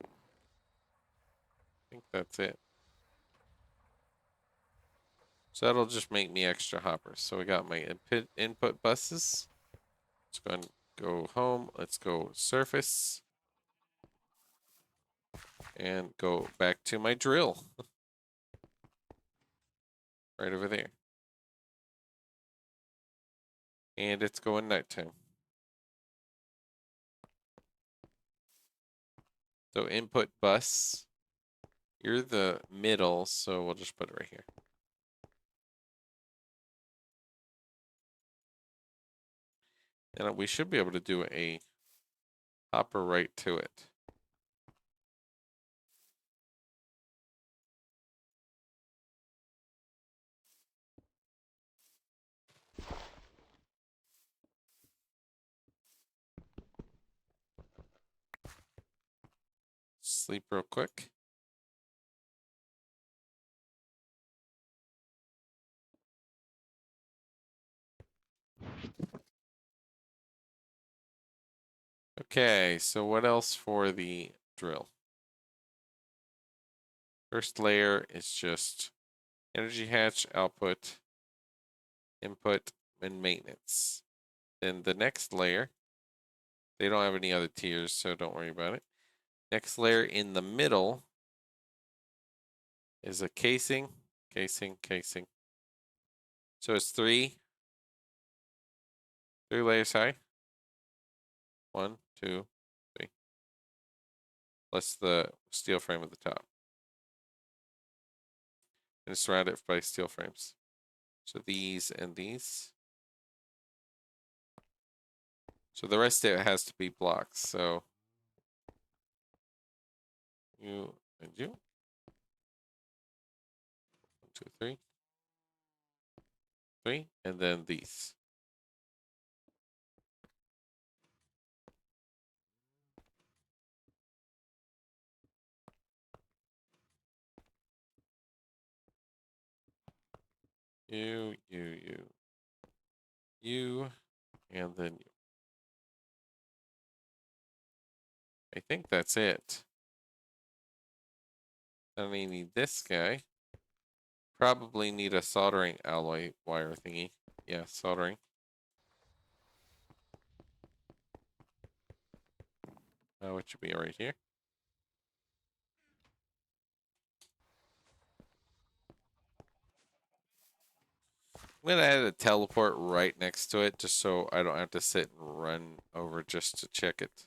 I think that's it. So that'll just make me extra hoppers. So we got my input buses. Let's go and go home. Let's go surface. And go back to my drill. Right over there. And it's going nighttime. So input bus. You're the middle, so we'll just put it right here. And we should be able to do a hopper right to it. Sleep real quick. Okay, so what else for the drill? First layer is just energy hatch, output, input, and maintenance. Then the next layer, they don't have any other tiers, so don't worry about it. Next layer in the middle is a casing, casing. So it's three layers high. 1, 2, 3. Plus the steel frame at the top. And surround it by steel frames. So these and these. So the rest of it has to be blocks. So you and you. 1, 2, 3. 3. And then these. You, and then you. I think that's it. Then we need this guy. Probably need a soldering alloy wire thingy. Yeah, soldering. Which should be right here. I'm gonna add a teleport right next to it just so I don't have to sit and run over just to check it.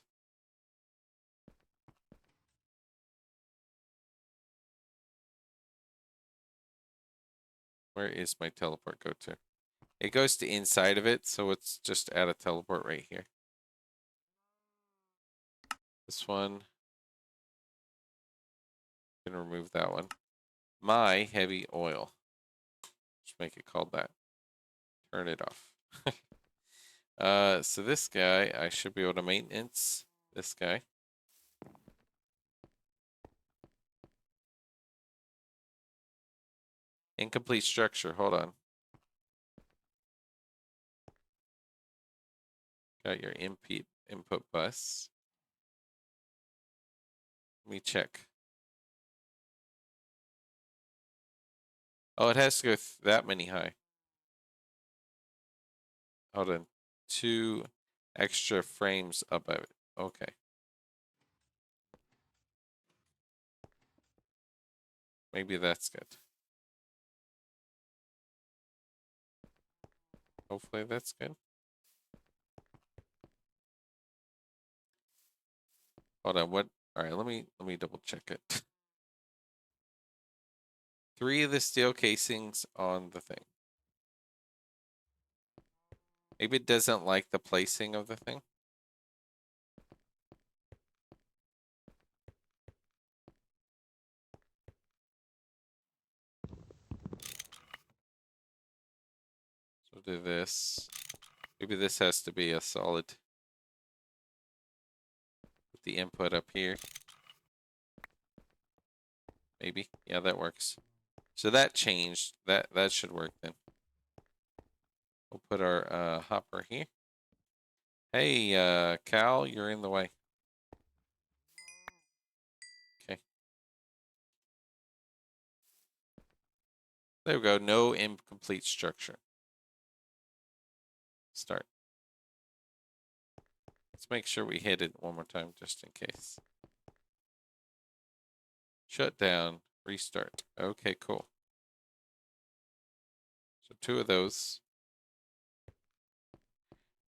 Where is my teleport go to? It goes to inside of it, so it's just add a teleport right here. This one. can remove that one. My heavy oil. Just make it called that. Turn it off. So this guy, I should be able to maintenance this guy. Incomplete structure. Hold on. Got your input bus. Let me check. Oh, it has to go that many high. Hold on. 2 extra frames above it. Okay. Maybe that's good. Hopefully that's good. Hold on. What? All right. Let me double check it. 3 of the steel casings on the thing. Maybe it doesn't like the placing of the thing. So do this. Maybe this has to be a solid. Put the input up here. Maybe. Yeah, that works. So that changed. That should work then. We'll put our hopper here. Hey, Cal, you're in the way. Okay. There we go. No incomplete structure. Start. Let's make sure we hit it one more time just in case. Shut down. Restart. Okay, cool. So 2 of those.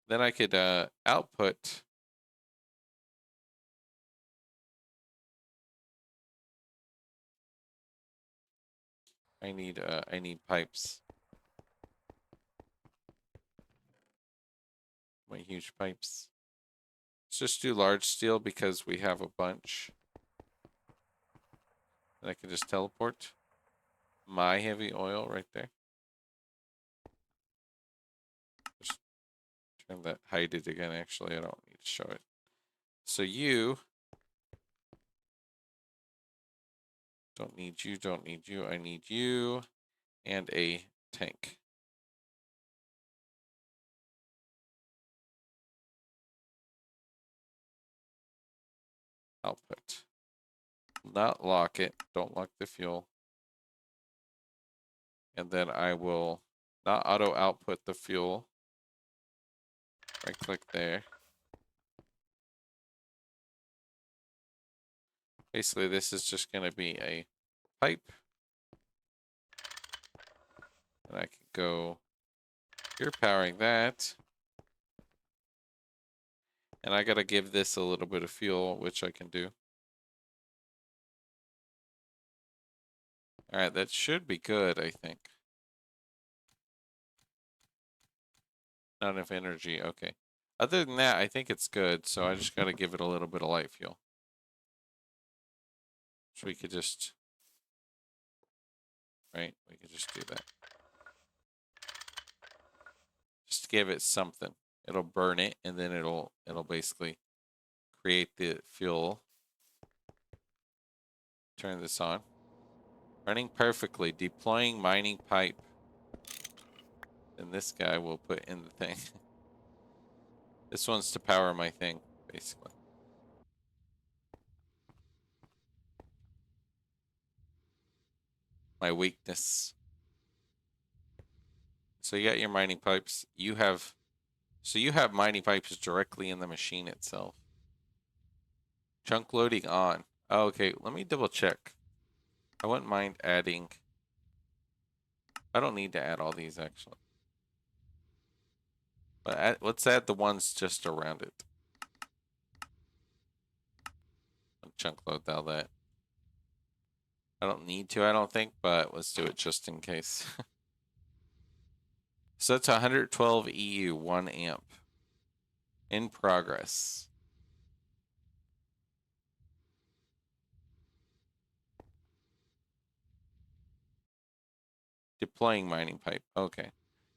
Then I could output. I need pipes. My huge pipes. Let's just do large steel because we have a bunch. And I can just teleport my heavy oil right there. Just turn that, hide it again. Actually, I don't need to show it. So you don't need you, don't need you. I need you and a tank. Output. Not lock it. Don't lock the fuel. And then I will not auto output the fuel. Right click there. Basically, this is just going to be a pipe. And I can go, you're powering that. And I got to give this a little bit of fuel, which I can do. All right, that should be good, I think. Not enough energy, okay. Other than that, I think it's good, so I just got to give it a little bit of light fuel. So we could just, right, we could just do that. Just give it something. It'll burn it, and then it'll basically create the fuel. Turn this on. Running perfectly. Deploying mining pipe. And this guy will put in the thing. This one's to power my thing, basically. My weakness. So you got your mining pipes. You have mining pipes directly in the machine itself. Chunk loading on. Oh, okay, let me double check. I wouldn't mind adding. I don't need to add all these actually. But let's add the ones just around it. I'll chunk load all that. I don't need to, I don't think, but let's do it just in case. So it's 112 EU, 1 amp. In progress. deploying mining pipe. Okay.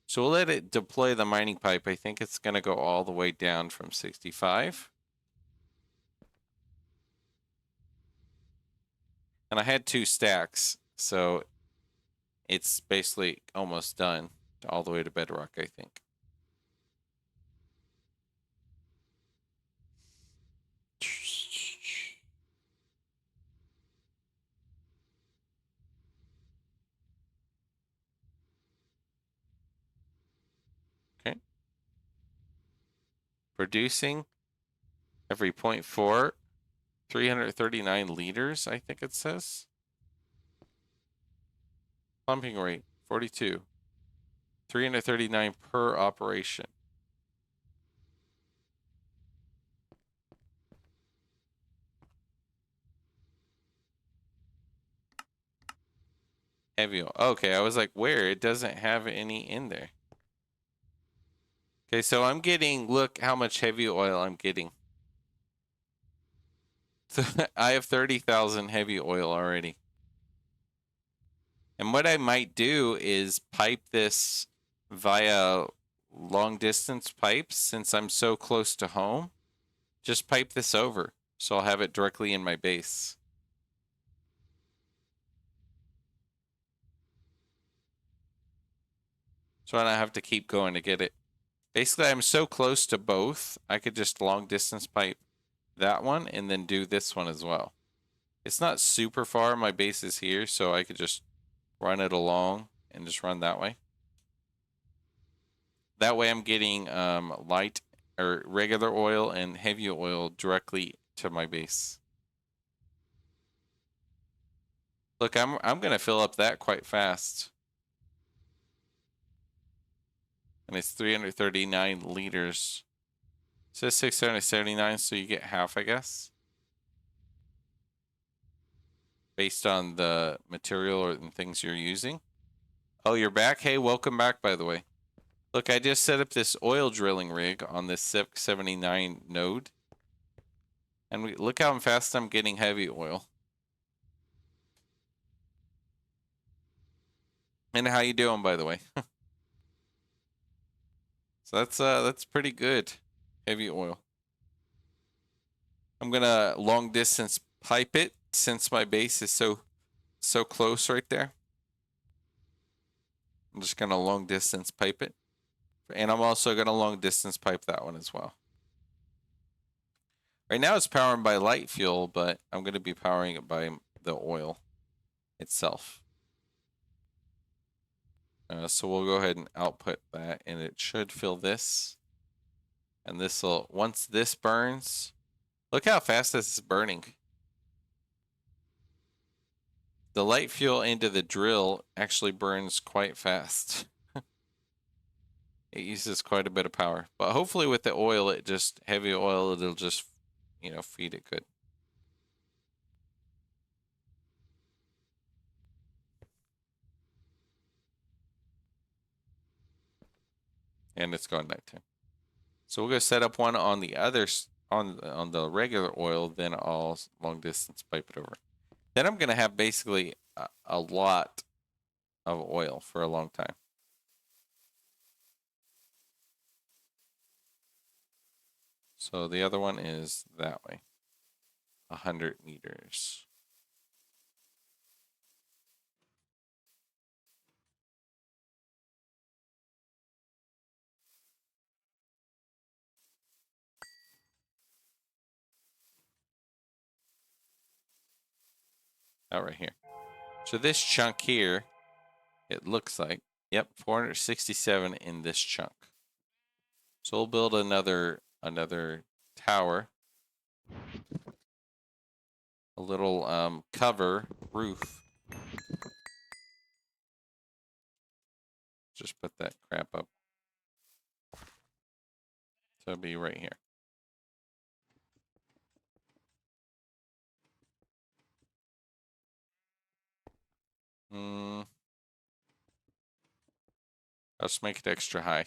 So we'll let it deploy the mining pipe. I think it's going to go all the way down from 65. And I had 2 stacks, so it's basically almost done all the way to bedrock, I think. Okay. Producing every 0.4, 339 liters, I think it says. Pumping rate, 42. 339 per operation. Heavy oil. Okay, I was like, where? It doesn't have any in there. Okay, so I'm getting, look how much heavy oil I'm getting. So I have 30,000 heavy oil already. And what I might do is pipe this via long distance pipes since I'm so close to home. Just pipe this over so I'll have it directly in my base. So I don't have to keep going to get it. Basically, I'm so close to both, I could just long distance pipe that one and then do this one as well. It's not super far. My base is here, so I could just run it along and just run that way. That way I'm getting light or regular oil and heavy oil directly to my base. Look, I'm gonna fill up that quite fast. And it's 339 liters. It says 679, so you get half, I guess. Based on the material or and things you're using. Oh, you're back? Hey, welcome back, by the way. Look, I just set up this oil drilling rig on this 679 node. And look how fast I'm getting heavy oil. And how you doing, by the way? So that's pretty good. Heavy oil. I'm gonna long distance pipe it since my base is so close right there. I'm just gonna long distance pipe it. And I'm also gonna long distance pipe that one as well. Right now it's powering by light fuel, but I'm gonna be powering it by the oil itself. So we'll go ahead and output that, and it should fill this. And this will, once this burns, look how fast this is burning. The light fuel into the drill actually burns quite fast. It uses quite a bit of power. But hopefully with the oil, it just, heavy oil, it'll just, you know, feed it good. And it's going nighttime. So we're gonna set up one on the other, on the regular oil, then I'll long distance pipe it over. Then I'm gonna have basically a lot of oil for a long time. So the other one is that way. 100 meters. Out right here. So this chunk here, it looks like, yep, 467 in this chunk. So we'll build another tower. A little cover roof. Just put that crap up. So it'll be right here. Let's make it extra high.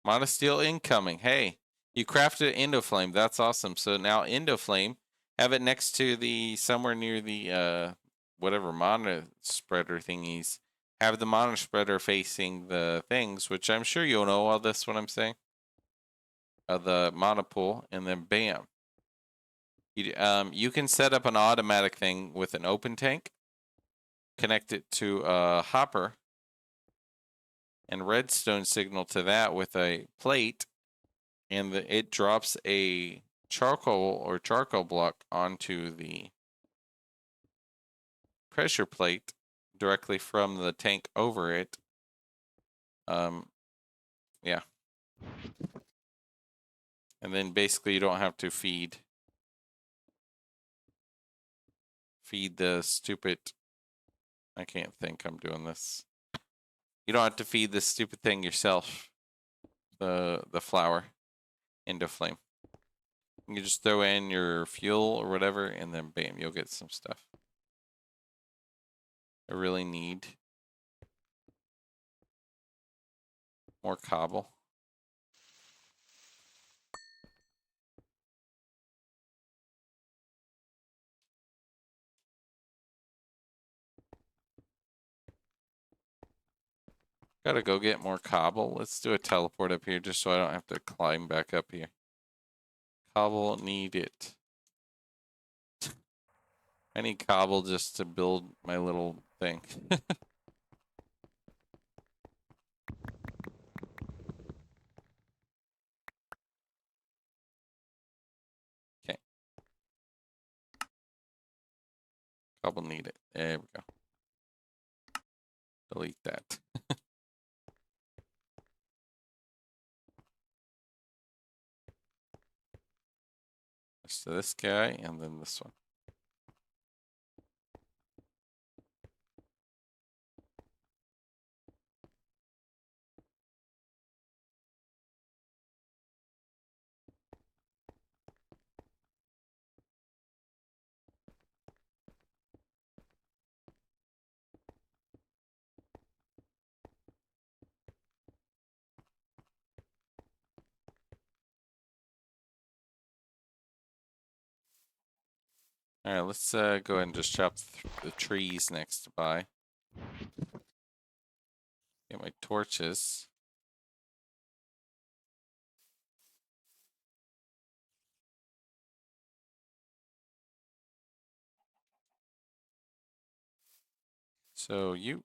Monosteel incoming. Hey, you crafted Endoflame. That's awesome. So now Endoflame, have it next to the, somewhere near the whatever mono spreader thingies, have the mono spreader facing the things, which I'm sure you'll know all this what I'm saying. The monopool, and then bam. You can set up an automatic thing with an open tank, connect it to a hopper, and redstone signal to that with a plate, and it drops a charcoal block onto the pressure plate directly from the tank over it. Yeah. And then basically you don't have to feed the stupid, I can't think I'm doing this. You don't have to feed this stupid thing yourself, the flour into flame. You just throw in your fuel or whatever, and then bam, you'll get some stuff. I really need more cobble. Gotta go get more cobble. Let's do a teleport up here just so I don't have to climb back up here. Cobble, need it. I need cobble just to build my little thing. Okay. Cobble need it. There we go. Delete that. So this guy and then this one. All right, let's go ahead and just chop the trees next by. Get my torches. So you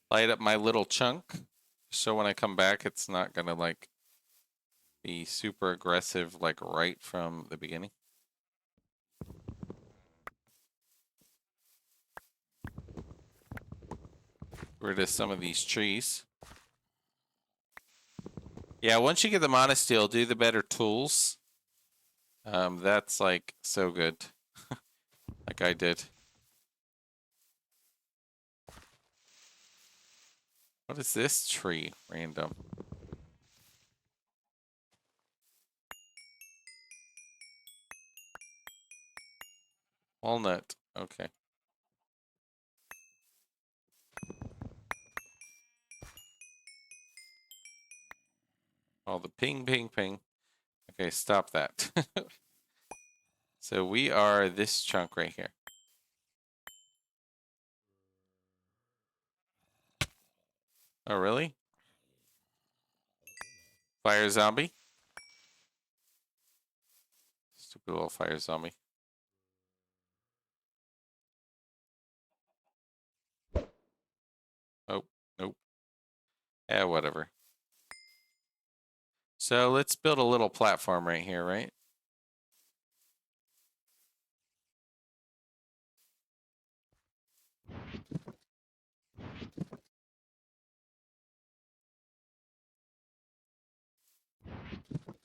light up my little chunk, so when I come back, it's not gonna like be super aggressive like right from the beginning. Get rid of some of these trees. Yeah, once you get the monosteel, do the better tools. That's like so good. Like I did. What is this tree? Random. Walnut. Okay. Oh, the ping, ping, ping. Okay, stop that. So we are this chunk right here. Oh, really? Fire zombie? Stupid little fire zombie. Oh, nope. Yeah, whatever. So let's build a little platform right here, right?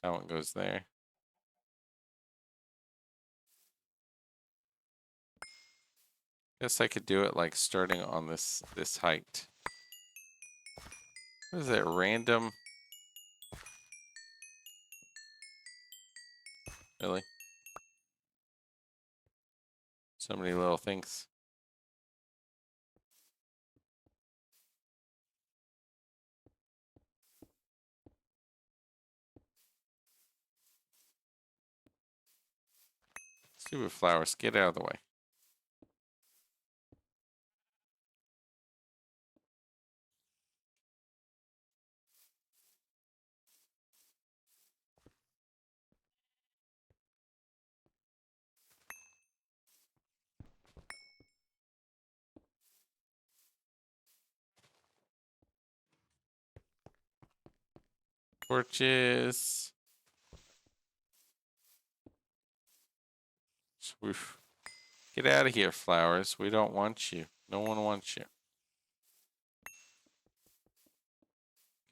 That one goes there. Guess I could do it like starting on this height. What is that random? Really? So many little things. Stupid flowers, get out of the way. Torches. Oof. Get out of here, flowers. We don't want you. No one wants you.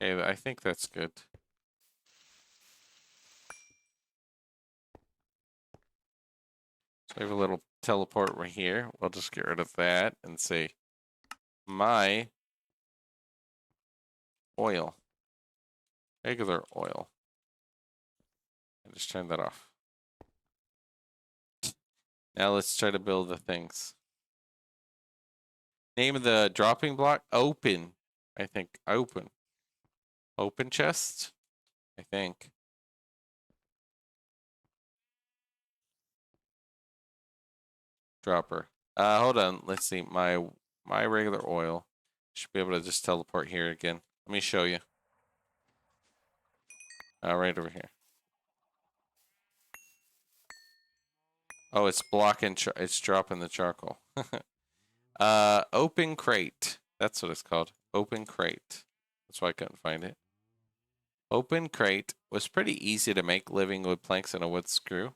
Okay, I think that's good. So we have a little teleport right here. We'll just get rid of that and say my oil. Regular oil. And just turn that off. Now let's try to build the things. Name of the dropping block? Open. I think. Open. Open chest? I think. Dropper. Hold on. Let's see. My regular oil. Should be able to just teleport here again. Let me show you. Right over here. Oh, it's blocking. It's dropping the charcoal. Open crate. That's what it's called. Open crate. That's why I couldn't find it. Open crate was pretty easy to make, living wood planks and a wood screw.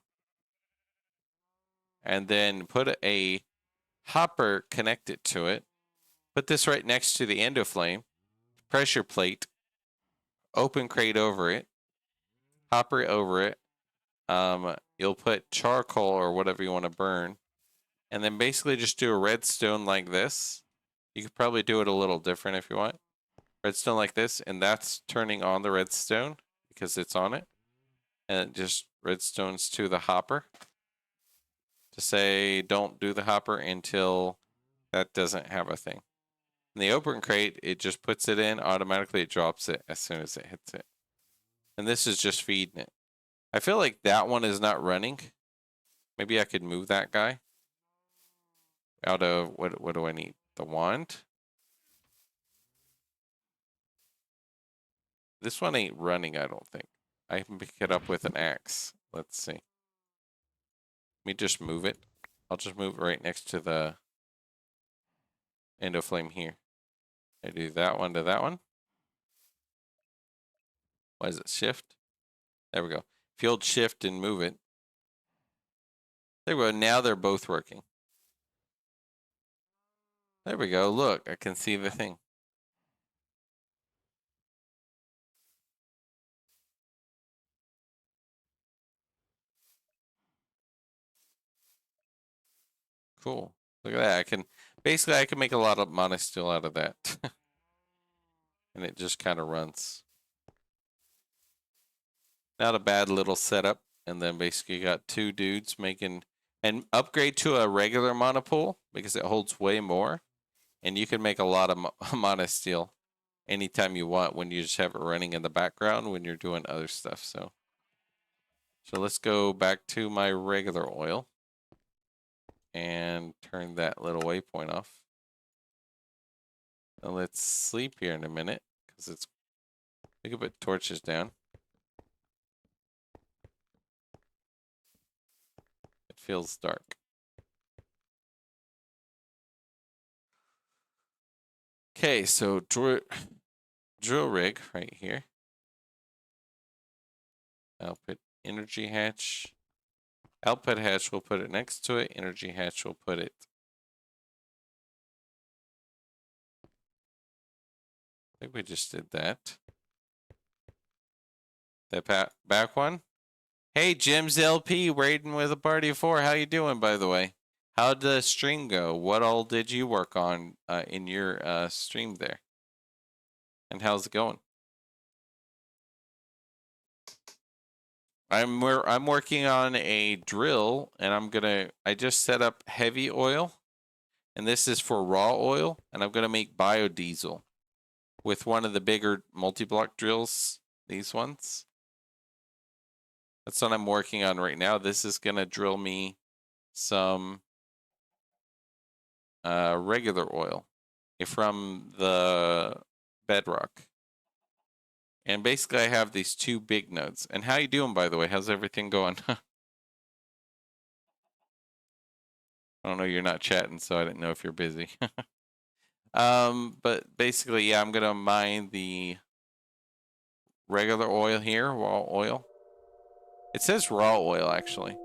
And then put a hopper connected to it. Put this right next to the endo flame. Pressure plate. Open crate over it. Hopper over it. You'll put charcoal or whatever you want to burn. And then basically just do a redstone like this. You could probably do it a little different if you want. Redstone like this, and that's turning on the redstone because it's on it. And it just redstones to the hopper. To say don't do the hopper until that doesn't have a thing. In the open crate, it just puts it in, automatically it drops it as soon as it hits it. And this is just feeding it. I feel like that one is not running. Maybe I could move that guy. Out of, what do I need? The wand? This one ain't running, I don't think. I can pick it up with an axe. Let's see. Let me just move it. I'll just move it right next to the endo flame here. I do that one to that one. Why is it shift? There we go. If you hold shift and move it. There we go. Now they're both working. There we go. Look, I can see the thing. Cool. Look at that. I can make a lot of monosteel out of that. And it just kind of runs. Not a bad little setup. And then basically you got two dudes making, and upgrade to a regular monopool because it holds way more. And you can make a lot of monosteel anytime you want when you just have it running in the background when you're doing other stuff. So let's go back to my regular oil and turn that little waypoint off. And let's sleep here in a minute because it's, we can put torches down. It feels dark. Okay, so drill rig right here. Output energy hatch. Output hatch, we'll put it next to it. Energy hatch, we'll put it. I think we just did that. That back one. Hey, Jim's LP, raiding with a party of 4. How you doing, by the way? How'd the stream go? What all did you work on in your stream there? And how's it going? I'm working on a drill, and I just set up heavy oil, and this is for raw oil, and I'm gonna make biodiesel with one of the bigger multi-block drills. These ones. That's what I'm working on right now. This is gonna drill me some regular oil from the bedrock. And basically I have these 2 big nodes. And how you doing, by the way? How's everything going? I don't know, you're not chatting, so I didn't know if you're busy. But basically, yeah, I'm gonna mine the regular oil here, raw oil. It says raw oil, actually.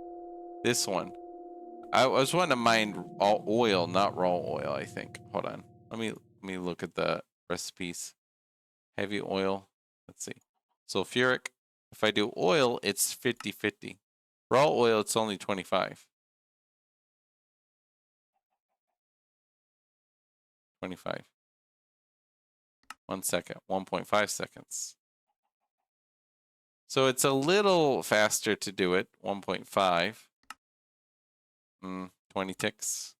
This one. I was wanting to mine all oil, not raw oil, I think. Hold on. Let me look at the recipes. Heavy oil. Let's see. Sulfuric. If I do oil, it's 50-50. Raw oil, it's only 25. 25. 1 second. 1.5 seconds. So it's a little faster to do it. 1.5. 20 ticks.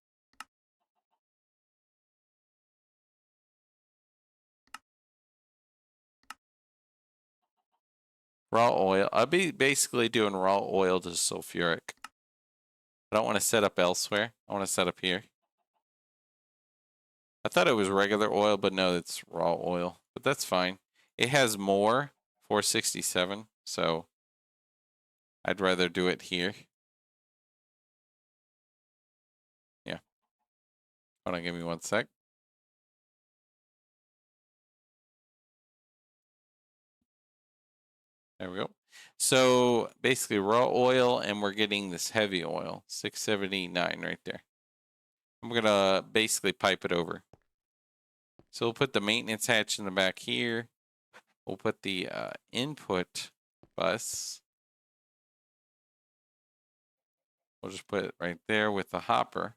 Raw oil. I'll be basically doing raw oil to sulfuric. I don't want to set up elsewhere. I want to set up here. I thought it was regular oil, but no, it's raw oil. But that's fine. It has more, 467, so I'd rather do it here. Yeah. Hold on, give me 1 sec. There we go. So basically raw oil, and we're getting this heavy oil, 679 right there. I'm going to basically pipe it over. So we'll put the maintenance hatch in the back here. We'll put the input bus. We'll just put it right there with the hopper.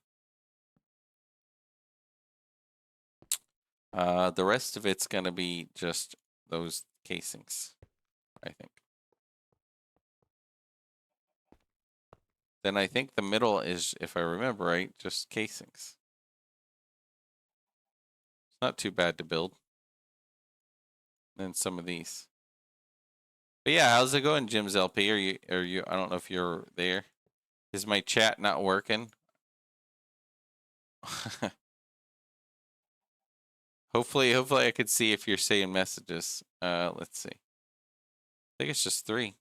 The rest of it's going to be just those casings, I think. Then I think the middle is, if I remember right, just casings. It's not too bad to build. Then some of these. But yeah, how's it going, Jim's LP? Are you I don't know if you're there. Is my chat not working? Hopefully I could see if you're saying messages. Let's see. I think it's just 3.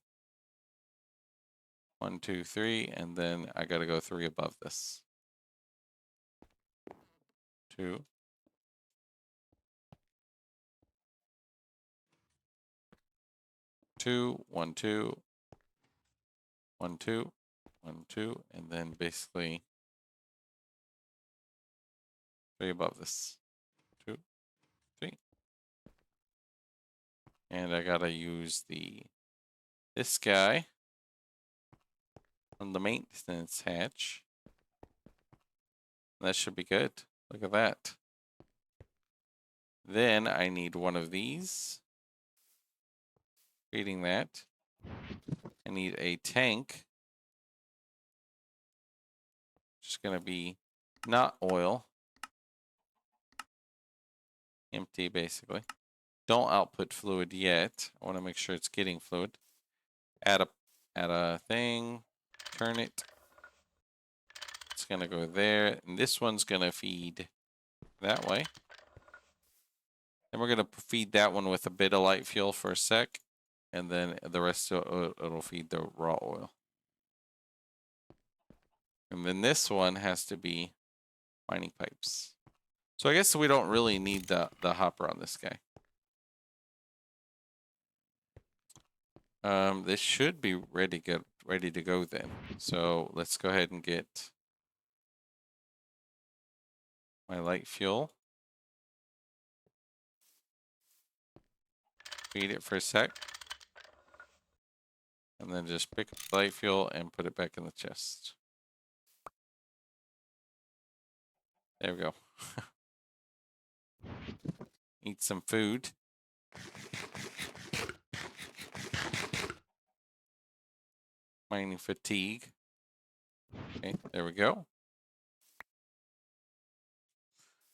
1, 2, 3, and then I gotta go 3 above this. 2. 2, 1, 2, 1, 2, 1, 2, and then basically 3 above this. 2, 3. And I gotta use this guy on the maintenance hatch. That should be good. Look at that. Then I need one of these. Reading that. I need a tank. Just gonna be not oil. Empty, basically. Don't output fluid yet. I want to make sure it's getting fluid. Add a thing. Turn it. It's gonna go there, and this one's gonna feed that way. Then we're gonna feed that one with a bit of light fuel for a sec, and then the rest it'll feed the raw oil. And then this one has to be mining pipes. So I guess we don't really need the hopper on this guy. This should be ready to go then. So let's go ahead and get my light fuel. Feed it for a sec. And then just pick up the light fuel and put it back in the chest. There we go. Eat some food. Mining fatigue. Okay, there we go.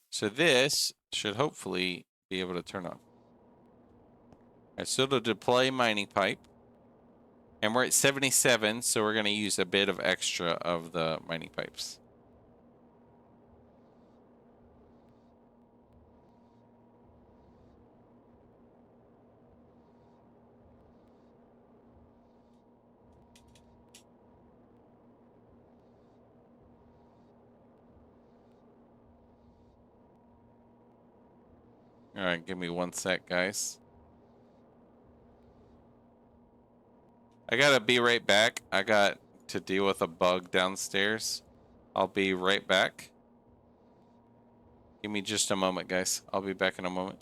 So this should hopefully be able to turn on. Alright, so it'll deploy mining pipe. And we're at 77, so we're going to use a bit of extra of the mining pipes. Alright, give me 1 sec, guys. I gotta be right back. I got to deal with a bug downstairs. I'll be right back. Give me just a moment, guys. I'll be back in a moment.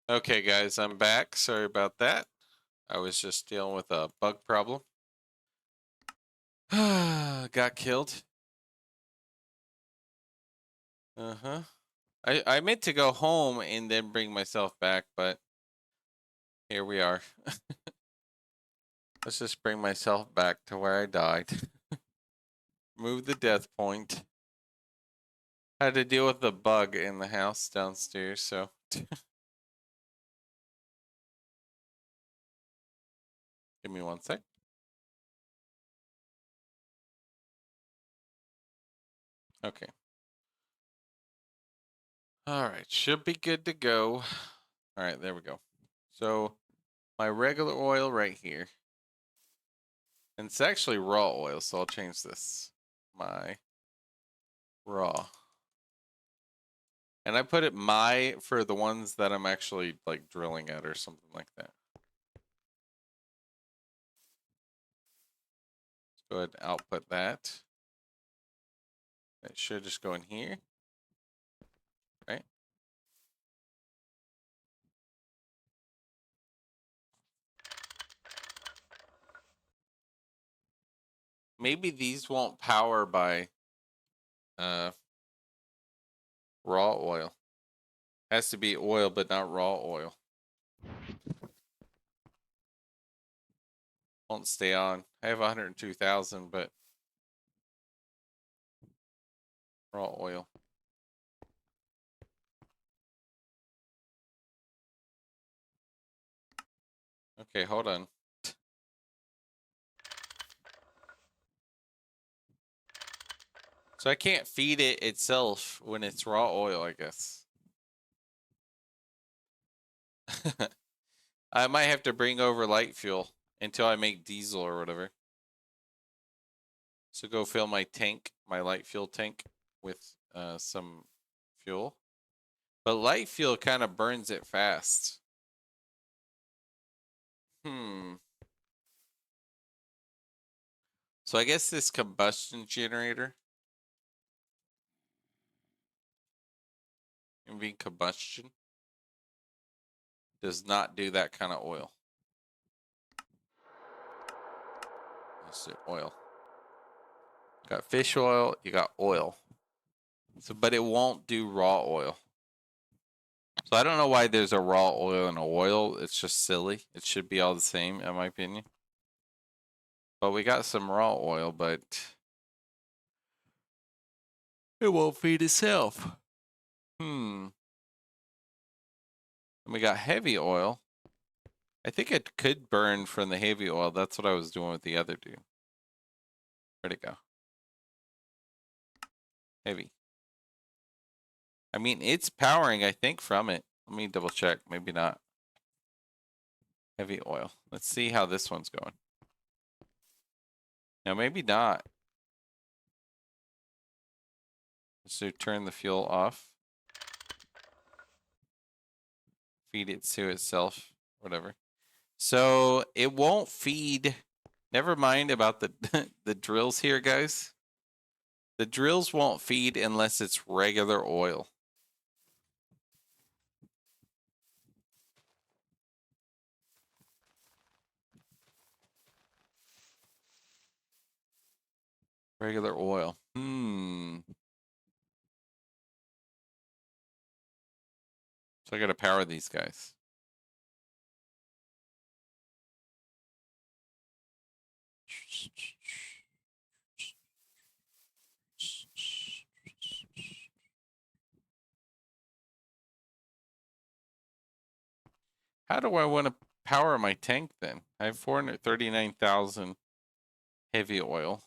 Okay, guys, I'm back. Sorry about that. I was just dealing with a bug problem. Got killed. Uh-huh. I meant to go home and then bring myself back, but here we are. Let's just bring myself back to where I died. Move the death point. Had to deal with the bug in the house downstairs, so. Give me one sec. Okay. All right, should be good to go. All right, there we go. So my regular oil right here. And it's actually raw oil, so I'll change this. My raw. And I put it my for the ones that I'm actually like drilling at or something like that. Let's go ahead and output that. It should just go in here. Right? Maybe these won't power by uh raw oil. Has to be oil, but not raw oil. Won't stay on. I have 102,000, but raw oil. Okay, hold on. So I can't feed it itself when it's raw oil, I guess. I might have to bring over light fuel until I make diesel or whatever. So go fill my tank, my light fuel tank, with some fuel. But light fuel kind of burns it fast. So I guess this combustion generator, being combustion, does not do that kind of oil. Let's do oil. You got fish oil, you got oil. So, but it won't do raw oil. So I don't know why there's a raw oil and a oil. It's just silly. It should be all the same, in my opinion. But we got some raw oil, but it won't feed itself. And we got heavy oil. I think it could burn from the heavy oil. That's what I was doing with the other dude. Where'd it go? Heavy. I mean, it's powering, I think, from it. Let me double check. Maybe not. Heavy oil. Let's see how this one's going. No, maybe not. So turn the fuel off. Feed it to itself. Whatever. So it won't feed. Never mind about the the drills here, guys. The drills won't feed unless it's regular oil. Regular oil. So I gotta power these guys. How do I want to power my tank then? I have 439,000 heavy oil.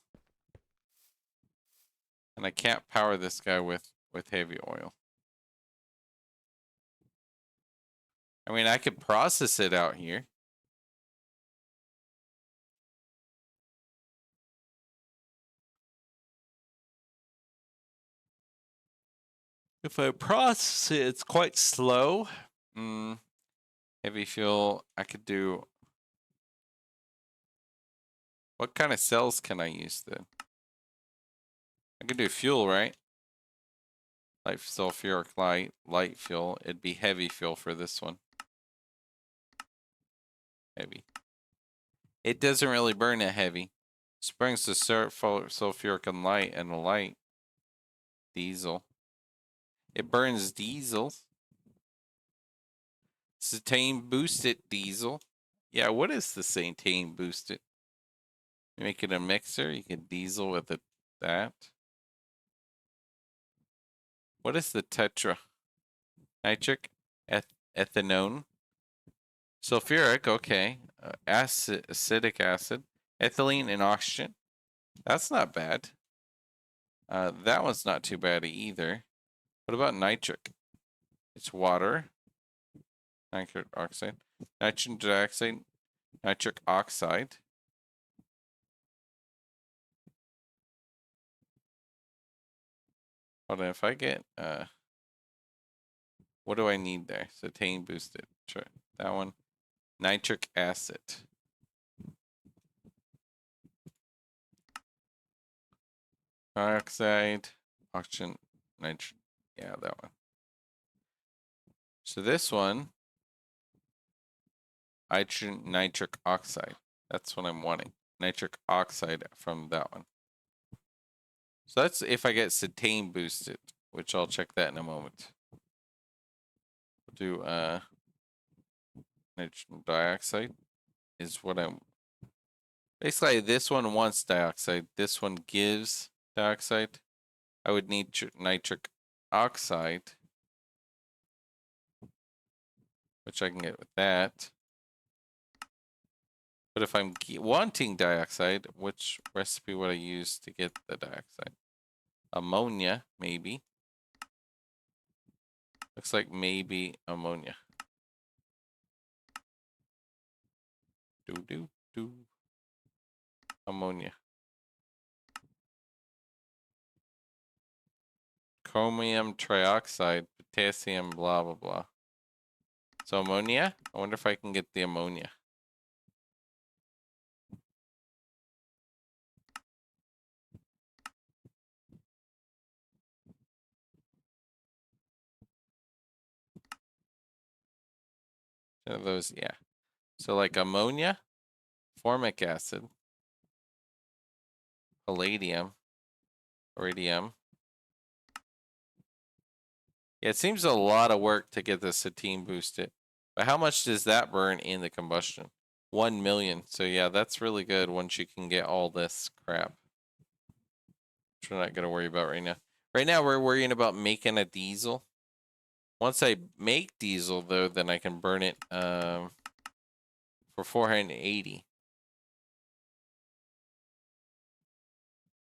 And I can't power this guy with heavy oil. I mean, I could process it out here. If I process it, it's quite slow. Heavy fuel, I could do. What kind of cells can I use then? I could do fuel, right? Light sulfuric light fuel. It'd be heavy fuel for this one. Heavy. It doesn't really burn that heavy. Springs to sulfuric and light and a light. Diesel. It burns diesel. Cetane boosted diesel. Yeah, what is the cetane boosted? You make it a mixer, you can diesel with it, that. What is the tetra? Nitric, ethanone, sulfuric, okay. Acidic acid, ethylene, and oxygen. That's not bad. That one's not too bad either. What about nitric? It's water, nitric oxide, nitrogen dioxide, nitric oxide. Hold on, if I get, what do I need there? Cetane boosted. Sure. That one. Nitric acid. Dioxide. Oxygen. Nitrogen. Yeah, that one. So this one. Hydrogen nitric oxide. That's what I'm wanting. Nitric oxide from that one. So that's if I get cetane boosted, which I'll check that in a moment. We'll do nitrogen dioxide is what I'm basically this one wants dioxide, this one gives dioxide. I would need nitric oxide, which I can get with that. But if I'm wanting dioxide, which recipe would I use to get the dioxide? Ammonia, maybe. Looks like maybe ammonia. Do. Ammonia. Chromium trioxide, potassium, blah, blah, blah. So ammonia? I wonder if I can get the ammonia. Those, yeah. So like ammonia, formic acid, palladium, iridium. Yeah, it seems a lot of work to get the cetane boosted. But how much does that burn in the combustion? 1 million. So yeah, that's really good once you can get all this crap. Which we're not going to worry about right now. Right now, we're worrying about making a diesel. Once I make diesel, though, then I can burn it for 480.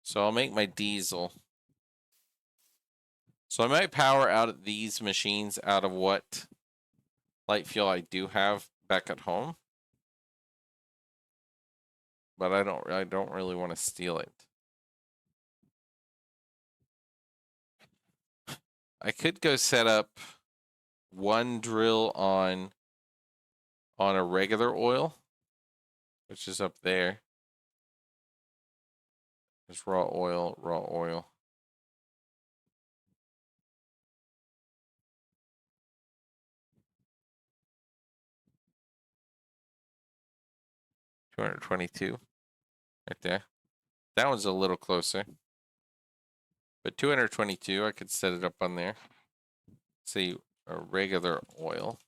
So I'll make my diesel. So I might power out these machines out of what light fuel I do have back at home. But I don't really want to steal it. I could go set up one drill on a regular oil, which is up there. There's raw oil, raw oil. $222 right there. That one's a little closer. But 222, I could set it up on there. See, a regular oil.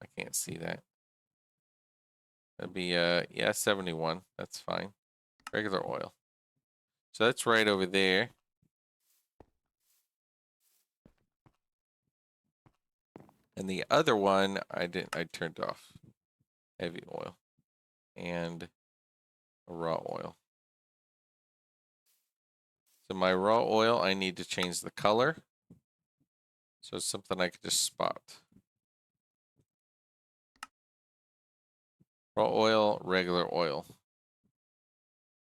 I can't see that. That'd be, yeah, 71. That's fine. Regular oil. So that's right over there. And the other one, I turned off. Heavy oil. And raw oil. So my raw oil, I need to change the color. So it's something I could just spot. Raw oil, regular oil.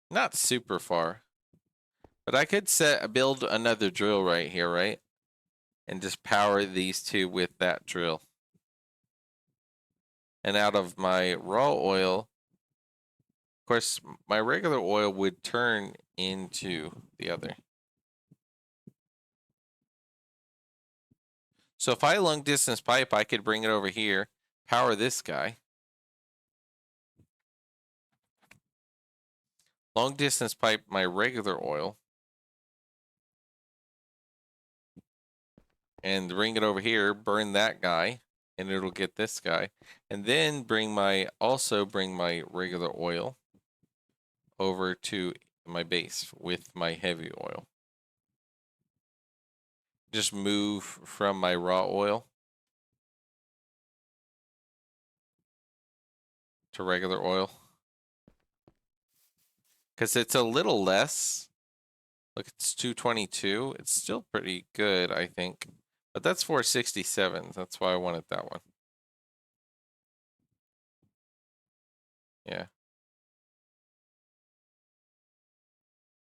Not super far. But I could build another drill right here, right? And just power these two with that drill. And out of my raw oil, of course, my regular oil would turn into the other. So if I long distance pipe, I could bring it over here, power this guy. Long distance pipe my regular oil. And bring it over here, burn that guy, and it'll get this guy. And then bring my regular oil over to my base with my heavy oil. Just move from my raw oil to regular oil. Because it's a little less. Look, it's 222. It's still pretty good, I think. But that's 467. That's why I wanted that one. Yeah.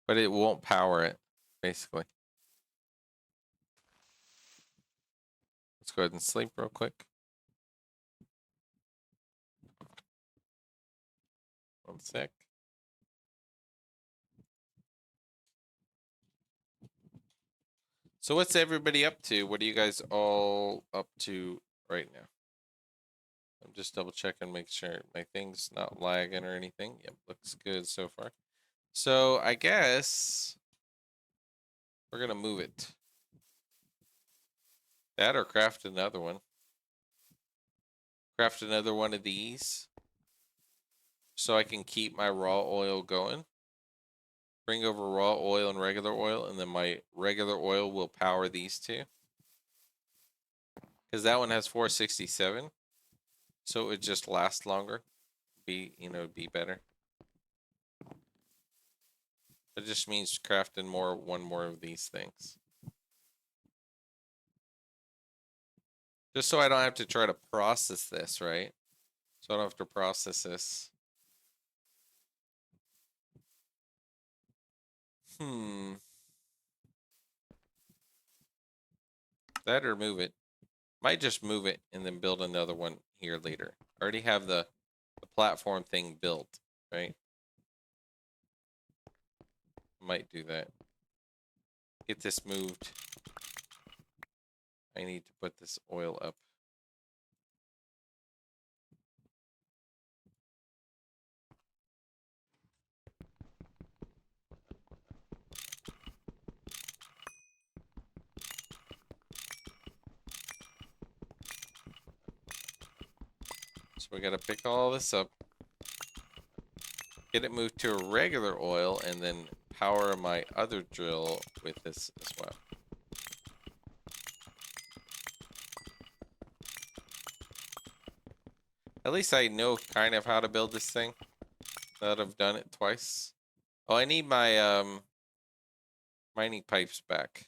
But it won't power it, basically. Let's go ahead and sleep real quick. 1 sec. So what's everybody up to? What are you guys all up to right now? I'm just double checking, make sure my thing's not lagging or anything. Yep, looks good so far. So I guess we're gonna move it. That or craft another one. Craft another one of these so I can keep my raw oil going. Bring over raw oil and regular oil, and then my regular oil will power these two. Because that one has 467. So it would just last longer. Be better. It just means crafting one more of these things. Just so I don't have to try to process this, right? So I don't have to process this. That or move it. Might just move it and then build another one here later. I already have the platform thing built, right? Might do that. Get this moved. I need to put this oil up. So we gotta pick all this up. Get it moved to a regular oil and then power my other drill with this as well. At least I know kind of how to build this thing. Now that I've done it twice. Oh, I need my mining pipes back.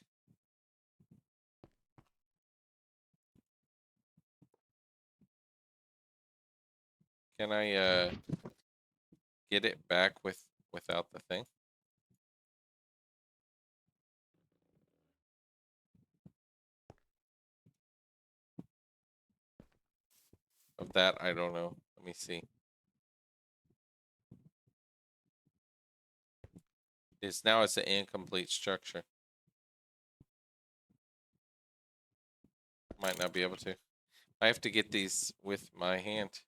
Can I get it back without the thing? Of that, I don't know. Let me see. Now it's an incomplete structure. Might not be able to. I have to get these with my hand.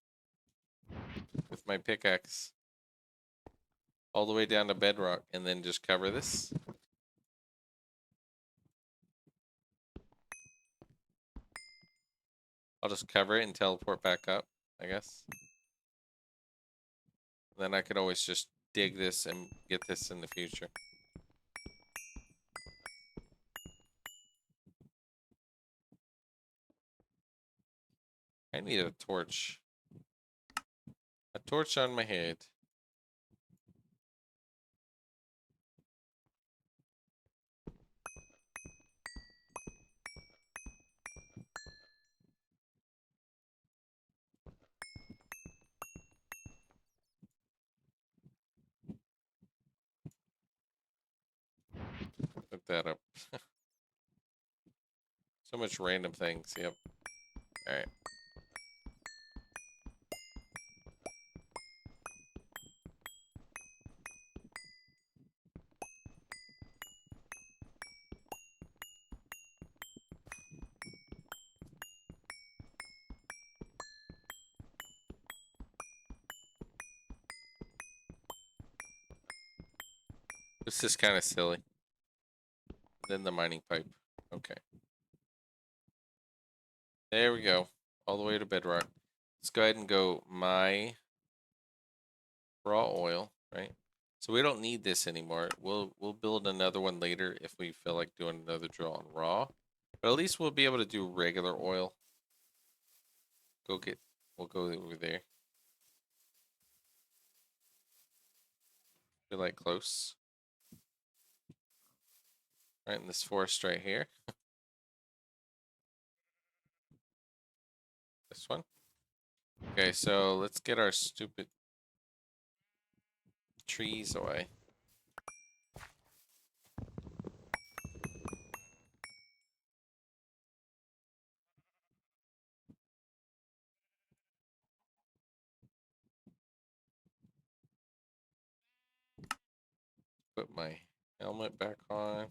With my pickaxe. All the way down to bedrock and then just cover this. I'll just cover it and teleport back up, I guess. Then I could always just dig this and get this in the future. I need a torch. A torch on my head. Look that up. So much random things, yep. Alright. This is kind of silly. Then the mining pipe. Okay. There we go. All the way to bedrock. Let's go ahead and go my raw oil, right? So we don't need this anymore. We'll build another one later if we feel like doing another drill on raw. But at least we'll be able to do regular oil. We'll go over there. Feel like close. Right in this forest right here. This one. Okay, so let's get our stupid trees away. Put my helmet back on.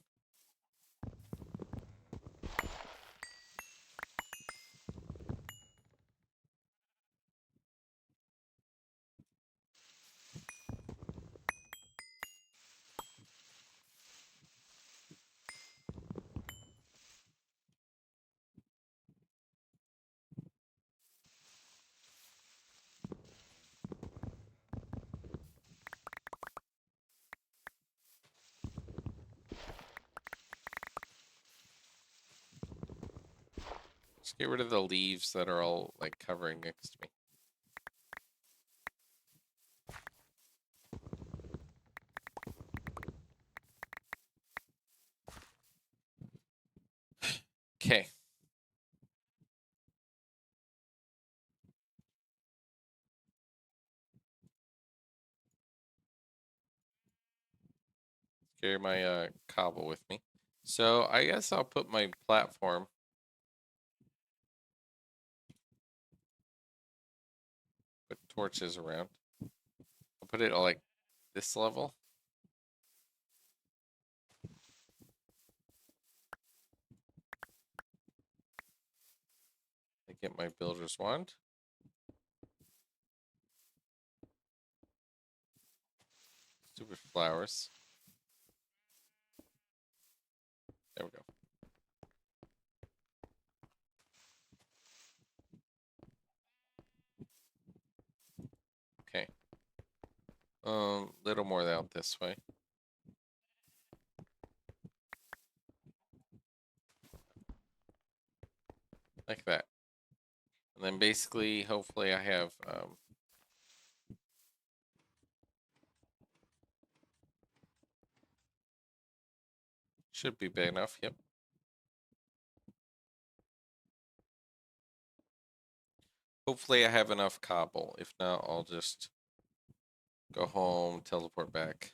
Just get rid of the leaves that are all like covering next to me. Okay. Carry my cobble with me. So I guess I'll put my platform. Put torches around. I'll put it like this level. I get my builder's wand. Stupid flowers. There we go. Okay. Little more out this way. Like that. And then basically, hopefully I have, should be big enough, yep. Hopefully I have enough cobble. If not, I'll just go home, teleport back.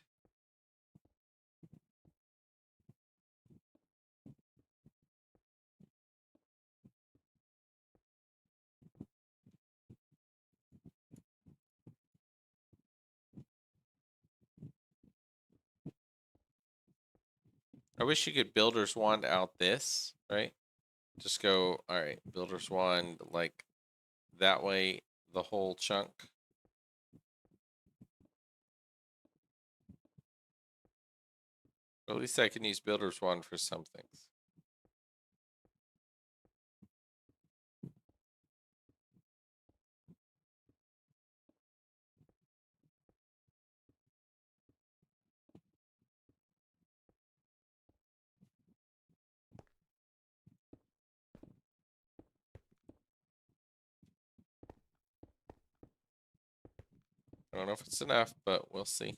I wish you could builder's wand out this, right? Just go, all right, builder's wand, like that way, the whole chunk. At least I can use builder's wand for some things. I don't know if it's enough, but we'll see.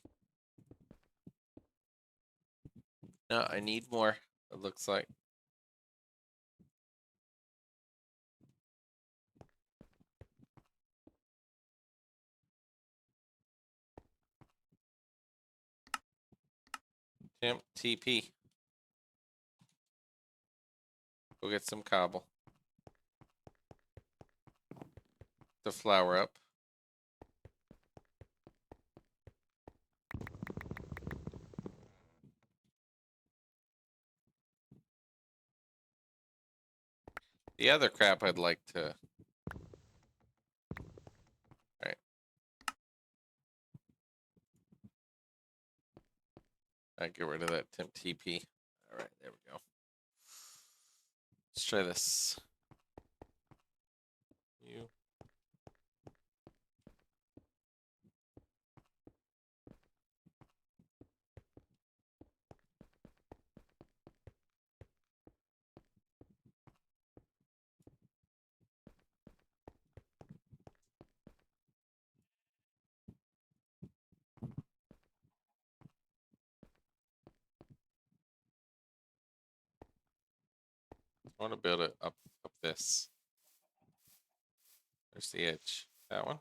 No, I need more, it looks like. Temp TP. Go get some cobble. The flower up. The other crap I'd like to. Alright. I get rid of that temp TP. All right, there we go. Let's try this. You. I want to build it up this. There's the edge. That one.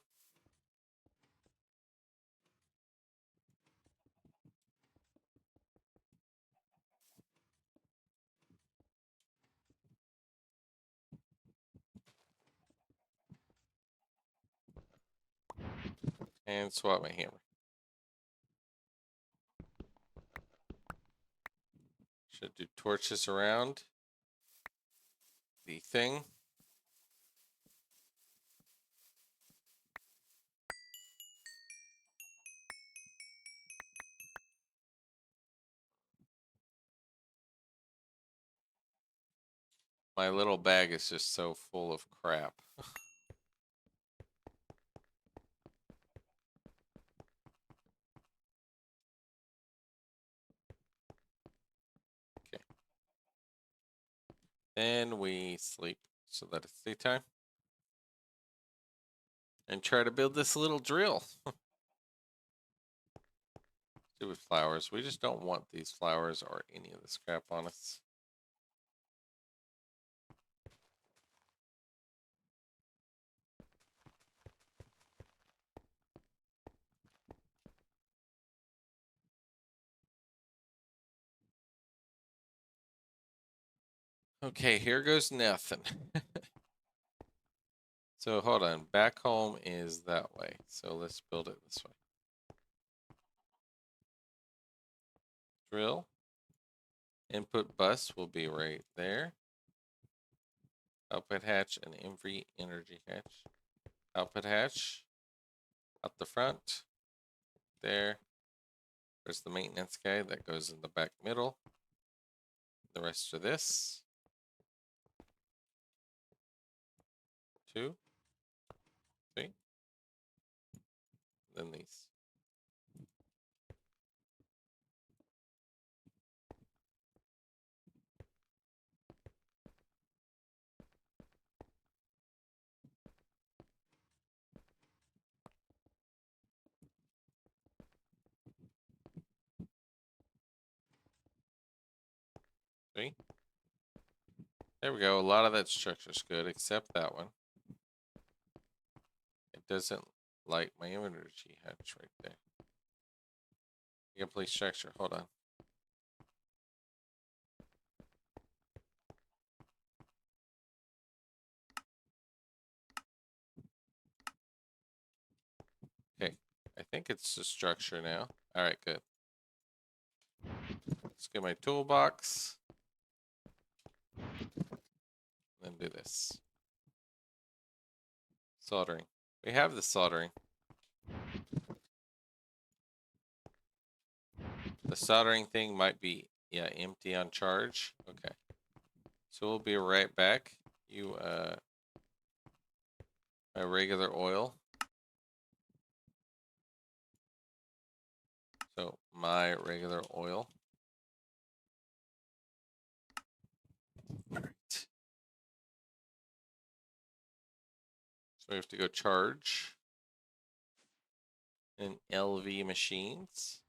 And swap my hammer. Should do torches around the thing. My little bag is just so full of crap. Okay. Then we sleep so that it's daytime. And try to build this little drill. Do with flowers. We just don't want these flowers or any of this crap on us. Okay, here goes nothing. So hold on. Back home is that way. So let's build it this way. Drill. Input bus will be right there. Output hatch and every energy hatch. Output hatch. Out the front. There. There's the maintenance guy that goes in the back middle. The rest of this. 2, 3. Then these. See? There we go. A lot of that structure's good, except that one. It doesn't like my energy hatch right there. Incomplete structure. Hold on. Okay. I think it's the structure now. All right, good. Let's get my toolbox. Then do this. Soldering. We have the soldering. The soldering thing might be, yeah, empty on charge. Okay. So we'll be right back. You, my regular oil. So my regular oil. All right. So we have to go charge in LV machines.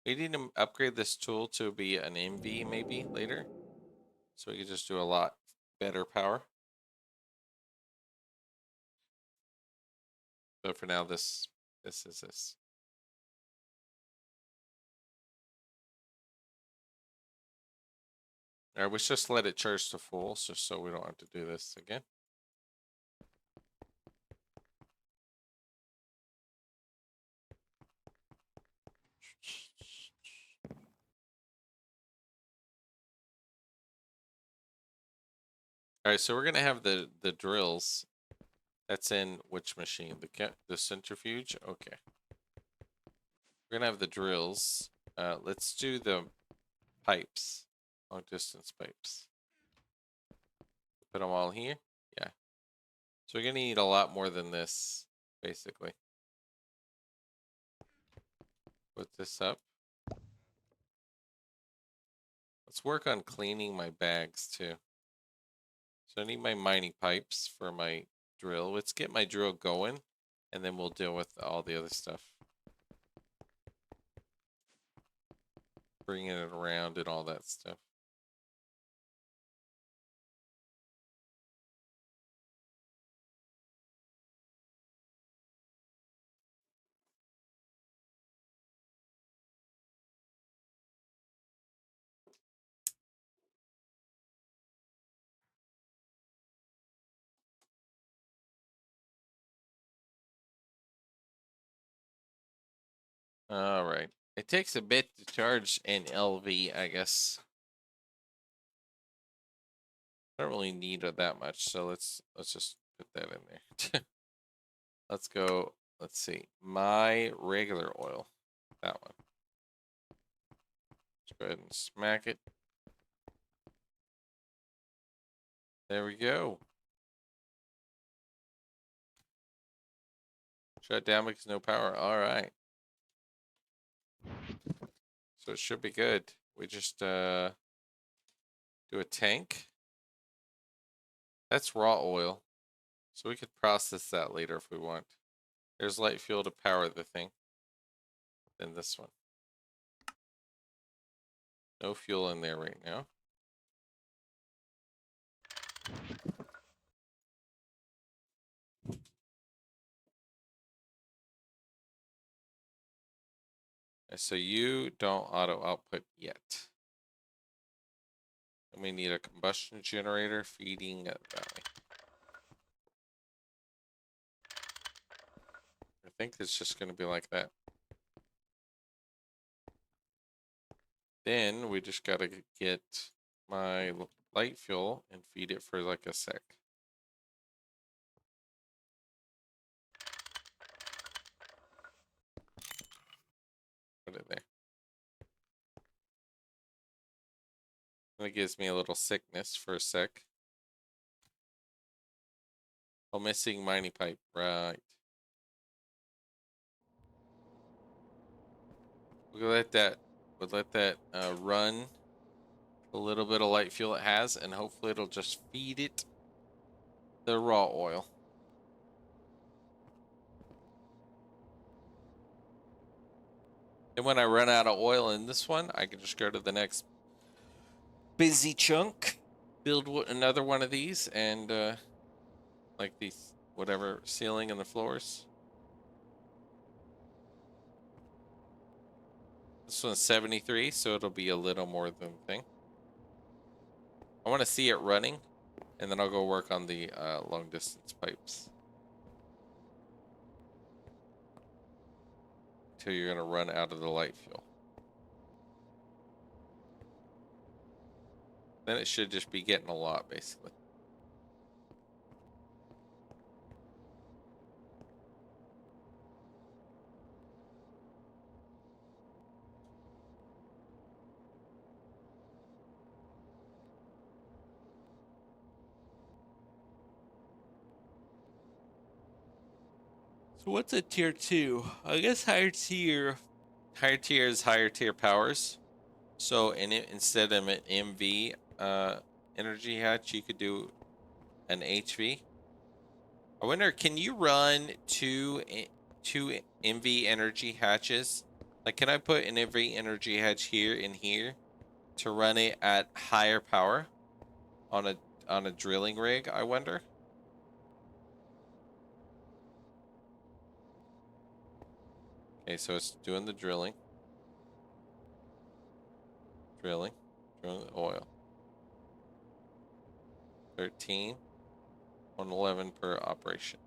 We need to upgrade this tool to be an MV maybe later. So we can just do a lot better power. So for now, this is this. All right, we just let it charge to full, just so we don't have to do this again. All right, so we're gonna have the drills. That's in which machine? The centrifuge. Okay. We're gonna have the drills Let's do the pipes. Long distance pipes. Put them all here. Yeah. So we're gonna need a lot more than this, basically. Put this up. Let's work on cleaning my bags too. So I need my mining pipes for my drill. Let's get my drill going, and then we'll deal with all the other stuff. Bringing it around and all that stuff. All right. It takes a bit to charge an LV, I guess. I don't really need it that much, so let's just put that in there. Let's go. Let's see. My regular oil. That one. Let's go ahead and smack it. There we go. Shut down because no power. All right. So it should be good. We just do a tank. That's raw oil. So we could process that later if we want. There's light fuel to power the thing. Then this one. No fuel in there right now. So you don't auto output yet. And we need a combustion generator feeding that way. I think it's just going to be like that. Then we just got to get my light fuel and feed it for like a sec. Put it there. That gives me a little sickness for a sec. Oh, missing mining pipe. Right. We'll let that run a little bit of light fuel it has, and hopefully it'll just feed it the raw oil. And when I run out of oil in this one, I can just go to the next busy chunk, build another one of these, and like these whatever ceiling and the floors. This one's 73, so it'll be a little more than the thing. I want to see it running, and then I'll go work on the long distance pipes. Until you're going to run out of the light fuel. Then it should just be getting a lot, basically. So what's a tier 2? I guess higher tier is higher tier powers. So instead of an MV energy hatch, you could do an HV. I wonder, can you run two MV energy hatches? Like, can I put an MV energy hatch here and here to run it at higher power on a drilling rig? I wonder. Okay, so it's doing the drilling. Drilling the oil. 13, 111 per operation.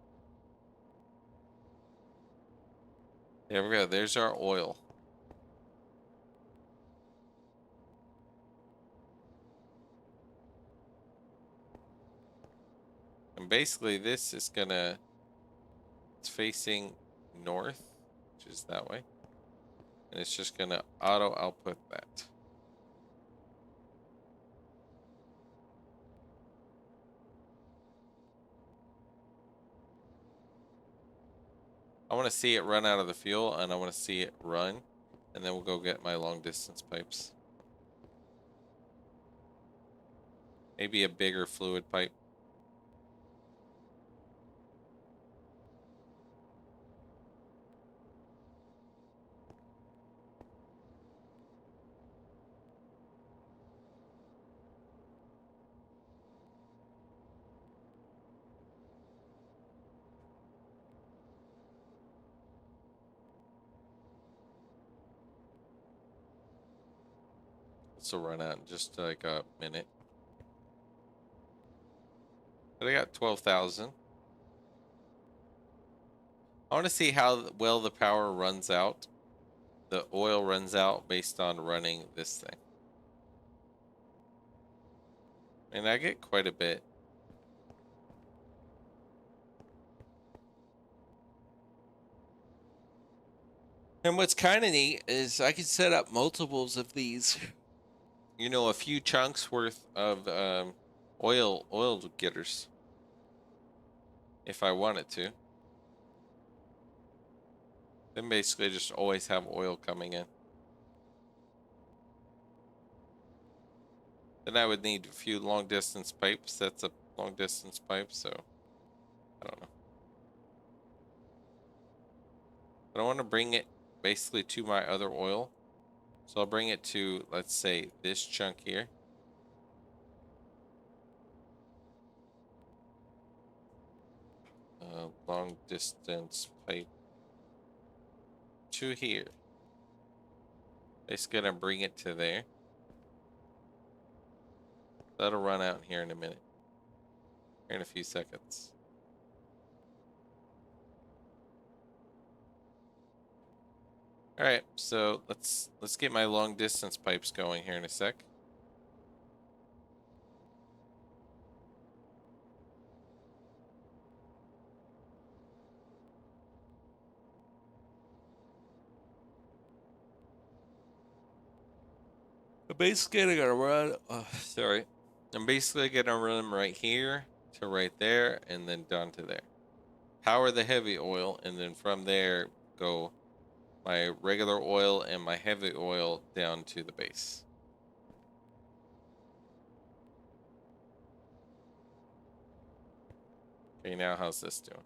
There we go. There's our oil. And basically this is it's facing north, which is that way. And it's just gonna auto output that. I want to see it run out of the fuel, and I want to see it run, and then we'll go get my long distance pipes. Maybe a bigger fluid pipe. This will run out in just like a minute. But I got 12,000. I want to see how well the power runs out. The oil runs out based on running this thing. And I get quite a bit. And what's kind of neat is I can set up multiples of these. You know, a few chunks worth of oil getters. If I wanted to. Then basically just always have oil coming in. Then I would need a few long distance pipes. That's a long distance pipe, so I don't know. But I want to bring it basically to my other oil. So I'll bring it to, let's say, this chunk here. Long distance pipe to here. Basically gonna bring it to there. That'll run out here in a minute. Here in a few seconds. Alright, so let's get my long distance pipes going here in a sec. I'm basically gonna run sorry. I'm basically gonna run them right here to right there and then down to there. Power the heavy oil, and then from there go my regular oil and my heavy oil down to the base. Okay, now how's this doing?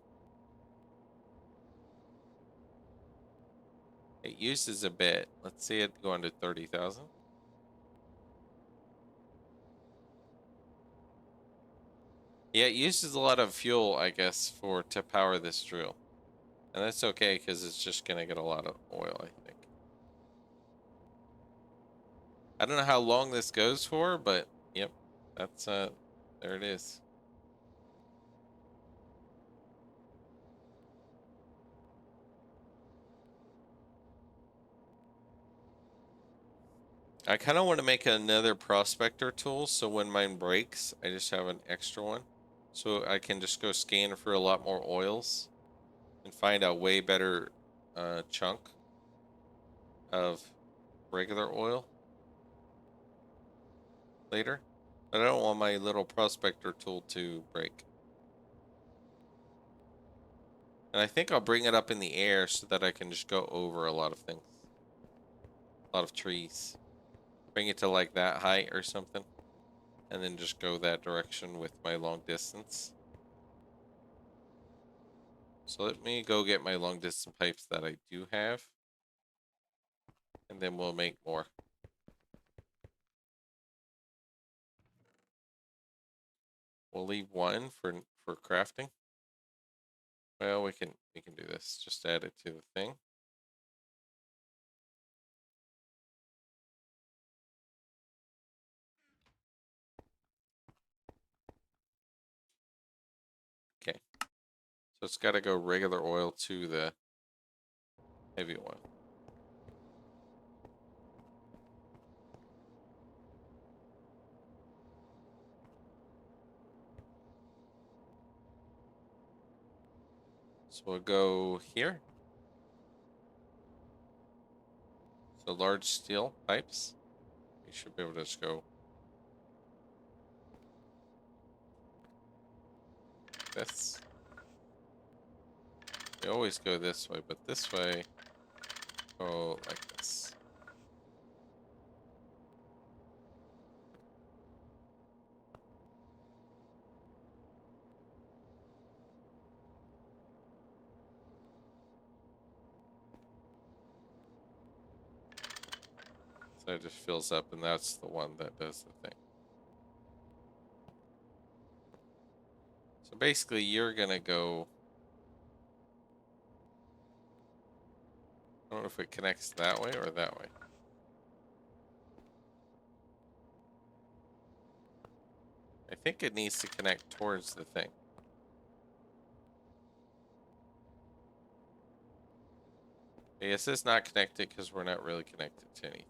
It uses a bit. Let's see it go under 30,000. Yeah, it uses a lot of fuel, I guess, to power this drill. And that's okay, because it's just gonna get a lot of oil, I think. I don't know how long this goes for, but yep, that's there it is. I kind of want to make another prospector tool, so when mine breaks, I just have an extra one. So I can just go scan for a lot more oils and find a way better chunk of regular oil later. But I don't want my little prospector tool to break. And I think I'll bring it up in the air so that I can just go over a lot of things. A lot of trees. Bring it to like that height or something. And then just go that direction with my long distance. So let me go get my long distance pipes that I do have. And then we'll make more. We'll leave one for crafting. Well, we can do this. Just add it to the thing. Okay. So it's got to go regular oil to the heavy oil. So we'll go here. So large steel pipes. You should be able to just go this. They always go this way, but this way go like this. So it just fills up, and that's the one that does the thing. So basically, you're gonna go. I don't know if it connects that way or that way. I think it needs to connect towards the thing. I guess it's not connected because we're not really connected to anything.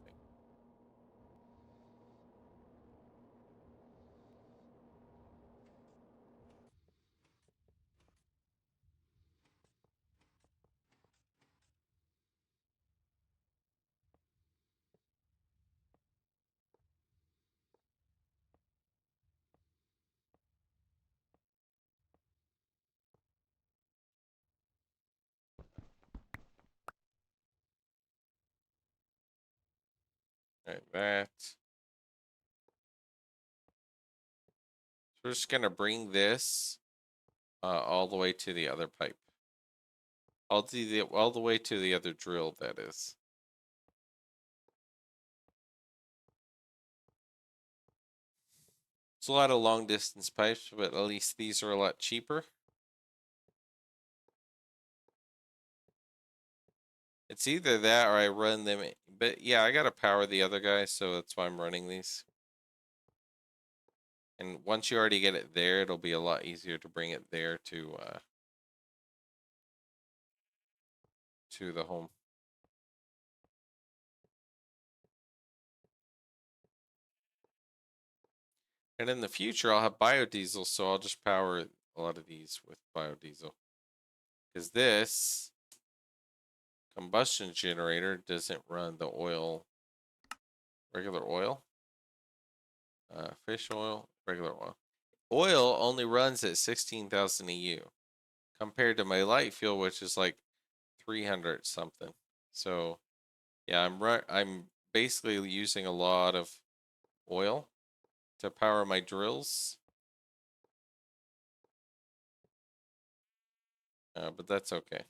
All right, that. So we're just gonna bring this all the way to the other pipe. All the way to the other drill. That is. It's a lot of long distance pipes, but at least these are a lot cheaper. It's either that or I run them. But yeah, I gotta power the other guy, so that's why I'm running these. And once you already get it there, it'll be a lot easier to bring it there to the home. And in the future, I'll have biodiesel, so I'll just power a lot of these with biodiesel. Because this combustion generator doesn't run the oil, regular oil, fish oil, regular oil. Oil only runs at 16,000 EU compared to my light fuel, which is like 300 something. So yeah, I'm basically using a lot of oil to power my drills. But that's okay.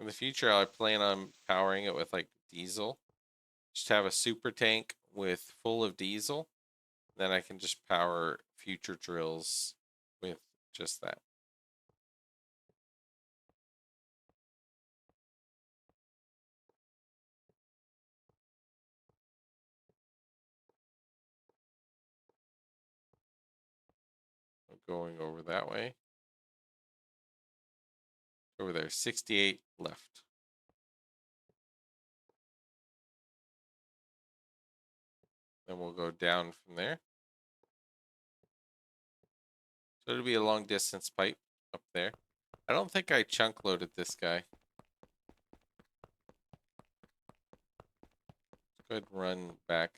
In the future, I plan on powering it with like diesel. Just have a super tank with full of diesel. Then I can just power future drills with just that. Going over that way. Over there, 68 left. Then we'll go down from there. So it'll be a long distance pipe up there. I don't think I chunk loaded this guy. Let's go ahead and run back.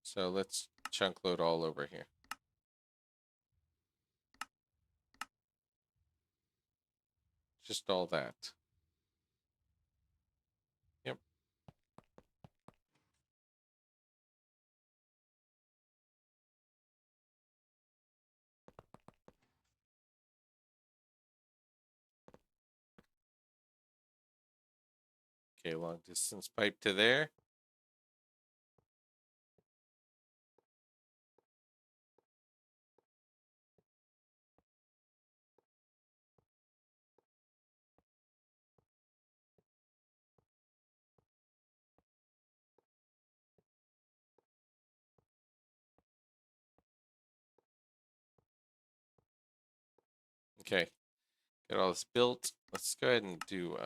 So let's chunk load all over here. Just all that. Yep. Okay, long distance pipe to there. Okay. Get all this built. let's go ahead and do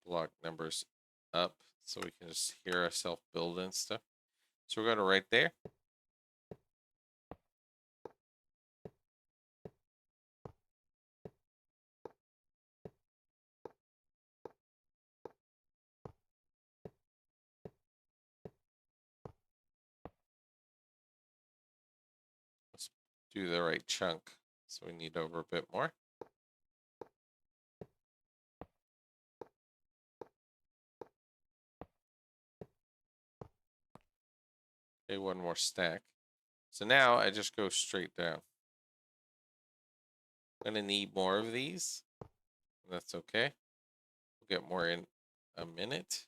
block numbers up so we can just hear ourselves build and stuff. So we're going to right there. Let's do the right chunk. So we need over a bit more. Okay, one more stack. So now I just go straight down. I'm going to need more of these. That's okay. We'll get more in a minute.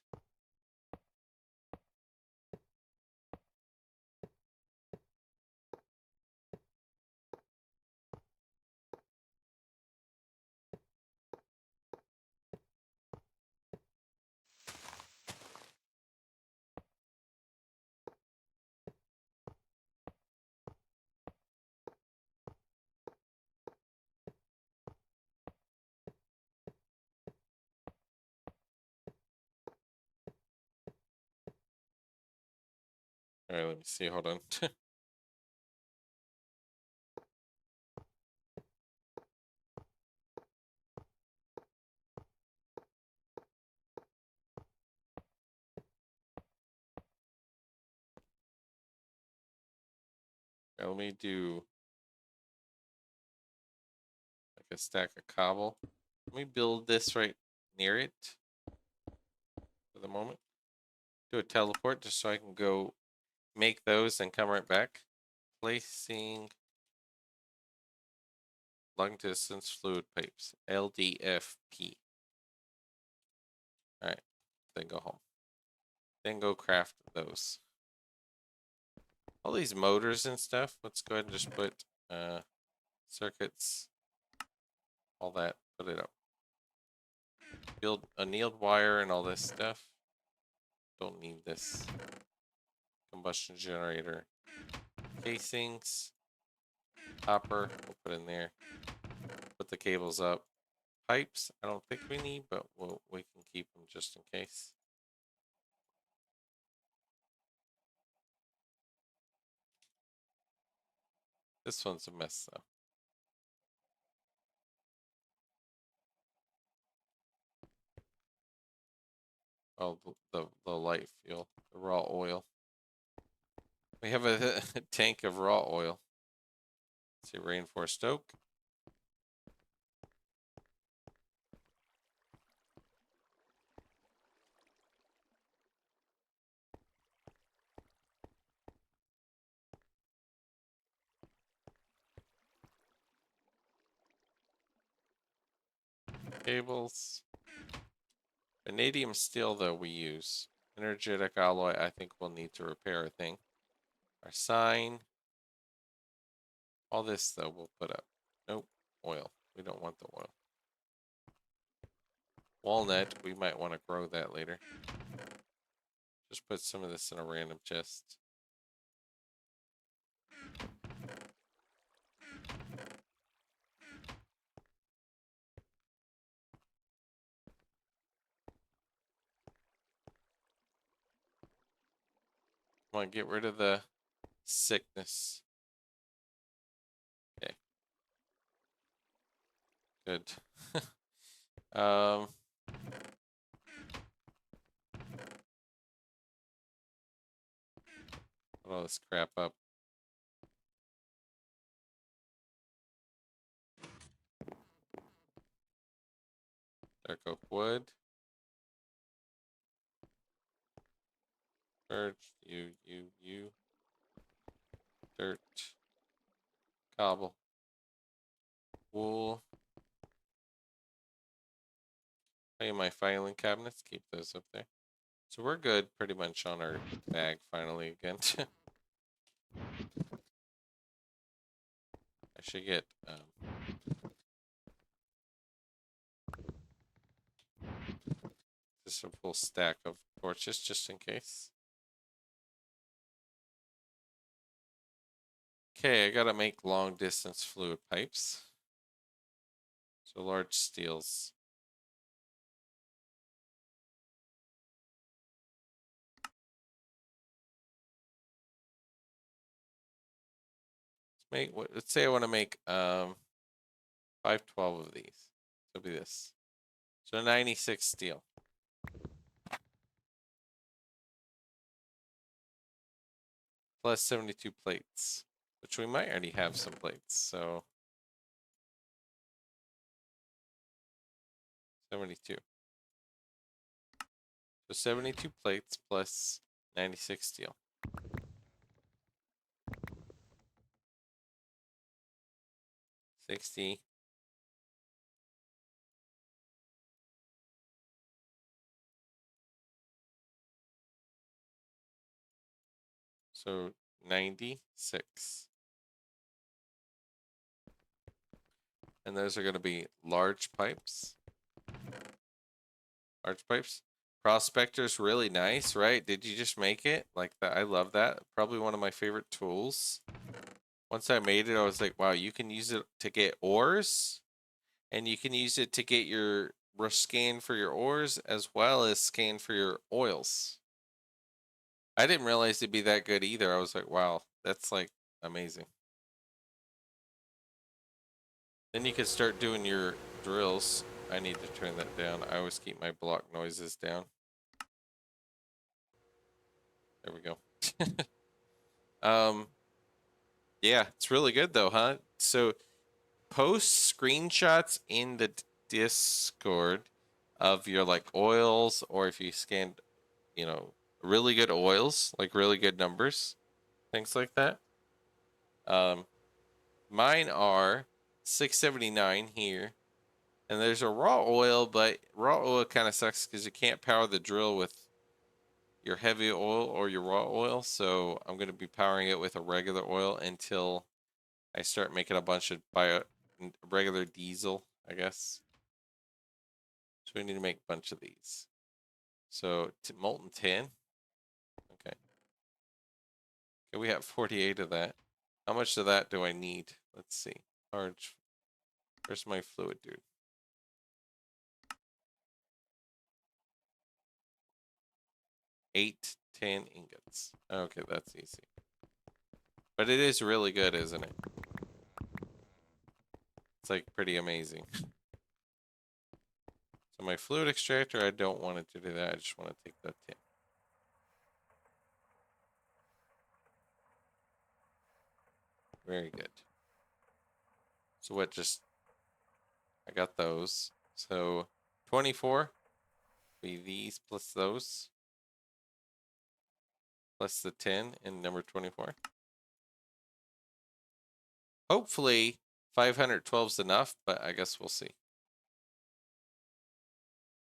All right, let me see. Hold on. Let me do like a stack of cobble. Let me build this right near it for the moment. Do a teleport just so I can go make those and come right back. Placing long distance fluid pipes, LDFP. All right, then go home. Then go craft those. All these motors and stuff. Let's go ahead and just put circuits, all that. Put it up. Build annealed wire and all this stuff. Don't need this. Combustion generator. Casings. Copper. We'll put in there. Put the cables up. Pipes. I don't think we need, but we can keep them just in case. This one's a mess though. Oh, the light fuel, the raw oil. We have a tank of raw oil. Let's see, reinforced oak. Cables. Vanadium steel, though, we use. Energetic alloy, I think we'll need to repair a thing. Our sign. All this, though, we'll put up. Nope. Oil. We don't want the oil. Walnut, we might want to grow that later. Just put some of this in a random chest. Come on, get rid of the sickness. Okay. Good. Put all this crap up. Dark oak wood. Birch, you. Dirt. Cobble. Wool. Hey, my filing cabinets, keep those up there. So we're good pretty much on our bag finally again. I should get just a full stack of torches just in case. Okay, I gotta make long distance fluid pipes. So large steels. let's say I want to make 512 of these. So it'll be this. So 96 steel. Plus 72 plates. Which we might already have some plates, so 72. So 72 plates plus 96 steel. $60. So 96. And those are going to be large pipes. Large pipes. Prospector's really nice, right? Did you just make it? Like that? I love that. Probably one of my favorite tools. Once I made it, I was like, wow, you can use it to get ores. And you can use it to get your scan for your ores as well as scan for your oils. I didn't realize it'd be that good either. I was like, wow, that's like amazing. Then you can start doing your drills. I need to turn that down. I always keep my block noises down. There we go. Yeah, it's really good though, huh? So post screenshots in the Discord of your like oils, or if you scanned, you know, really good oils, like really good numbers, things like that. Um, Mine are 679 here. And there's a raw oil, but raw oil kind of sucks because you can't power the drill with your heavy oil or your raw oil. So I'm going to be powering it with a regular oil until I start making a bunch of regular diesel, I guess. So we need to make a bunch of these. So molten tin. Okay. Okay, we have 48 of that. How much of that do I need? Let's see. Large. Where's my fluid, dude? 8 tin ingots. Okay, that's easy. But it is really good, isn't it? It's like pretty amazing. So my fluid extractor, I don't want it to do that. I just want to take that tin. Very good. So what I got those. So 24 be these plus those. Plus the 10 in number 24. Hopefully 512 is enough, but I guess we'll see.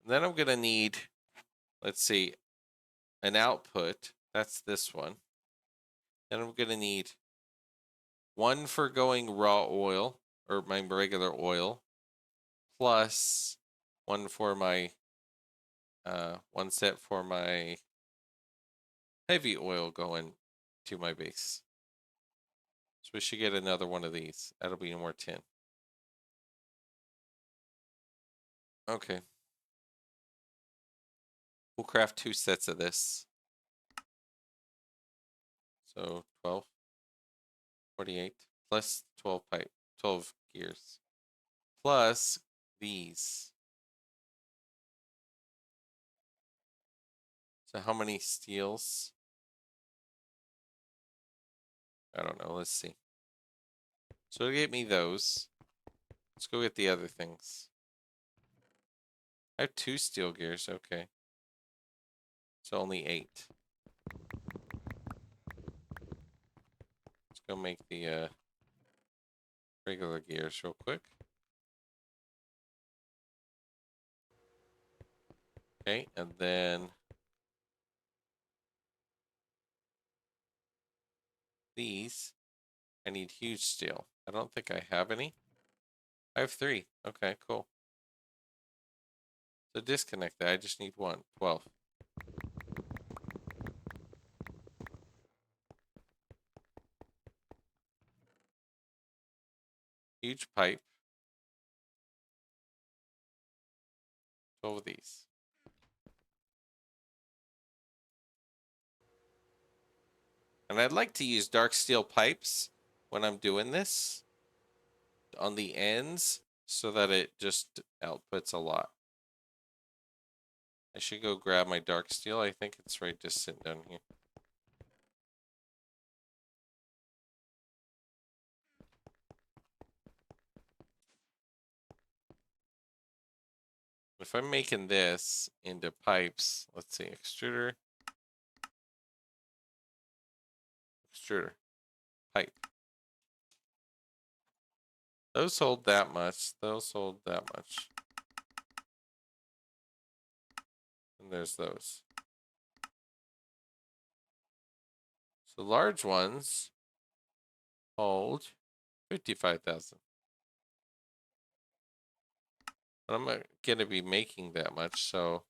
And then I'm going to need, let's see, an output. That's this one. Then I'm going to need one for going raw oil, or my regular oil, plus one for my, one set for my heavy oil going to my base. So we should get another one of these. That'll be more tin. Okay. We'll craft 2 sets of this. So 12, 48, plus 12 gears. Plus these. So how many steels? I don't know. Let's see. So get me those. Let's go get the other things. I have 2 steel gears. Okay. So only 8. Let's go make the regular gears real quick. Okay, and then these, I need huge steel. I don't think I have any. I have 3. Okay, cool. So disconnect that. I just need 1. 12. Huge pipe. 12 of these. And I'd like to use dark steel pipes when I'm doing this on the ends so that it just outputs a lot. I should go grab my dark steel. I think it's right just sitting down here. If I'm making this into pipes, let's see, extruder, pipe. Those hold that much. Those hold that much. And there's those. So large ones hold 55,000. But I'm not going to be making that much, so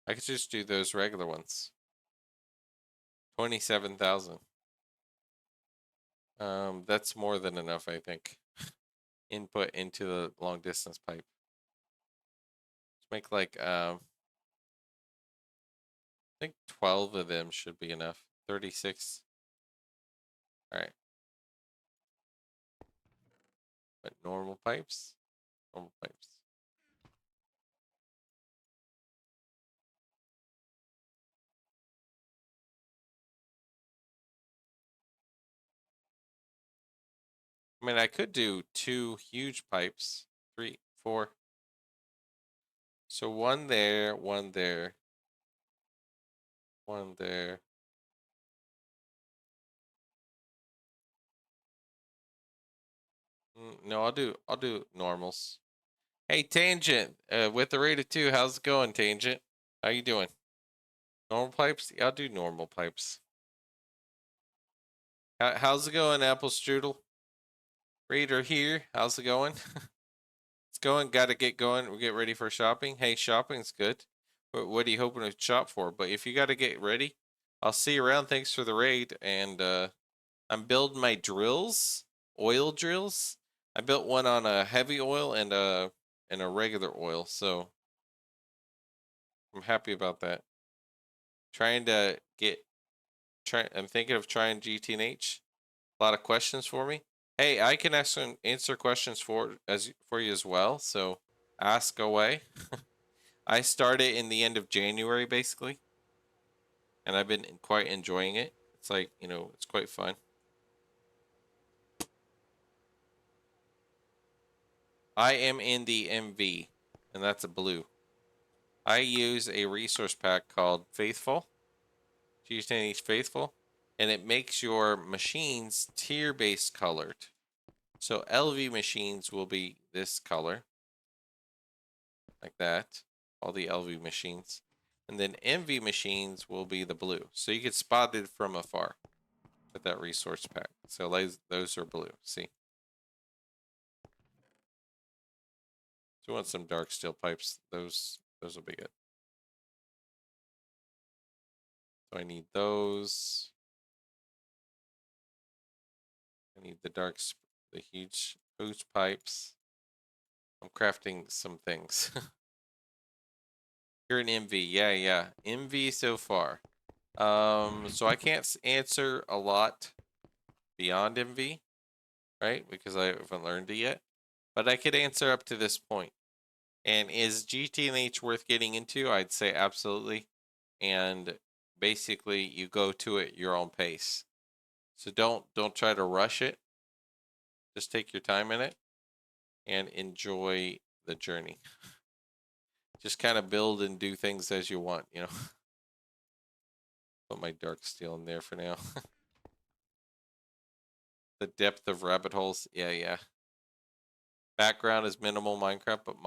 I could just do those regular ones. 27,000. That's more than enough, I think. Input into the long distance pipe. Let's make like I think 12 of them should be enough. 36. All right. But normal pipes. Normal pipes. I mean, I could do 2 huge pipes. 3, 4. So one there, one there, one there. No, I'll do normals. Hey, Tangent, with the rate of 2, how's it going, Tangent? How you doing? Normal pipes? Yeah, I'll do normal pipes. How's it going, Apple Strudel? Reader here. How's it going? It's going. Got to get going. We'll get ready for shopping. Hey, shopping's good. What are you hoping to shop for? But if you got to get ready, I'll see you around. Thanks for the raid. And I'm building my drills, oil drills. I built one on a heavy oil and a regular oil. So I'm happy about that. Trying to I'm thinking of trying GTNH. A lot of questions for me. Hey, I can answer questions for you as well. So ask away. I started in the end of January basically, and I've been quite enjoying it. It's like, it's quite fun. I am in the MV, and that's a blue. I use a resource pack called Faithful, GTNH Faithful, and it makes your machines tier-based colored. So LV machines will be this color, like that, all the LV machines. And then MV machines will be the blue. So you can spot it from afar with that resource pack. So those are blue, see? So you want some dark steel pipes, those will be good. So I need those. I need the huge pipes. I'm crafting some things. You're an MV, yeah. MV so far. So I can't answer a lot beyond MV, right? Because I haven't learned it yet. But I could answer up to this point. And is GTNH worth getting into? I'd say absolutely. And basically you go to it your own pace. So don't try to rush it. Just take your time in it and enjoy the journey. Just kind of build and do things as you want, Put my dark steel in there for now. The depth of rabbit holes. Yeah. Background is minimal Minecraft, but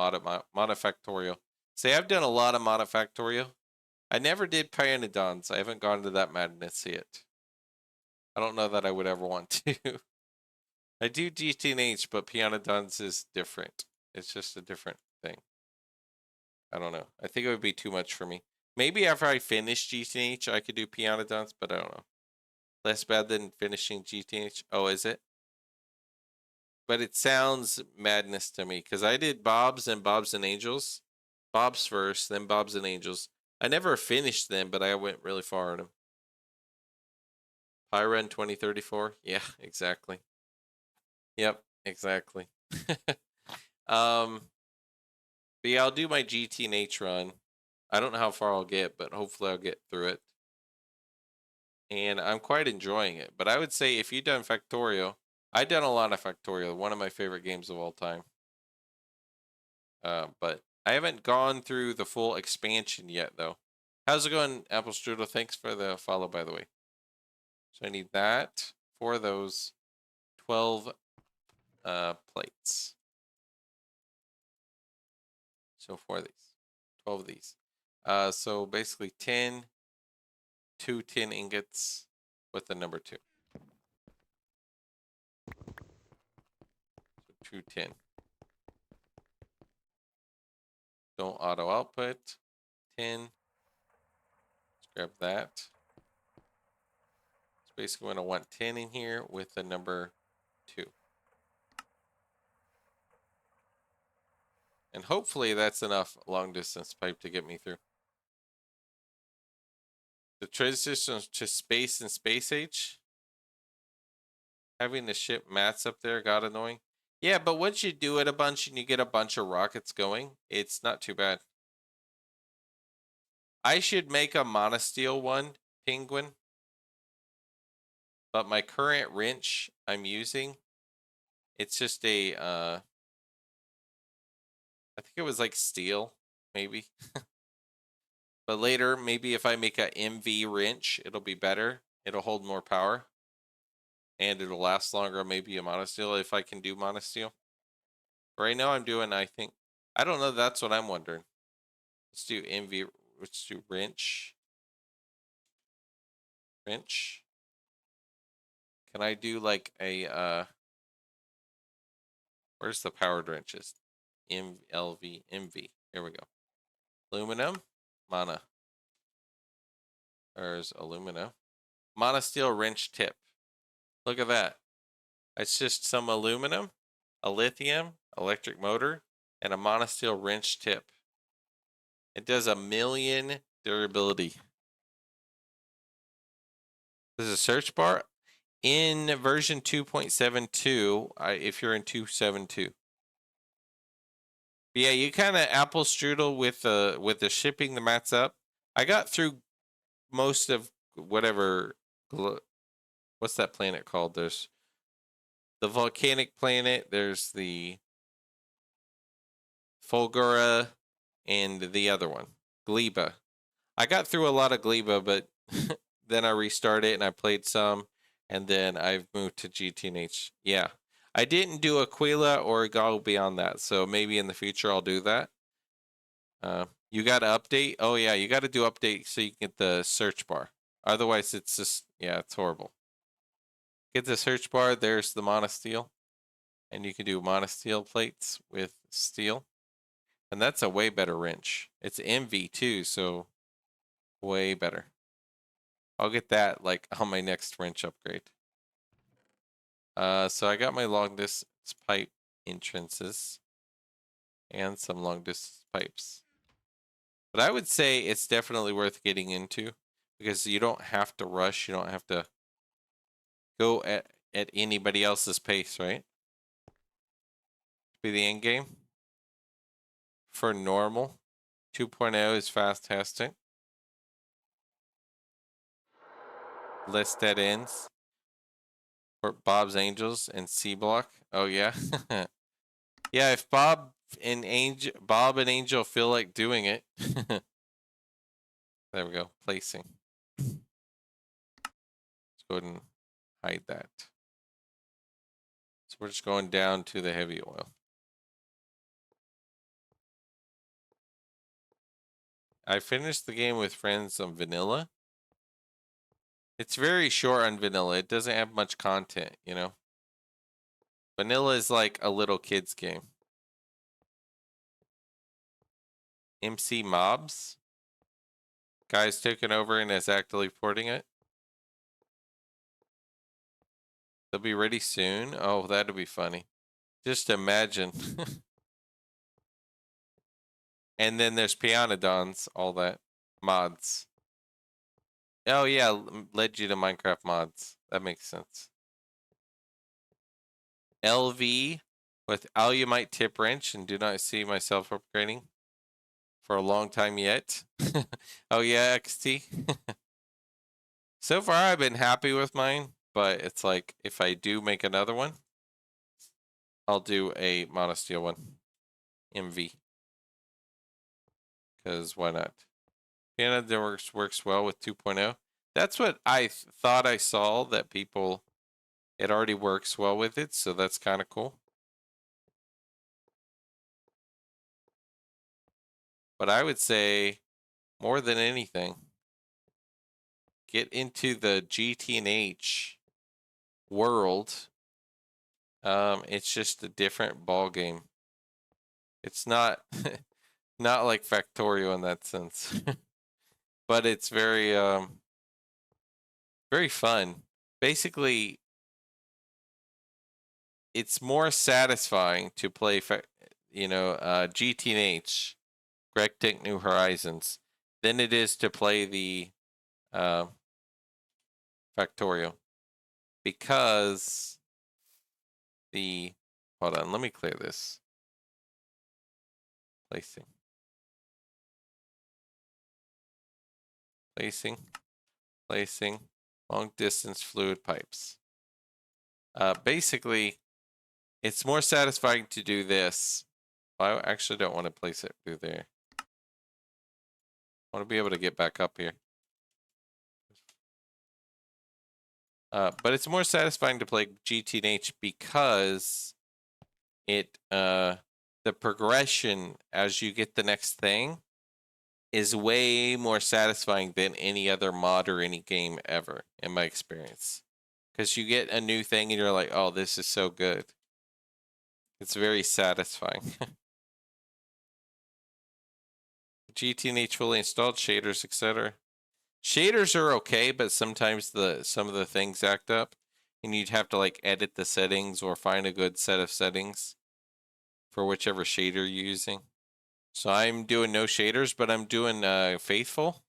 Modifactorial. See, I've done a lot of Modifactorial. I never did Pteranodons. I haven't gone to that madness yet. I don't know that I would ever want to. I do GTNH, but Pteranodons is different. It's just a different thing. I don't know. I think it would be too much for me. Maybe after I finish GTNH, I could do Pteranodons, but I don't know. Less bad than finishing GTNH. Oh, is it? But it sounds madness to me because I did Bob's and Angels. Bob's first, then Bob's and Angels. I never finished them, but I went really far on them. Pyrun 2034. Yeah, exactly. Yep, exactly. um, but yeah, I'll do my GTNH run. I don't know how far I'll get, but hopefully I'll get through it. And I'm quite enjoying it. But I would say if you've done Factorio, I've done a lot of Factorio, one of my favorite games of all time. But I haven't gone through the full expansion yet, though. How's it going, Apple Strudel? Thanks for the follow, by the way. So I need that for those 12 plates. So for these, 12 of these. So basically 10, 2 tin ingots with the number 2. So 2 tin. Don't auto output. 10. Let's grab that. So basically going to want 10 in here with the number 2. And hopefully that's enough long distance pipe to get me through. The transition to space and space age. Having the ship mats up there got annoying. Yeah, but once you do it a bunch and you get a bunch of rockets going, it's not too bad. I should make a monosteel one, penguin. But my current wrench I'm using, it's just a, I think it was like steel, maybe. But later, maybe if I make a MV wrench, it'll be better. It'll hold more power. And it'll last longer, maybe a monosteel if I can do monosteel. Right now I'm doing, I think, I don't know, that's what I'm wondering. Let's do MV, let's do wrench. Wrench. Can I do like a, where's the powered wrenches? MLV, MV, here we go. Aluminum, mono. There's aluminum. Monosteel wrench tip. Look at that. It's just some aluminum, a lithium, electric motor, and a monosteel wrench tip. It does 1,000,000 durability. There's a search bar in version 2.72. If you're in 2.72. Yeah, you kind of apple strudel with the shipping the mats up. I got through most of whatever. What's that planet called? There's the volcanic planet. There's the Fulgura and the other one, Gleba. I got through a lot of Gleba, but then I restarted and I played some, and then I've moved to GTNH. Yeah. I didn't do Aquila or go beyond that, so maybe in the future I'll do that. You got to update? Oh, yeah, you got to do update so you can get the search bar. Otherwise, it's just, yeah, it's horrible. Get the search bar, there's the monosteel, and you can do monosteel plates with steel. And that's a way better wrench. It's MV too, so way better. I'll get that like on my next wrench upgrade. So I got my long distance pipe entrances and some long distance pipes. But I would say it's definitely worth getting into because you don't have to rush. You don't have to go at anybody else's pace, right? Be the end game. For normal, 2.0 is fast testing. Less dead ends. For Bob's Angels and C Block. Oh yeah. Yeah, if Bob and Angel feel like doing it. There we go. Placing. Let's go ahead and hide that. So we're just going down to the heavy oil. I finished the game with friends on vanilla. It's very short on vanilla. It doesn't have much content, you know. Vanilla is like a little kid's game. MC Mobs. Guy's taken over and is actively porting it. They'll be ready soon. Oh, that'll be funny. Just imagine. And then there's Pianodons, all that. Mods. Oh yeah, led you to Minecraft mods. That makes sense. LV with Alumite tip wrench, and do not see myself upgrading for a long time yet. Oh yeah, XT. So far, I've been happy with mine, but it's like if I do make another one, I'll do a monosteel one, MV, because why not? Canada works well with 2.0. That's what I thought I saw, that people, it already works well with it, so that's kind of cool. But I would say, more than anything, get into the GTNH world. It's just a different ball game. It's not not like Factorio in that sense, but it's very very fun. Basically, it's more satisfying to play, GTNH, GregTech New Horizons, than it is to play the uh, Factorio, because the, hold on, let me clear this. Placing long distance fluid pipes. Basically, it's more satisfying to do this. I actually don't want to place it through there. I want to be able to get back up here. But it's more satisfying to play GTNH because it the progression as you get the next thing is way more satisfying than any other mod or any game ever, in my experience. Because you get a new thing and you're like, oh, this is so good. It's very satisfying. GTNH fully installed, shaders, etc. Shaders are okay, but sometimes some of the things act up, and you'd have to like edit the settings or find a good set of settings for whichever shader you're using. So I'm doing no shaders, but I'm doing Faithful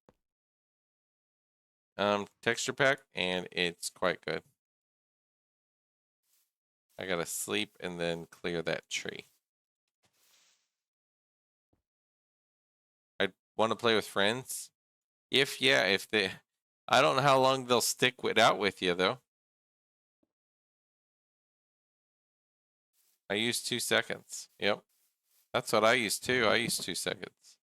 texture pack, and it's quite good. I gotta sleep and then clear that tree. I want to play with friends. If they, I don't know how long they'll stick out with you though. I use 2 seconds. Yep, that's what I use too. I use 2 seconds.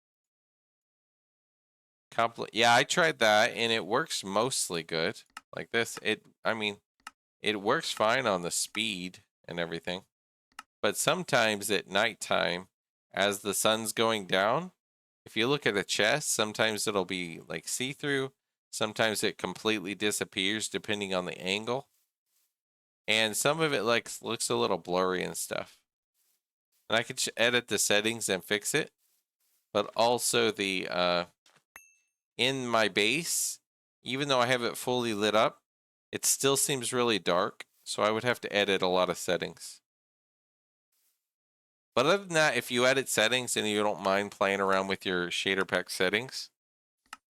Yeah, I tried that and it works mostly good. Like this, I mean, it works fine on the speed and everything. But sometimes at nighttime, as the sun's going down, if you look at a chest, sometimes it'll be like see-through. Sometimes it completely disappears depending on the angle. And some of it like looks a little blurry and stuff. And I could edit the settings and fix it. But also the in my base, even though I have it fully lit up, it still seems really dark. So I would have to edit a lot of settings. But other than that, if you edit settings and you don't mind playing around with your shader pack settings,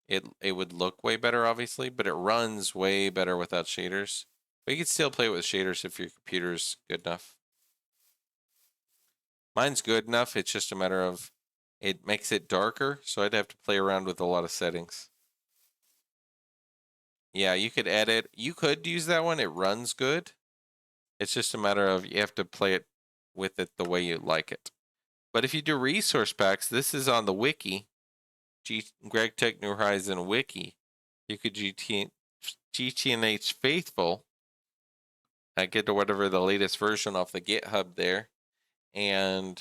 it would look way better, obviously, but it runs way better without shaders. But you can still play with shaders if your computer's good enough. Mine's good enough. It's just a matter of it makes it darker, so I'd have to play around with a lot of settings. Yeah, you could edit. You could use that one. It runs good. It's just a matter of you have to play it with it the way you like it. But if you do resource packs, this is on the wiki, GregTech New Horizon wiki. You could GTNH Faithful. I get to whatever the latest version off the GitHub there, and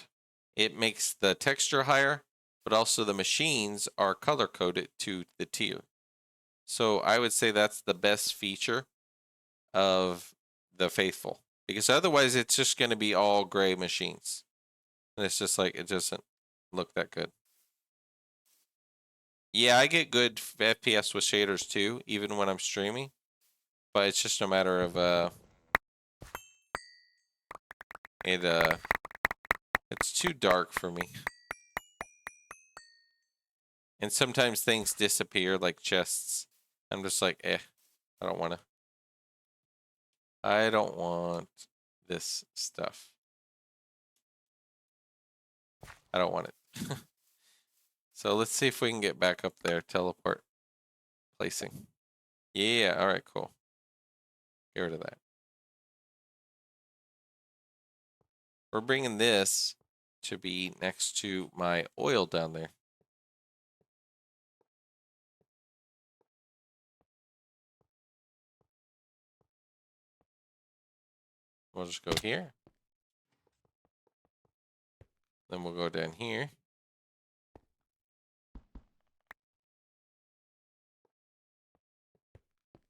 it makes the texture higher, but also the machines are color coded to the tier. So I would say that's the best feature of the Faithful, because otherwise it's just going to be all gray machines, and it's just like it doesn't look that good. Yeah, I get good FPS with shaders too, even when I'm streaming, but it's just a matter of it's too dark for me. And sometimes things disappear, like chests. I'm just like, I don't want to. I don't want this stuff. I don't want it. So let's see if we can get back up there. Teleport placing. Yeah, all right, cool. Get rid of that. We're bringing this to be next to my oil down there. We'll just go here. Then we'll go down here.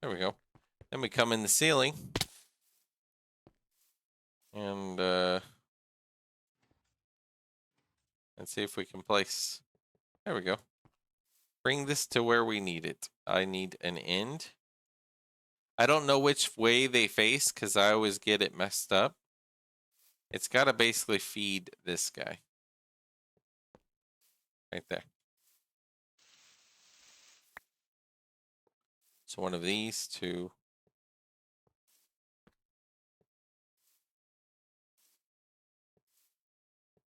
There we go. Then we come in the ceiling. And see if we can place. There we go. Bring this to where we need it. I need an end. I don't know which way they face because I always get it messed up. It's got to basically feed this guy. Right there. So one of these two.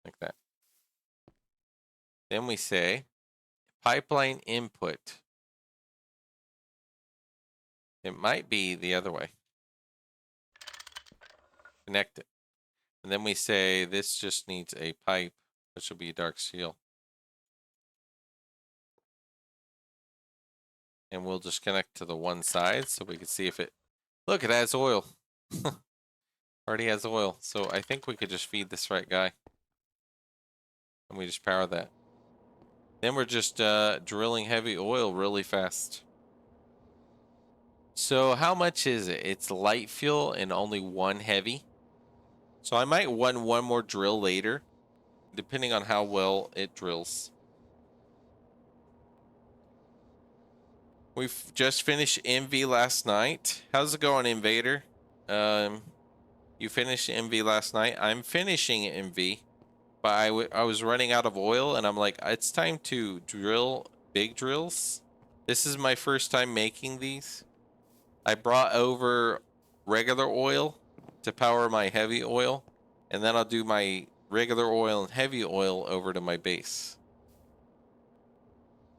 Like that. Then we say pipeline input. It might be the other way. Connect it. And then we say this just needs a pipe, which will be a dark seal. And we'll just connect to the one side so we can see if it... Look, it has oil. Already has oil. So I think we could just feed this right guy. And we just power that. Then we're just drilling heavy oil really fast. So how much is it? It's light fuel and only one heavy. So I might run one more drill later, depending on how well it drills. We've just finished MV last night. How's it going, Invader? You finished MV last night. I'm finishing MV, but I was running out of oil, and I'm like, it's time to drill big drills. This is my first time making these. I brought over regular oil to power my heavy oil, and then I'll do my regular oil and heavy oil over to my base.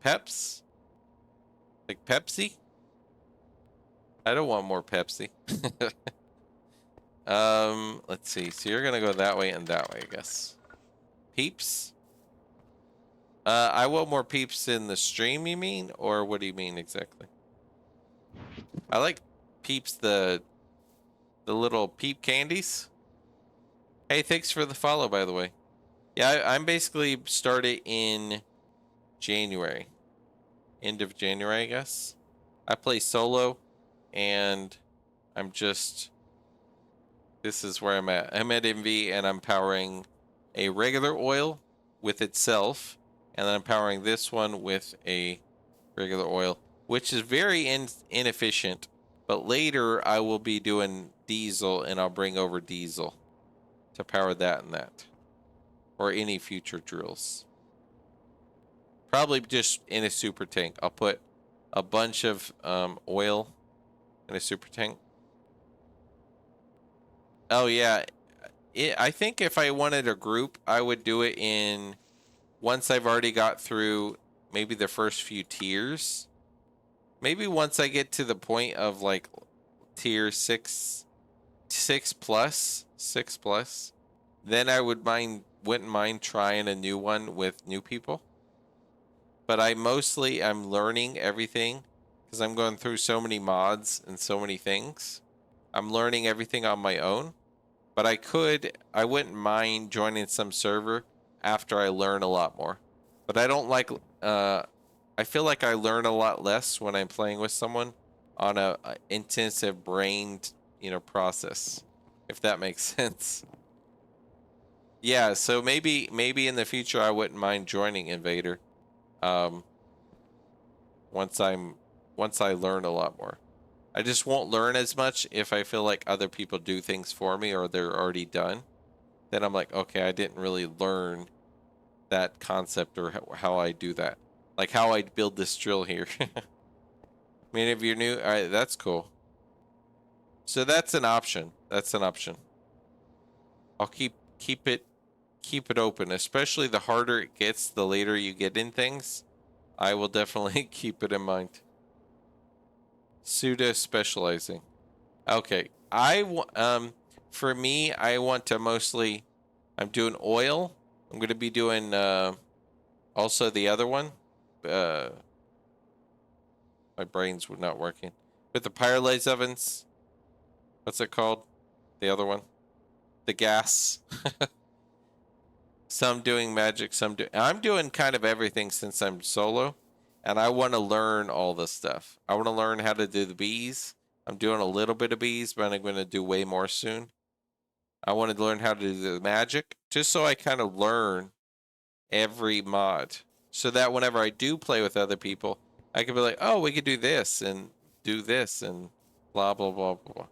Peps? Like Pepsi? I don't want more Pepsi. Let's see. So you're gonna go that way and that way, I guess. Peeps? I want more peeps in the stream, you mean? Or what do you mean exactly? I like peeps, the little peep candies. Hey, thanks for the follow, by the way. Yeah, I'm basically started in January. End of January, I guess. I play solo, and I'm just... This is where I'm at. I'm at MV, and I'm powering a regular oil with itself, and then I'm powering this one with a regular oil, which is very inefficient. But later, I will be doing diesel, and I'll bring over diesel to power that and that. Or any future drills. Probably just in a super tank. I'll put a bunch of oil in a super tank. Oh, yeah. I think if I wanted a group, I would do it in... Once I've already got through maybe the first few tiers. Maybe once I get to the point of like tier 6 plus, then I wouldn't mind trying a new one with new people. But I'm learning everything because I'm going through so many mods and so many things. I'm learning everything on my own. But I wouldn't mind joining some server after I learn a lot more. But I don't like, I feel like I learn a lot less when I'm playing with someone on a intensive brained, process, if that makes sense. Yeah, so maybe in the future I wouldn't mind joining Invader. Once I learn a lot more. I just won't learn as much if I feel like other people do things for me or they're already done. Then I'm like, okay, I didn't really learn that concept or how I do that. Like how I build this drill here. I mean, if you're new, all right, that's cool. So that's an option. That's an option. I'll keep it open, especially the harder it gets, the later you get in things. I will definitely keep it in mind. Pseudo specializing. Okay, for me, I want to mostly. I'm doing oil. I'm going to be doing also the other one. Uh, my brain's not working. With the pyrolyze ovens. What's it called? The other one. The gas. Some doing magic, some do. I'm doing kind of everything since I'm solo, and I want to learn all this stuff. I want to learn how to do the bees. I'm doing a little bit of bees, but I'm going to do way more soon. I want to learn how to do the magic, just so I kind of learn every mod, so that whenever I do play with other people, I can be like, oh, we could do this and blah blah blah blah.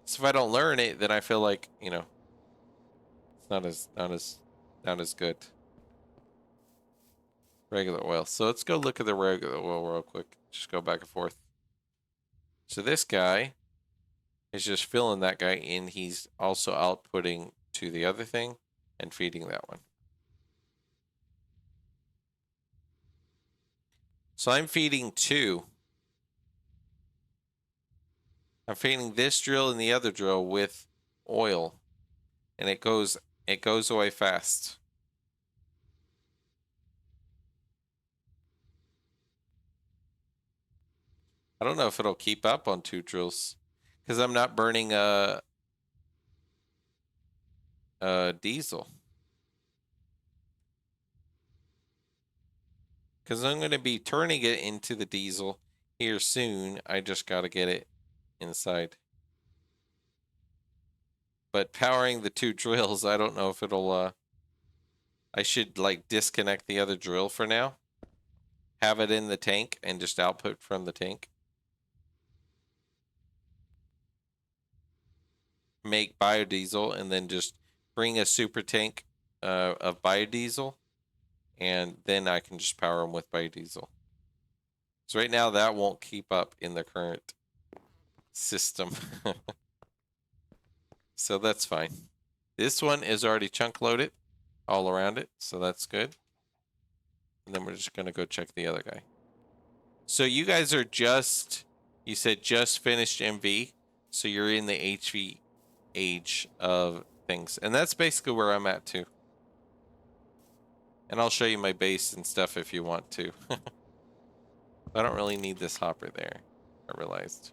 So if I don't learn it, then I feel like it's not as good. Regular oil. So let's go look at the regular oil real quick. Just go back and forth. So this guy is just filling that guy in. He's also outputting to the other thing and feeding that one. So I'm feeding two. I'm feeding this drill and the other drill with oil. And it goes away fast. I don't know if it'll keep up on two drills. Because I'm not burning diesel. Because I'm going to be turning it into the diesel here soon. I just got to get it inside. But powering the two drills, I don't know if it'll, I should like disconnect the other drill for now. Have it in the tank and just output from the tank. Make biodiesel and then just bring a super tank of biodiesel. And then I can just power them with biodiesel. So right now that won't keep up in the current system. So that's fine. This one is already chunk loaded all around it, so that's good. And then we're just going to go check the other guy. So you guys are you said just finished MV, so you're in the HV age of things. And that's basically where I'm at too. And I'll show you my base and stuff if you want to. I don't really need this hopper there, I realized.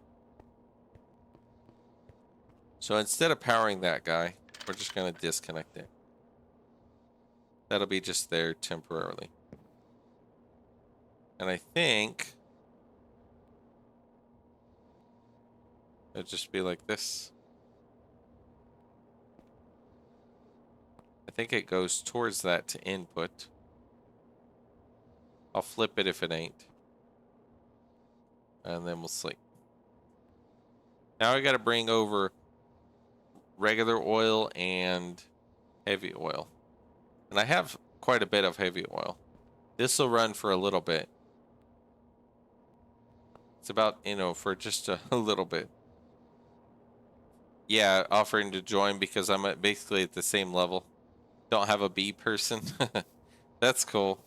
So instead of powering that guy, we're just going to disconnect it. That'll be just there temporarily. And I think it'll just be like this. I think it goes towards that to input. I'll flip it if it ain't. And then we'll sleep. Now I got to bring over regular oil and heavy oil. And I have quite a bit of heavy oil. This will run for a little bit. It's about, for just a little bit. Yeah, offering to join because I'm basically at the same level. Don't have a B person. That's cool.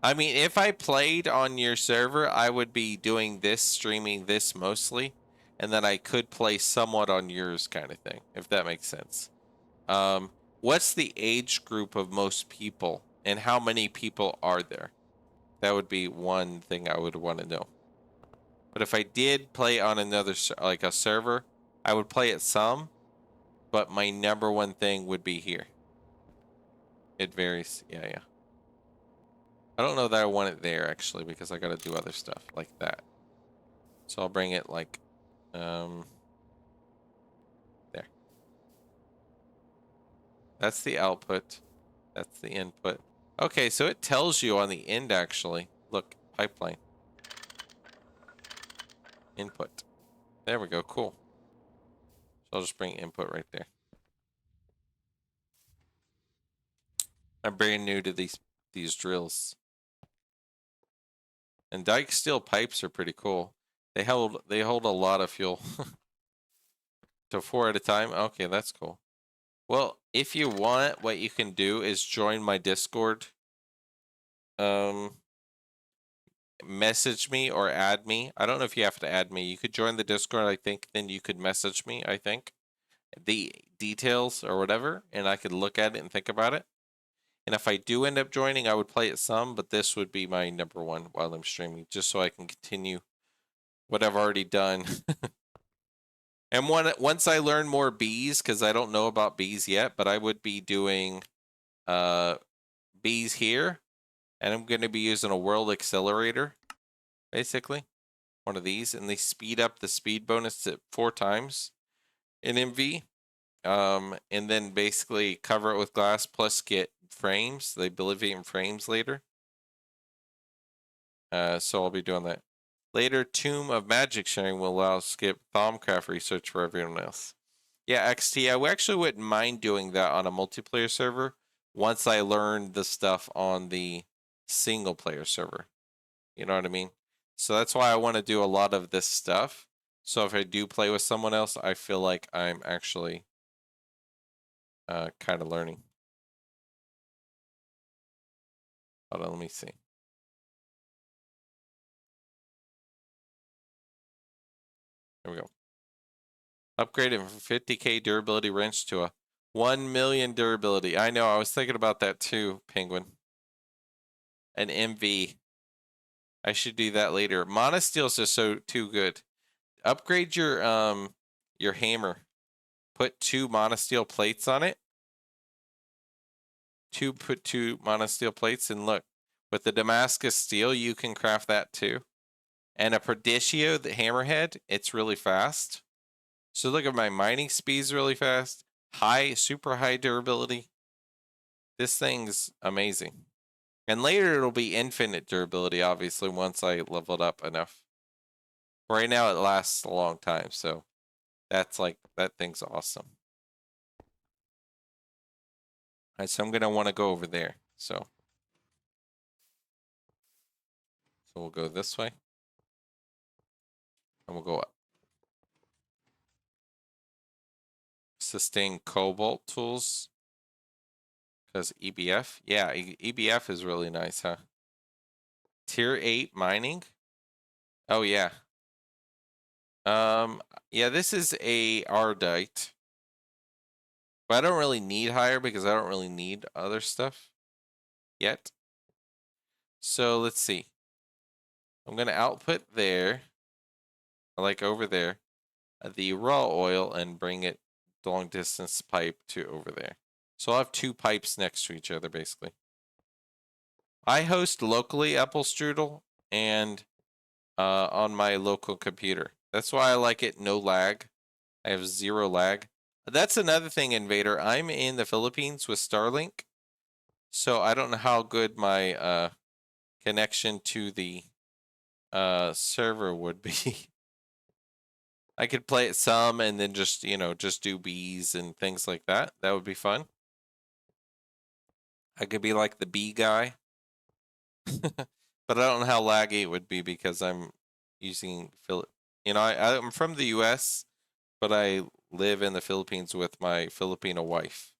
I mean, if I played on your server, I would be doing this, streaming this mostly. And then I could play somewhat on yours kind of thing, if that makes sense. What's the age group of most people? And how many people are there? That would be one thing I would want to know. But if I did play on another, like a server, I would play it some. But my number one thing would be here. It varies. Yeah. I don't know that I want it there, actually, because I got to do other stuff like that. So I'll bring it like, there. That's the output. That's the input. Okay, so it tells you on the end, actually. Look, pipeline. Input. There we go, cool. So I'll just bring input right there. I'm brand new to these drills. And dike steel pipes are pretty cool. They hold a lot of fuel. So 4 at a time. Okay, that's cool. Well, if you want, what you can do is join my Discord. Message me or add me. I don't know if you have to add me. You could join the Discord, I think, then you could message me, I think. The details or whatever, and I could look at it and think about it. And if I do end up joining, I would play it some, but this would be my number one while I'm streaming, just so I can continue what I've already done. And once I learn more bees, because I don't know about bees yet, but I would be doing bees here, and I'm going to be using a world accelerator, basically. One of these, and they speed up the speed bonus to 4 times in MV. And then basically cover it with glass plus get frames. They believe it in frames later. So I'll be doing that. Later, Tomb of Magic sharing will allow skip Thaumcraft research for everyone else. Yeah, XT, I actually wouldn't mind doing that on a multiplayer server once I learn the stuff on the single player server. You know what I mean? So that's why I want to do a lot of this stuff. So if I do play with someone else, I feel like I'm actually kind of learning. Hold on, let me see. There we go. Upgraded from 50k durability wrench to a 1 million durability. I know, I was thinking about that too, Penguin. An MV. I should do that later. Monosteel's just so too good. Upgrade your hammer. Put 2 monosteel plates on it. Put 2 monosteel plates, and look, with the Damascus steel, you can craft that too. And a Perdicio, the hammerhead, it's really fast. So look at my mining speed's really fast. Super high durability. This thing's amazing. And later it'll be infinite durability, obviously, once I level it up enough. Right now it lasts a long time, so that's like, that thing's awesome. Alright, so I'm gonna want to go over there. So we'll go this way. And we'll go up. Sustain cobalt tools. Because EBF? Yeah, EBF is really nice, huh? Tier 8 mining? Oh, yeah. Yeah, this is a Ardite. But I don't really need higher because I don't really need other stuff yet. So let's see. I'm going to output there, like over there, the raw oil and bring it long distance pipe to over there. So I'll have 2 pipes next to each other, basically. I host locally Apple Strudel and on my local computer. That's why I like it no lag. I have 0 lag. That's another thing, Invader. I'm in the Philippines with Starlink, so I don't know how good my connection to the server would be. I could play it some and then just, just do bees and things like that. That would be fun. I could be like the bee guy. But I don't know how laggy it would be because I'm using I'm from the US, but I live in the Philippines with my Filipino wife.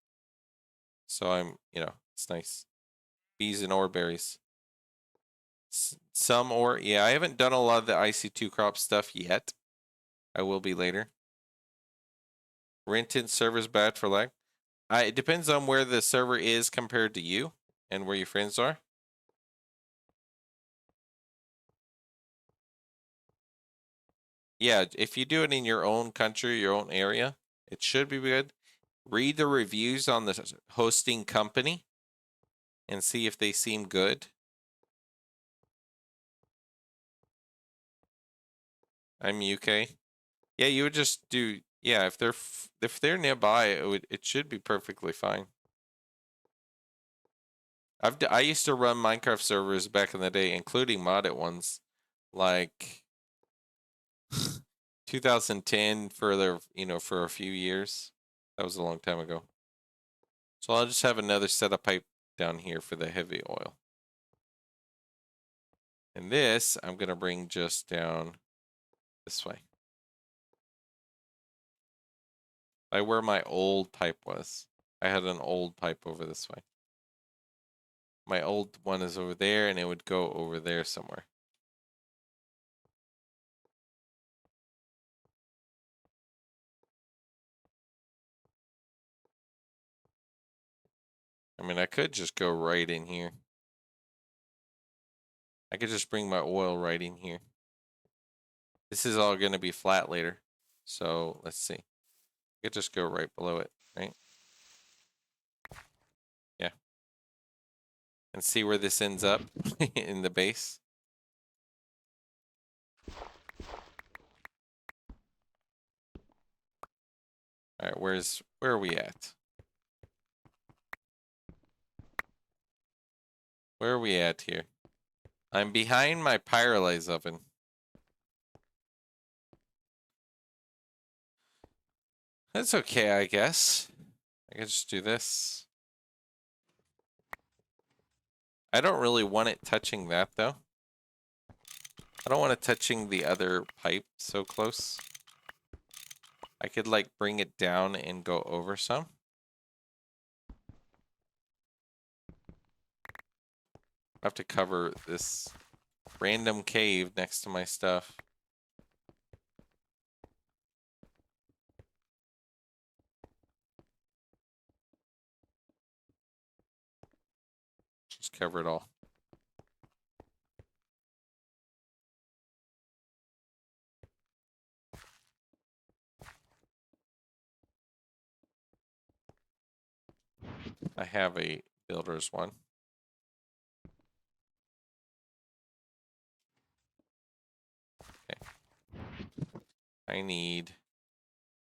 So I'm, it's nice. Bees and ore berries. Some ore, yeah, I haven't done a lot of the IC2 crop stuff yet. I will be later. Rented server's bad for lag. It depends on where the server is compared to you and where your friends are. Yeah, if you do it in your own country, your own area, it should be good. Read the reviews on the hosting company and see if they seem good. I'm UK. Yeah, you would just do, yeah, if they're nearby, it should be perfectly fine. I used to run Minecraft servers back in the day, including modded ones, like 2010 for a few years. That was a long time ago. So I'll just have another setup pipe down here for the heavy oil. And this, I'm going to bring just down this way. By where my old pipe was. I had an old pipe over this way. My old one is over there, and it would go over there somewhere. I mean, I could just go right in here. I could just bring my oil right in here. This is all going to be flat later. So let's see. I could just go right below it, right? Yeah. And see where this ends up in the base. All right, where are we at? Where are we at here? I'm behind my pyrolyze oven. That's okay, I guess. I can just do this. I don't really want it touching that, though. I don't want it touching the other pipe so close. I could, like, bring it down and go over some. I have to cover this random cave next to my stuff. Just cover it all. I have a builder's one. Okay. I need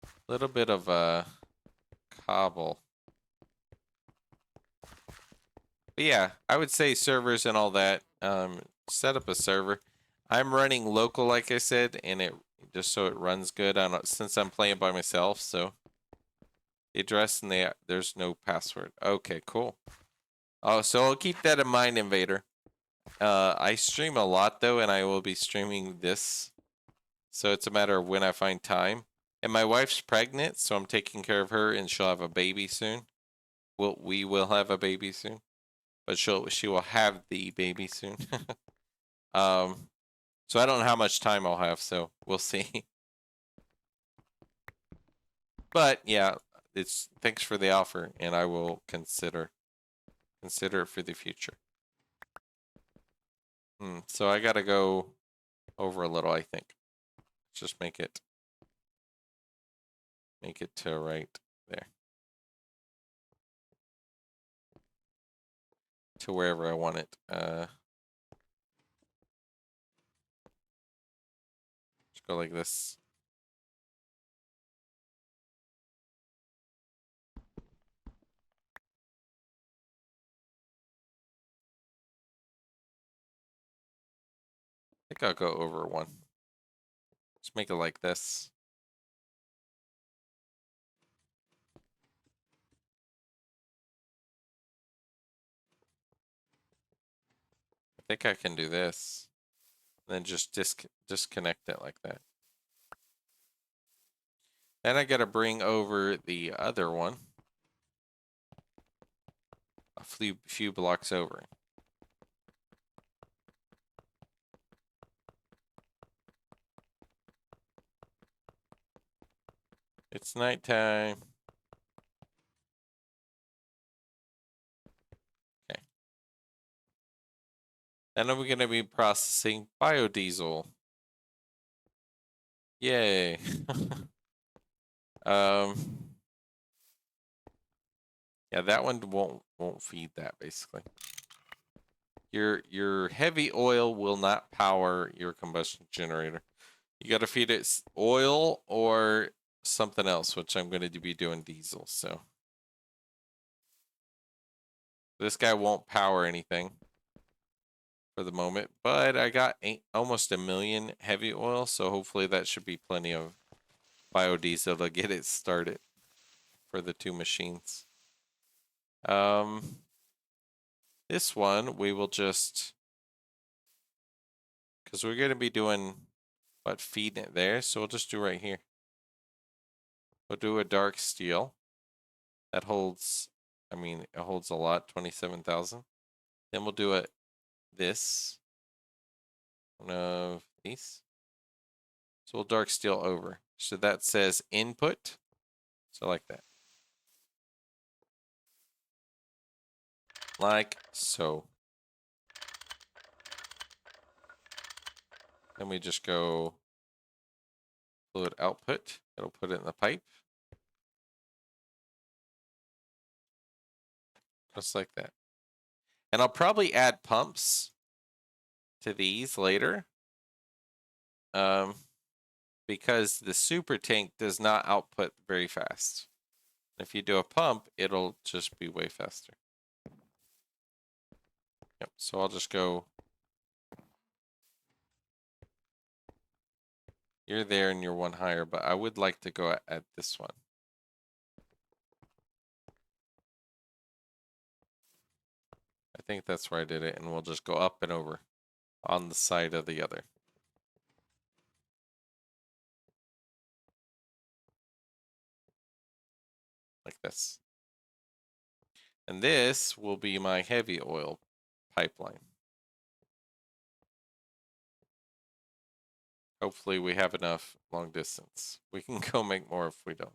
a little bit of cobble. But yeah, I would say servers and all that. Set up a server. I'm running local, like I said, and it just so it runs good. I don't, since I'm playing by myself, so the address and there's no password. Okay, cool. Oh, so I'll keep that in mind, Invader. I stream a lot though, and I will be streaming this, so it's a matter of when I find time. And my wife's pregnant, so I'm taking care of her, and she'll have a baby soon. We will have a baby soon, but she will have the baby soon. So I don't know how much time I'll have, so we'll see. But yeah, it's thanks for the offer, and I will consider it for the future. So I gotta go over a little, I think. Let's just make it to right there. To wherever I want it. Just go like this. I think I'll go over one. Just make it like this. I think I can do this. And then just disconnect it like that. Then I gotta bring over the other one. A few blocks over. It's nighttime. Okay. Then we're gonna be processing biodiesel. Yay. Yeah, that one won't feed that basically. Your heavy oil will not power your combustion generator. You got to feed it oil or something else, which I'm going to be doing diesel. So this guy won't power anything for the moment, but I got almost 1 million heavy oil, so hopefully that should be plenty of biodiesel to get it started for the 2 machines. This one we will just, because we're going to be doing feeding it there, so we'll just do right here. We'll do a dark steel. That holds, I mean, it holds a lot, 27,000. Then we'll do this. One of these. So we'll dark steel over. So that says input. So like that. Like so. Then we just go fluid output. It'll put it in the pipe. Just like that. And I'll probably add pumps to these later. Because the super tank does not output very fast. If you do a pump, it'll just be way faster. Yep, so I'll just go. You're there and you're one higher, but I would like to go at this one. I think that's where I did it, and we'll just go up and over on the side of the other. Like this. And this will be my heavy oil pipeline. Hopefully we have enough long distance. We can go make more if we don't.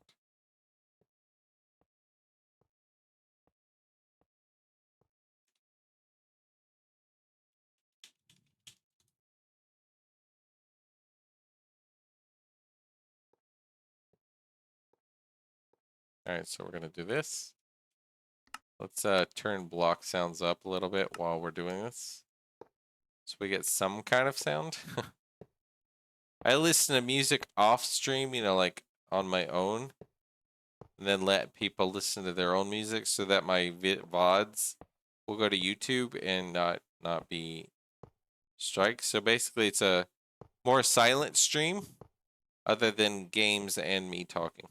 All right, so we're going to do this. Let's turn block sounds up a little bit while we're doing this. So we get some kind of sound. I listen to music off stream, you know, like on my own. And then let people listen to their own music so that my VODs will go to YouTube and not be strikes. So basically it's a more silent stream other than games and me talking.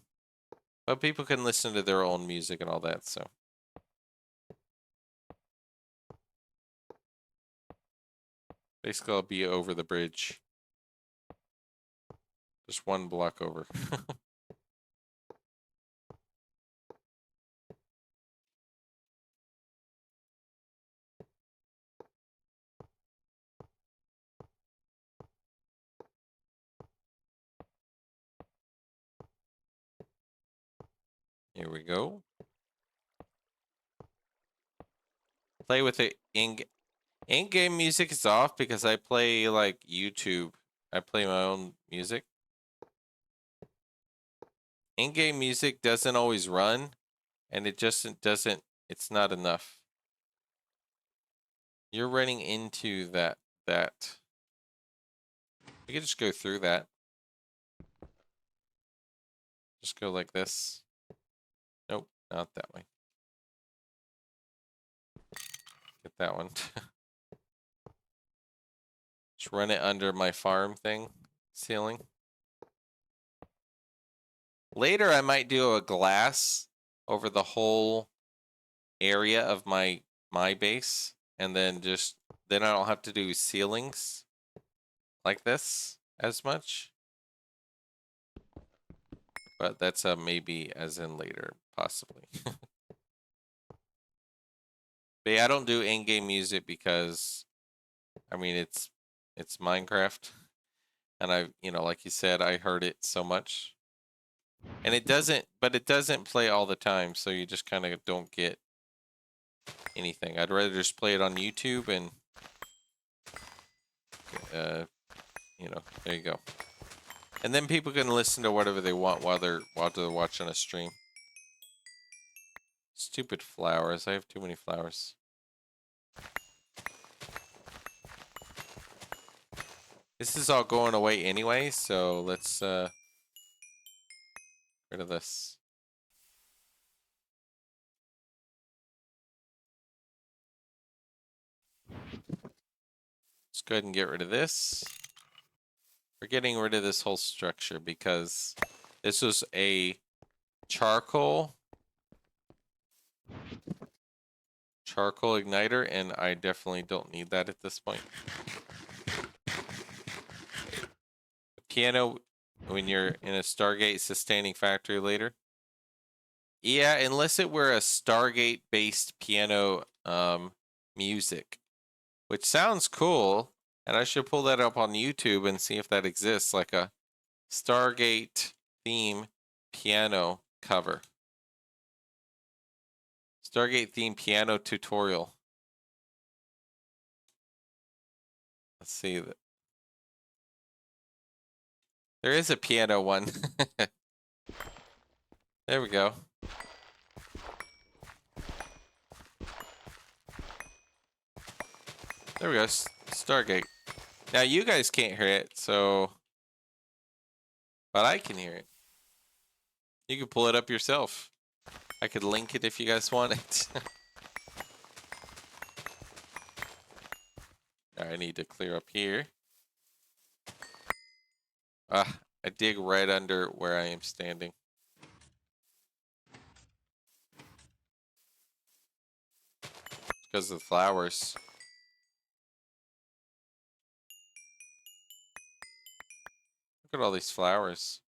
But people can listen to their own music and all that, so. Basically, I'll be over the bridge. Just one block over. Here we go. Play with it in-game music is off because I play like YouTube. I play my own music. In-game music doesn't always run, and it just doesn't. It's not enough. You're running into that. We could just go through that. Just go like this. Nope, not that way. Get that one. Just run it under my farm thing, ceiling. Later, I might do a glass over the whole area of my base, and then I don't have to do ceilings like this as much. But that's a maybe, as in later, possibly. But yeah, I don't do in-game music because, I mean, it's Minecraft, and like you said, I heard it so much, and it doesn't play all the time, so you just kind of don't get anything. I'd rather just play it on YouTube and, there you go. And then people can listen to whatever they want while they're watching a stream. Stupid flowers. I have too many flowers. This is all going away anyway, so let's rid of this. Let's go ahead and get rid of this. We're getting rid of this whole structure because this was a charcoal igniter, and I definitely don't need that at this point. The piano, when you're in a Stargate sustaining factory later, Yeah, unless it were a Stargate-based piano music, which sounds cool, and I should pull that up on YouTube and see if that exists, like a Stargate theme piano cover. Stargate theme piano tutorial. Let's see. There is a piano one. There we go. There we go. Stargate. Now you guys can't hear it, so... But I can hear it. You can pull it up yourself. I could link it if you guys want it. I need to clear up here. I dig right under where I am standing. It's because of the flowers. Look at all these flowers.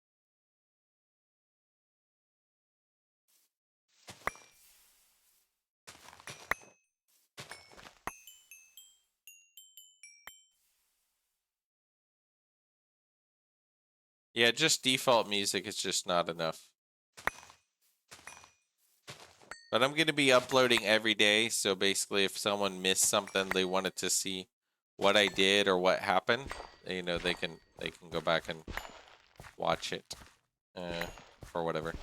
Yeah, just default music is just not enough. But I'm going to be uploading every day, so basically if someone missed something, they wanted to see what I did or what happened, you know, they can go back and watch it or whatever.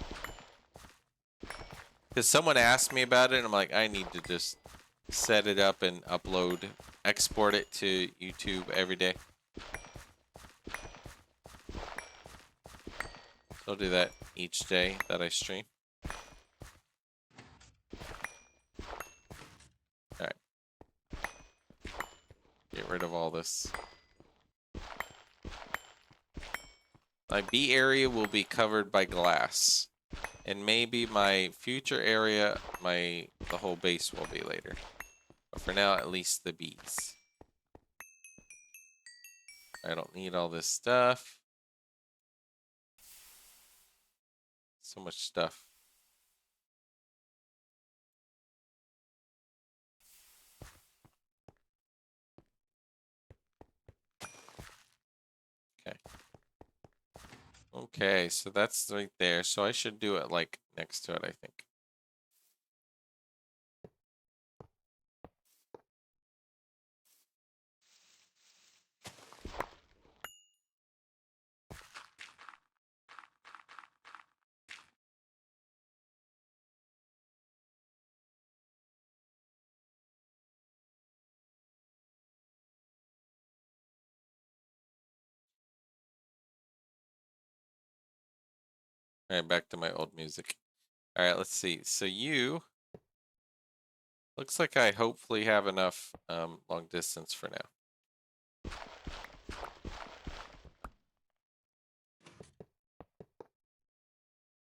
Because someone asked me about it, and I'm like, I need to just set it up and upload, export it to YouTube every day. So I'll do that each day that I stream. Alright. Get rid of all this. My B area will be covered by glass. And maybe my future area, the whole base will be later. But for now, at least the bees. I don't need all this stuff. So much stuff. Okay. Okay, so that's right there. So I should do it like next to it, I think. All right, back to my old music. All right, let's see. So you... Looks like I hopefully have enough long distance for now.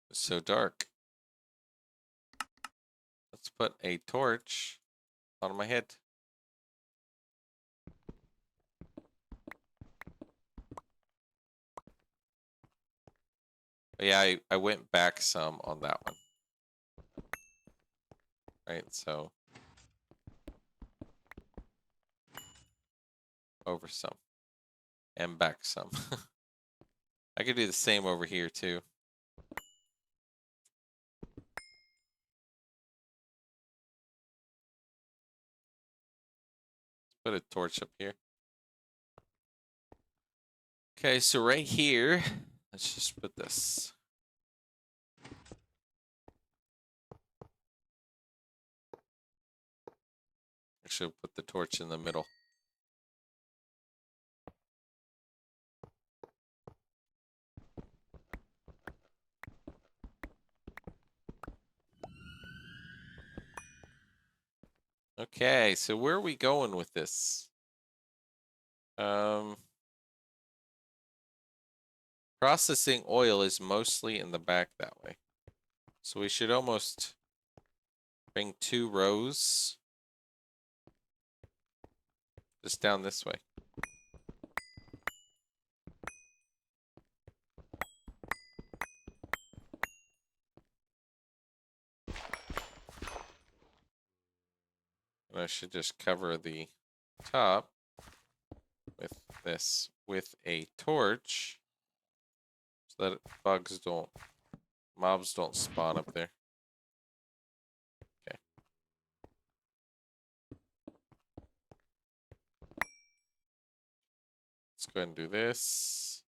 It's so dark. Let's put a torch on my head. But yeah, I went back some on that one. Right, so over some and back some. I could do the same over here too. Let's put a torch up here. Okay, so right here, let's just put this. Actually, put the torch in the middle. Okay, so where are we going with this? Processing oil is mostly in the back that way. So we should almost bring 2 rows just down this way. I should just cover the top with this with a torch so that mobs don't spawn up there. Okay. Let's go ahead and do this.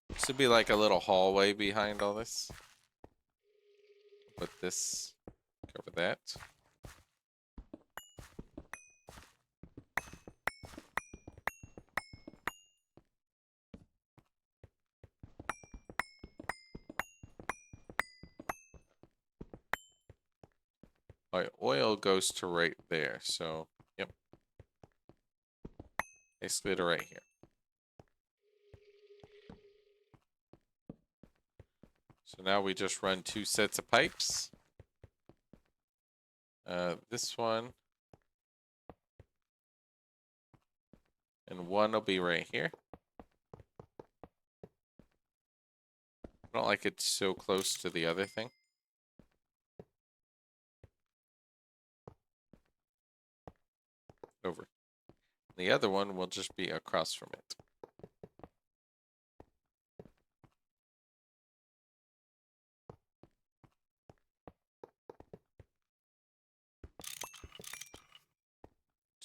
This would be like a little hallway behind all this. Put this, cover that. My oil goes to right there, so, yep. Basically to right here. So now we just run 2 sets of pipes. This one. And one will be right here. I don't like it so close to the other thing. Over. The other one will just be across from it.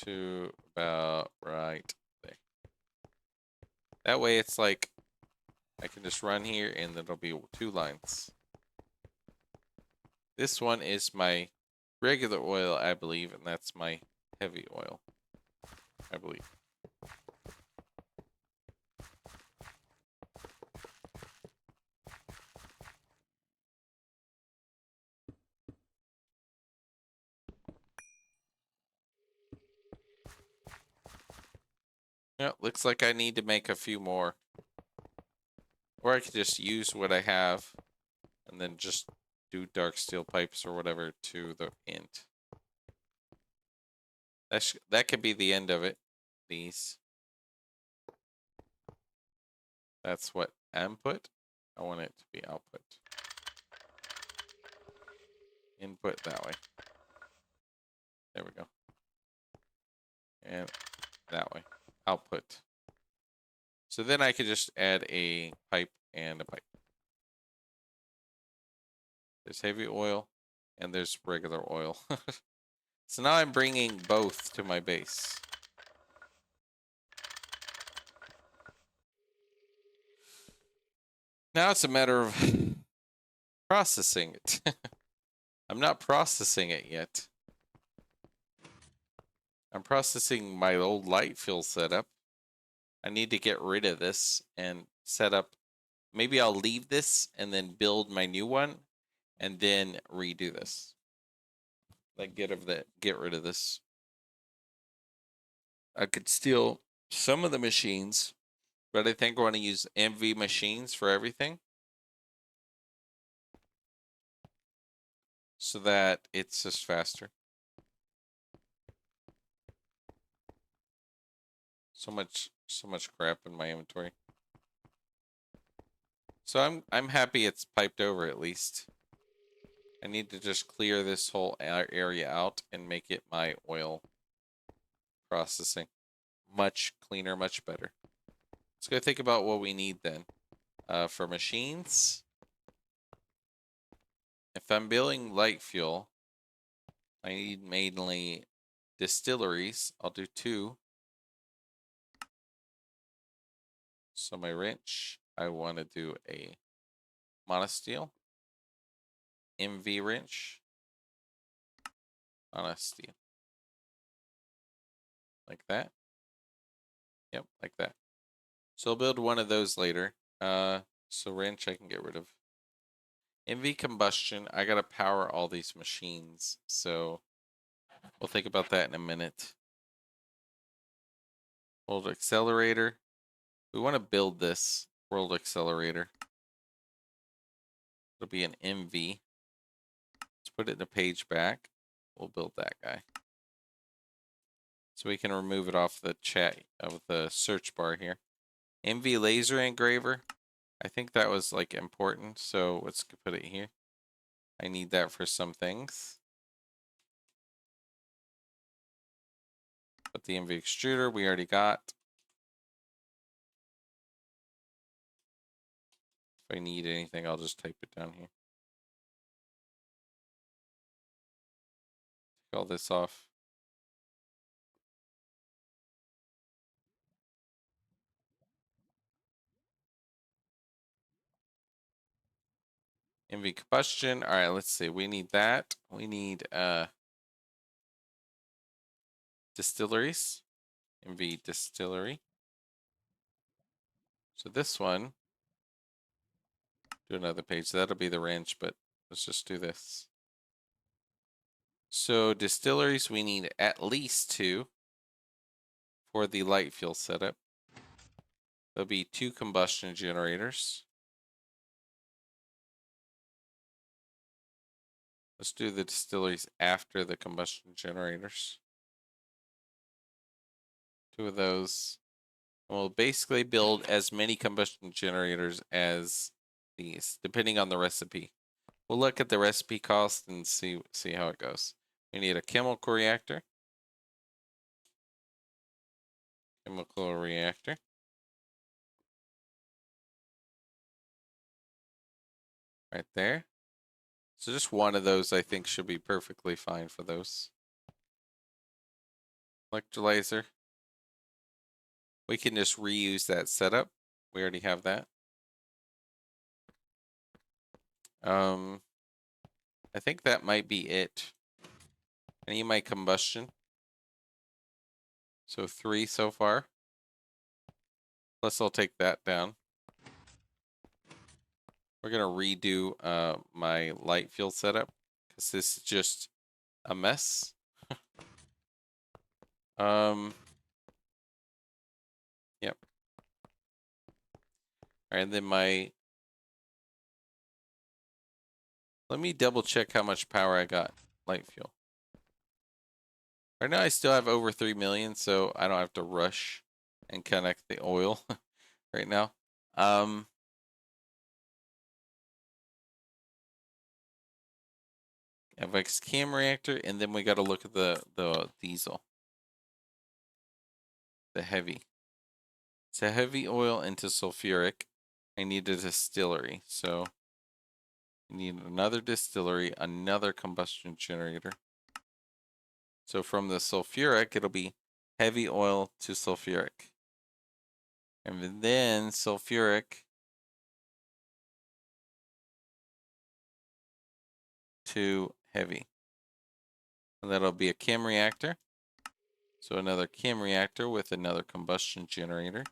To about right there. That way it's like I can just run here and there'll be 2 lines. This one is my regular oil, I believe, and that's my heavy oil, I believe. Yeah, looks like I need to make a few more. Or I could just use what I have and then just do dark steel pipes or whatever to the end. That could be the end of it. These. That's what input. I want it to be output. Input that way. There we go. And that way. Output. So then I could just add a pipe and a pipe. There's heavy oil and there's regular oil. So now I'm bringing both to my base. Now it's a matter of processing it. I'm not processing it yet. I'm processing my old light field setup. I need to get rid of this and set up. Maybe I'll leave this and then build my new one and then redo this. Like get rid of this. I could steal some of the machines, but I think I want to use MV machines for everything. So that it's just faster. So much crap in my inventory. So I'm happy it's piped over at least. I need to just clear this whole area out and make it my oil processing. Much cleaner, much better. Let's go think about what we need then. For machines, if I'm building light fuel, I need mainly distilleries. I'll do 2. So my wrench, I want to do a monosteel, MV wrench, monosteel. Like that. Yep, like that. So I'll build one of those later. So wrench I can get rid of. MV combustion, I gotta power all these machines, so we'll think about that in a minute. World accelerator. We want to build this world accelerator. It'll be an MV. Let's put it in the page back. We'll build that guy. So we can remove it off the chat of the search bar here. MV laser engraver. I think that was like important, so let's put it here. I need that for some things. But the MV extruder we already got. If I need anything, I'll just type it down here. Take all this off. MV combustion. All right, let's see. We need that. We need distilleries. MV distillery. So this one, do another page. That'll be the wrench, but let's just do this. So distilleries, we need at least 2 for the light fuel setup. There'll be 2 combustion generators. Let's do the distilleries after the combustion generators. 2 of those. And we'll basically build as many combustion generators as these, depending on the recipe. We'll look at the recipe cost and see how it goes. We need a chemical reactor. Chemical reactor. Right there. So just one of those I think should be perfectly fine for those. Electrolyzer. We can just reuse that setup. We already have that. I think that might be it. I need my combustion. So 3 so far. Plus I'll take that down. We're gonna redo my light fuel setup because this is just a mess. Yep. All right, and then let me double check how much power I got. Light fuel. Right now I still have over 3 million, so I don't have to rush and connect the oil right now. FX cam reactor, and then we got to look at the diesel. The heavy. It's a heavy oil into sulfuric. I need a distillery, so I need another distillery, another combustion generator. So from the sulfuric, it'll be heavy oil to sulfuric. And then sulfuric to heavy. And that'll be a chem reactor. So another chem reactor with another combustion generator.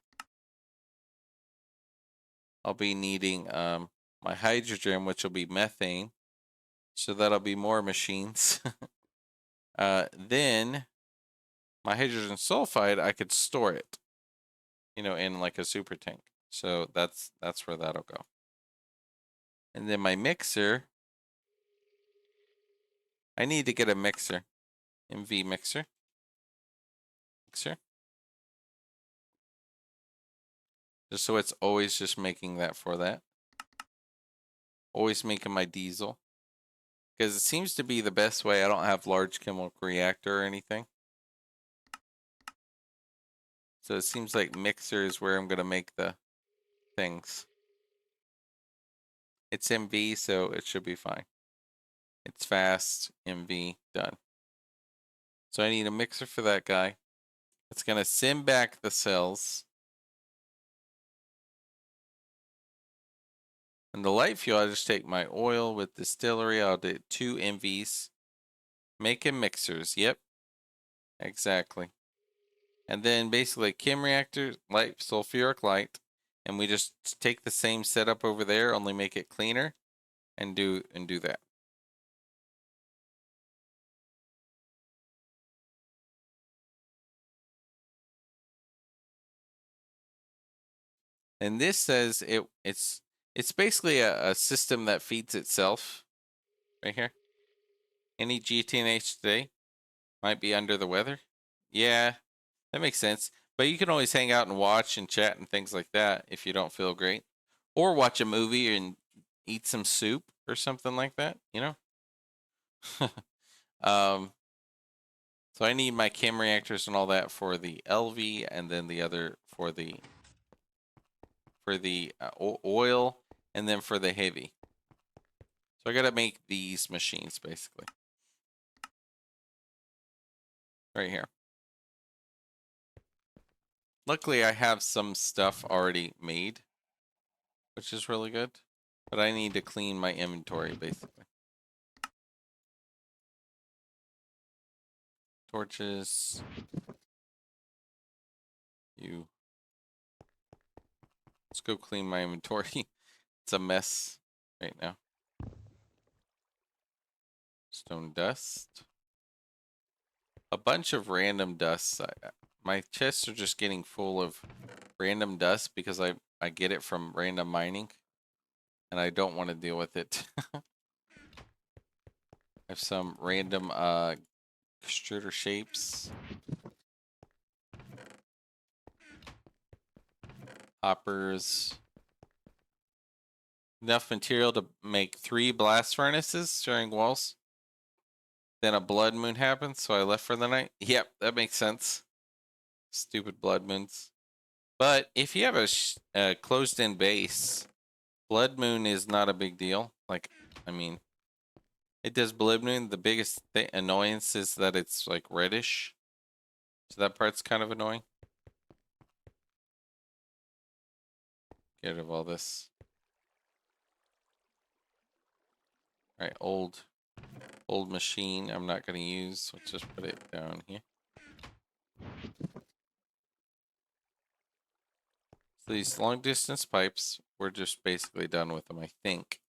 I'll be needing my hydrogen, which will be methane. So that'll be more machines. Then my hydrogen sulfide, I could store it, in like a super tank. So that's where that'll go. And then my mixer, I need to get a mixer. MV mixer. Just so it's always just making that for that. Always making my diesel. Because it seems to be the best way. I don't have large chemical reactor or anything. So it seems like mixer is where I'm going to make the things. It's MV, so it should be fine. It's fast, MV, done. So I need a mixer for that guy. It's going to send back the cells. And the light fuel, I'll just take my oil with distillery. I'll do 2 MVs. Making mixers. Yep. Exactly. And then basically chem reactor, light, sulfuric light. And we just take the same setup over there, only make it cleaner and do that. And this says it's basically a system that feeds itself. Right here. Any GTNH today might be under the weather. Yeah, that makes sense. But you can always hang out and watch and chat and things like that if you don't feel great. Or watch a movie and eat some soup or something like that, you know? um, so I need my chem reactors and all that for the LV and then the other for the oil and then for the heavy. So I got to make these machines basically. Right here. Luckily I have some stuff already made, which is really good. But I need to clean my inventory basically. Torches. You. Let's go clean my inventory. It's a mess right now. Stone dust. A bunch of random dusts. My chests are just getting full of random dust because I get it from random mining. And I don't want to deal with it. I have some random extruder shapes. Hoppers. Enough material to make 3 blast furnaces during walls. Then a blood moon happens, so I left for the night. Yep, that makes sense. Stupid blood moons. But if you have a closed-in base, blood moon is not a big deal. Like, I mean, it does blood moon. The biggest annoyance is that it's like reddish. So that part's kind of annoying. Get rid of all this. All right, old machine. I'm not going to use. Let's just put it down here. So these long distance pipes, we're just basically done with them, I think.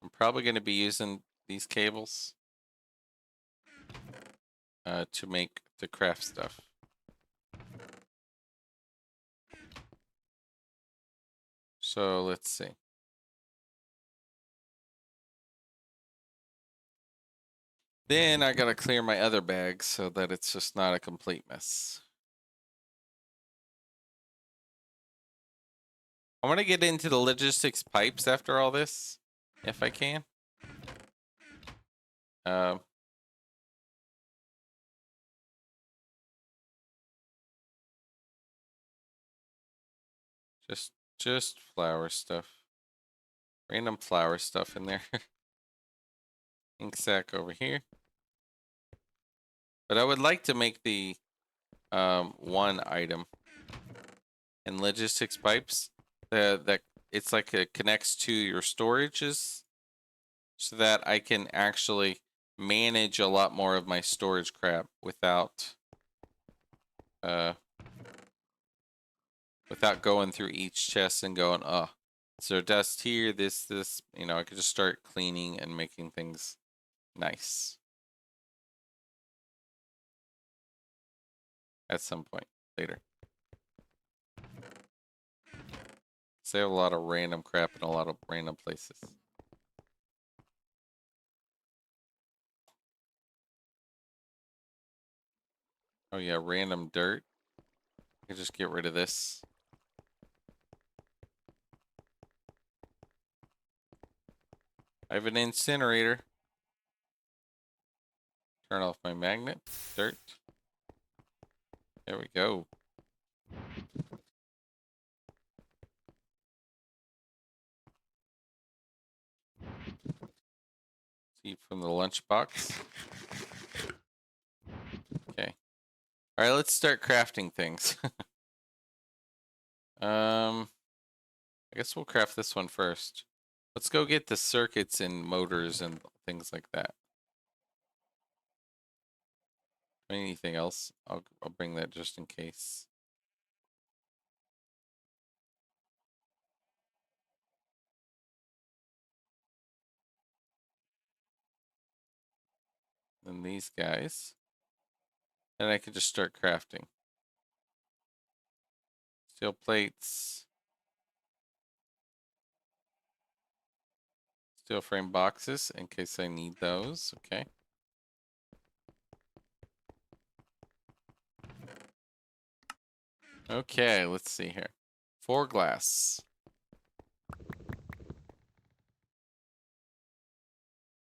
I'm probably going to be using these cables to craft stuff. So let's see. Then I gotta clear my other bags so that it's just not a complete mess. I want to get into the logistics pipes after all this, if I can. Um, just flower stuff. Random flower stuff in there. Ink sac over here. But I would like to make the one item in logistics pipes that it's like it connects to your storages so that I can actually manage a lot more of my storage crap without going through each chest and going, oh, so dust here, this, you know, I could just start cleaning and making things nice at some point later. So I have a lot of random crap in a lot of random places. Oh yeah, random dirt. I can just get rid of this. I have an incinerator. Turn off my magnet. Dirt. There we go. See from the lunchbox. Okay. All right, let's start crafting things. I guess we'll craft this one first. Let's go get the circuits and motors and things like that. Anything else? I'll bring that just in case. Then these guys. And I can just start crafting. Steel plates. Steel frame boxes in case I need those. Okay. Okay, let's see here. 4 glass.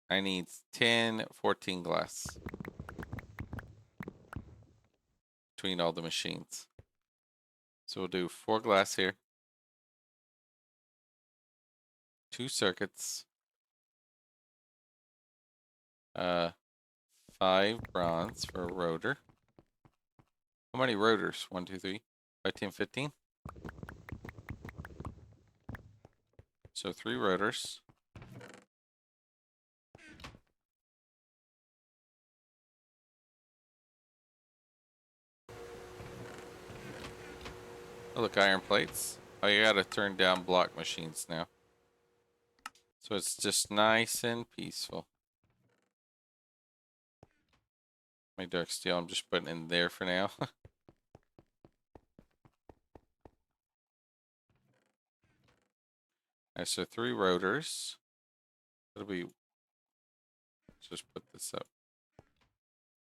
I need 10, 14 glass between all the machines. So we'll do 4 glass here. 2 circuits. 5 bronze for a rotor. How many rotors? 1, 2, 3, 5, 10, 15. So 3 rotors. Oh, look, iron plates. Oh, you gotta turn down block machines now. So it's just nice and peaceful. My dark steel, I'm just putting in there for now. Alright, so 3 rotors. It'll be, let's just put this up.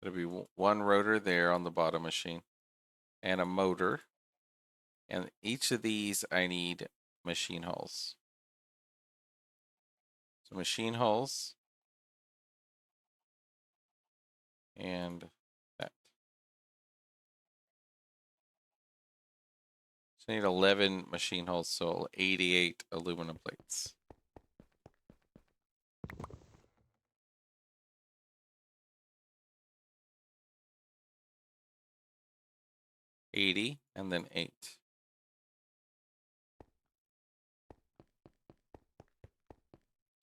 It'll be 1 rotor there on the bottom machine. And a motor. And each of these I need machine holes. So machine holes. And that. So I need 11 machine holes, so 88 aluminum plates. $80 and then 8.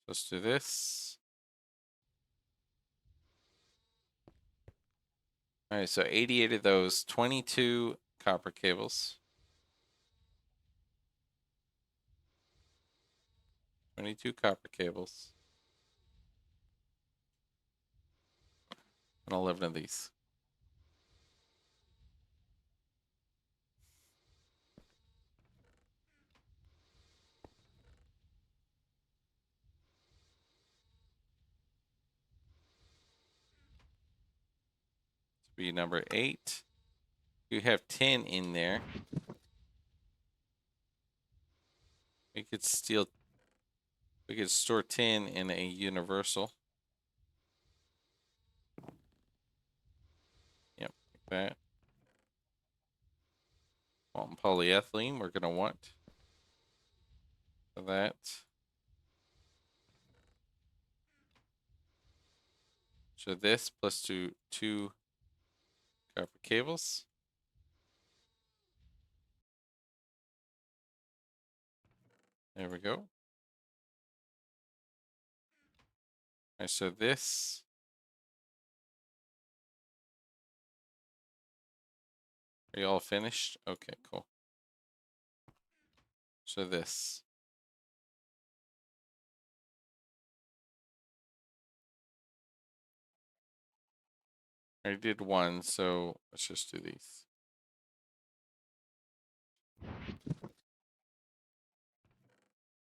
Let's do this. All right, so 88 of those, 22 copper cables. 22 copper cables. And 11 of these. To be number 8. You have 10 in there. We could store 10 in a universal. Yep, like that. Molten polyethylene, we're gonna want that. So this plus two copper cables. There we go. All right, so this. Are you all finished? Okay, cool. So this. I did 1, so let's just do these.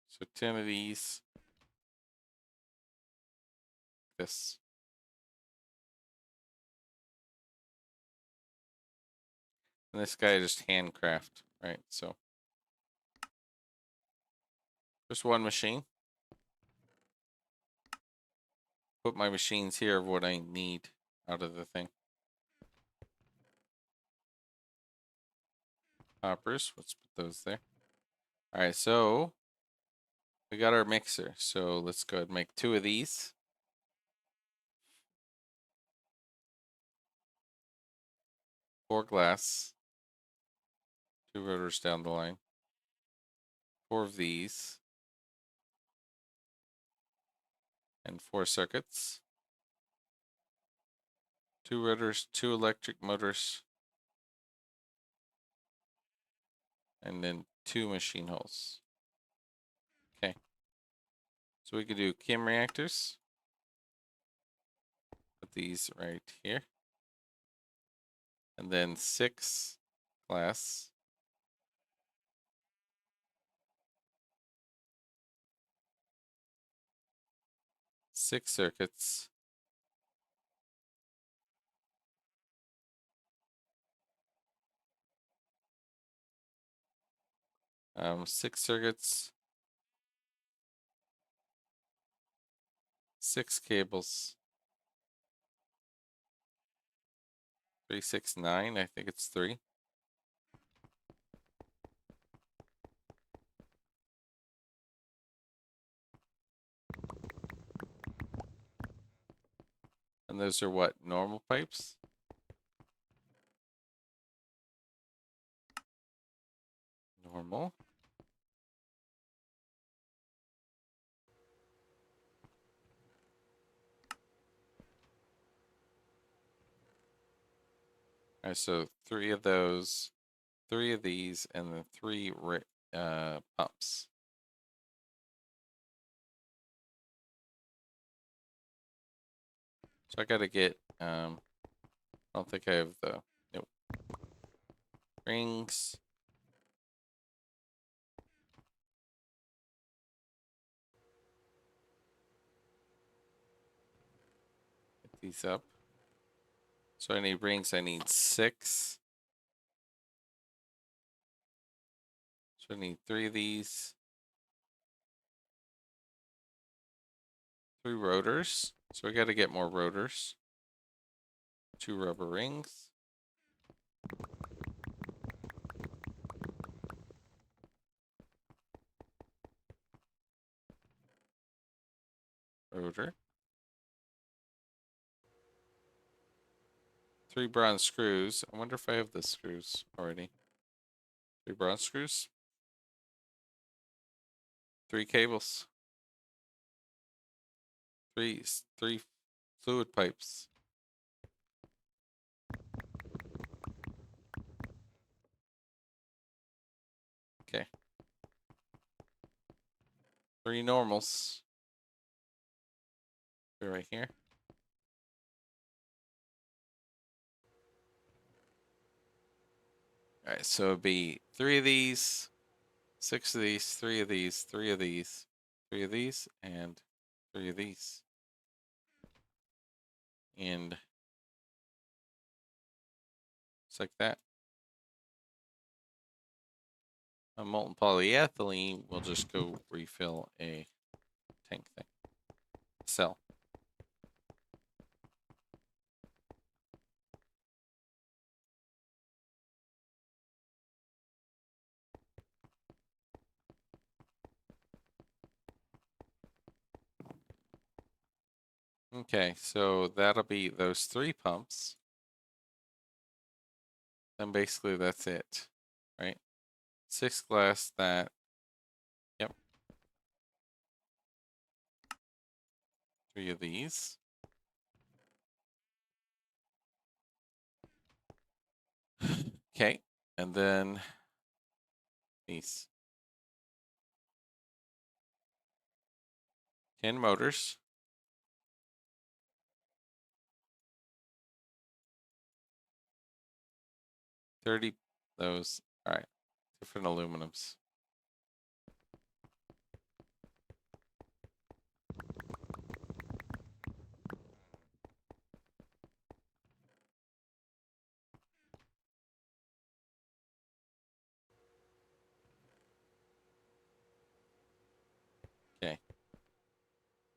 So 10 of these. This. And this guy just handcraft, right? So just 1 machine. Put my machines here of what I need out of the thing. Hoppers, let's put those there. All right, so we got our mixer. So let's go ahead and make 2 of these. Four glass. 2 rotors down the line. 4 of these. And 4 circuits. 2 rotors, 2 electric motors. And then 2 machine holes. Okay. So we could do chem reactors. Put these right here. And then 6 glass. 6 circuits. Six circuits, 6 cables, 3, 6, 9. I think it's 3. And those are what? Normal pipes? Normal. All right, so 3 of those, 3 of these, and then 3 pumps. So I gotta get, I don't think I have the, nope, rings. Get these up. So I need rings, I need 6. So I need 3 of these. 3 rotors. So I gotta get more rotors. 2 rubber rings. Rotor. 3 bronze screws. I wonder if I have the screws already. 3 bronze screws. 3 cables. 3 fluid pipes. Okay. 3 normals. Be right here. All right, so it'd be 3 of these, 6 of these, 3 of these, 3 of these, 3 of these, and 3 of these. And just like that. A molten polyethylene will just go refill a tank thing. Cell. Okay, so that'll be those 3 pumps. Then basically that's it, right? 6 glass, that. Yep. 3 of these. Okay, and then these. 10 motors. 30 those. All right, different aluminums. Okay,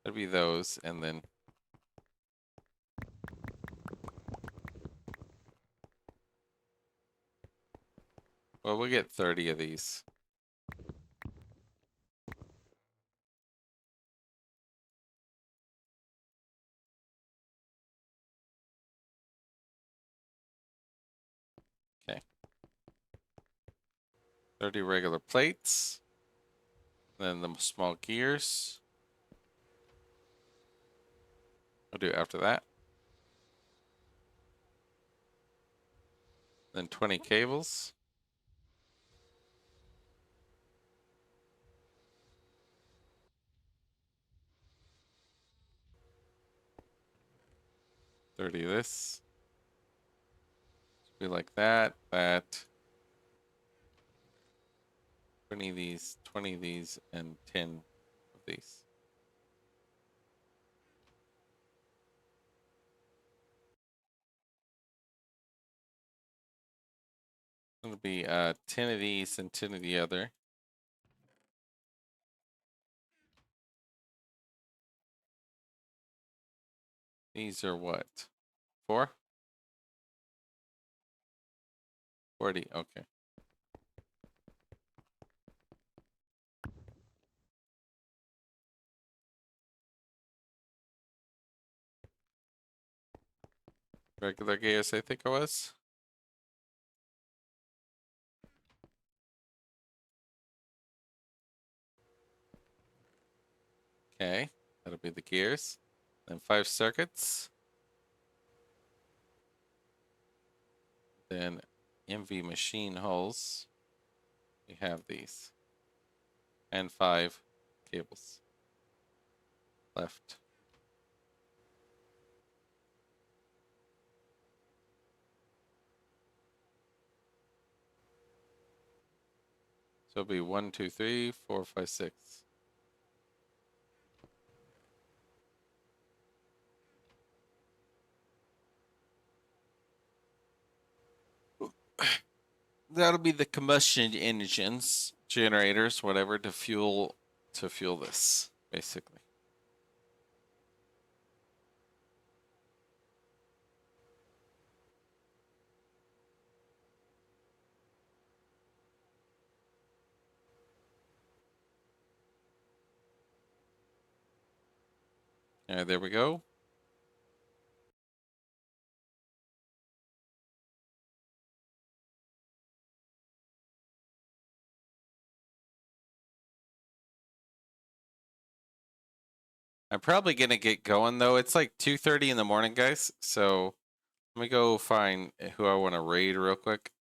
that'd be those, and then well, we'll get 30 of these. Okay, 30 regular plates. Then the small gears. I'll do it after that. Then 20 cables. $30 of this. Be like that, that. 20 of these, 20 of these, and 10 of these. It'll be 10 of these and 10 of the other. These are what? 4? 40. Okay. Regular gears, I think it was. Okay. That'll be the gears. Then 5 circuits. Then MV machine holes. We have these. And 5 cables left. So it'll be 1, 2, 3, 4, 5, 6. That'll be the combustion engines, generators, whatever, to fuel this, basically. Alright, there we go. I'm probably gonna get going though. It's like 2:30 in the morning, guys. So let me go find who I want to raid real quick.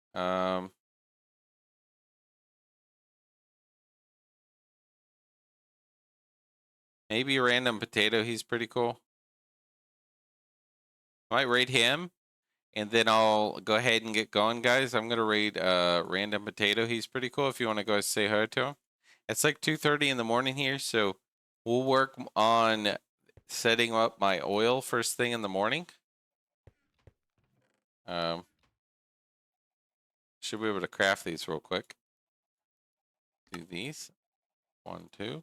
Maybe Random Potato. He's pretty cool. Might raid him, and then I'll go ahead and get going, guys. I'm gonna raid Random Potato. He's pretty cool. If you want to go say hi to him. It's like 2:30 in the morning here, so we'll work on setting up my oil first thing in the morning. Should be able to craft these real quick. Do these. 1, 2.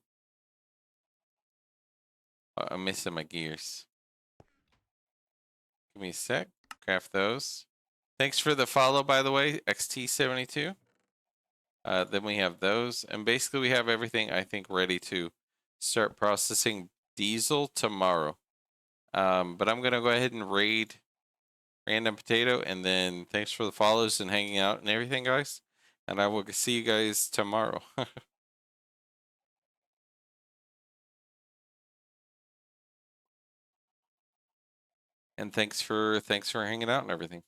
I'm missing my gears. Give me a sec. Craft those. Thanks for the follow, by the way, XT72. Then we have those. And basically we have everything, I think, ready to start processing diesel tomorrow. But I'm going to go ahead and raid Random Potato. And then thanks for the follows and hanging out and everything, guys. And I will see you guys tomorrow. And thanks for hanging out and everything.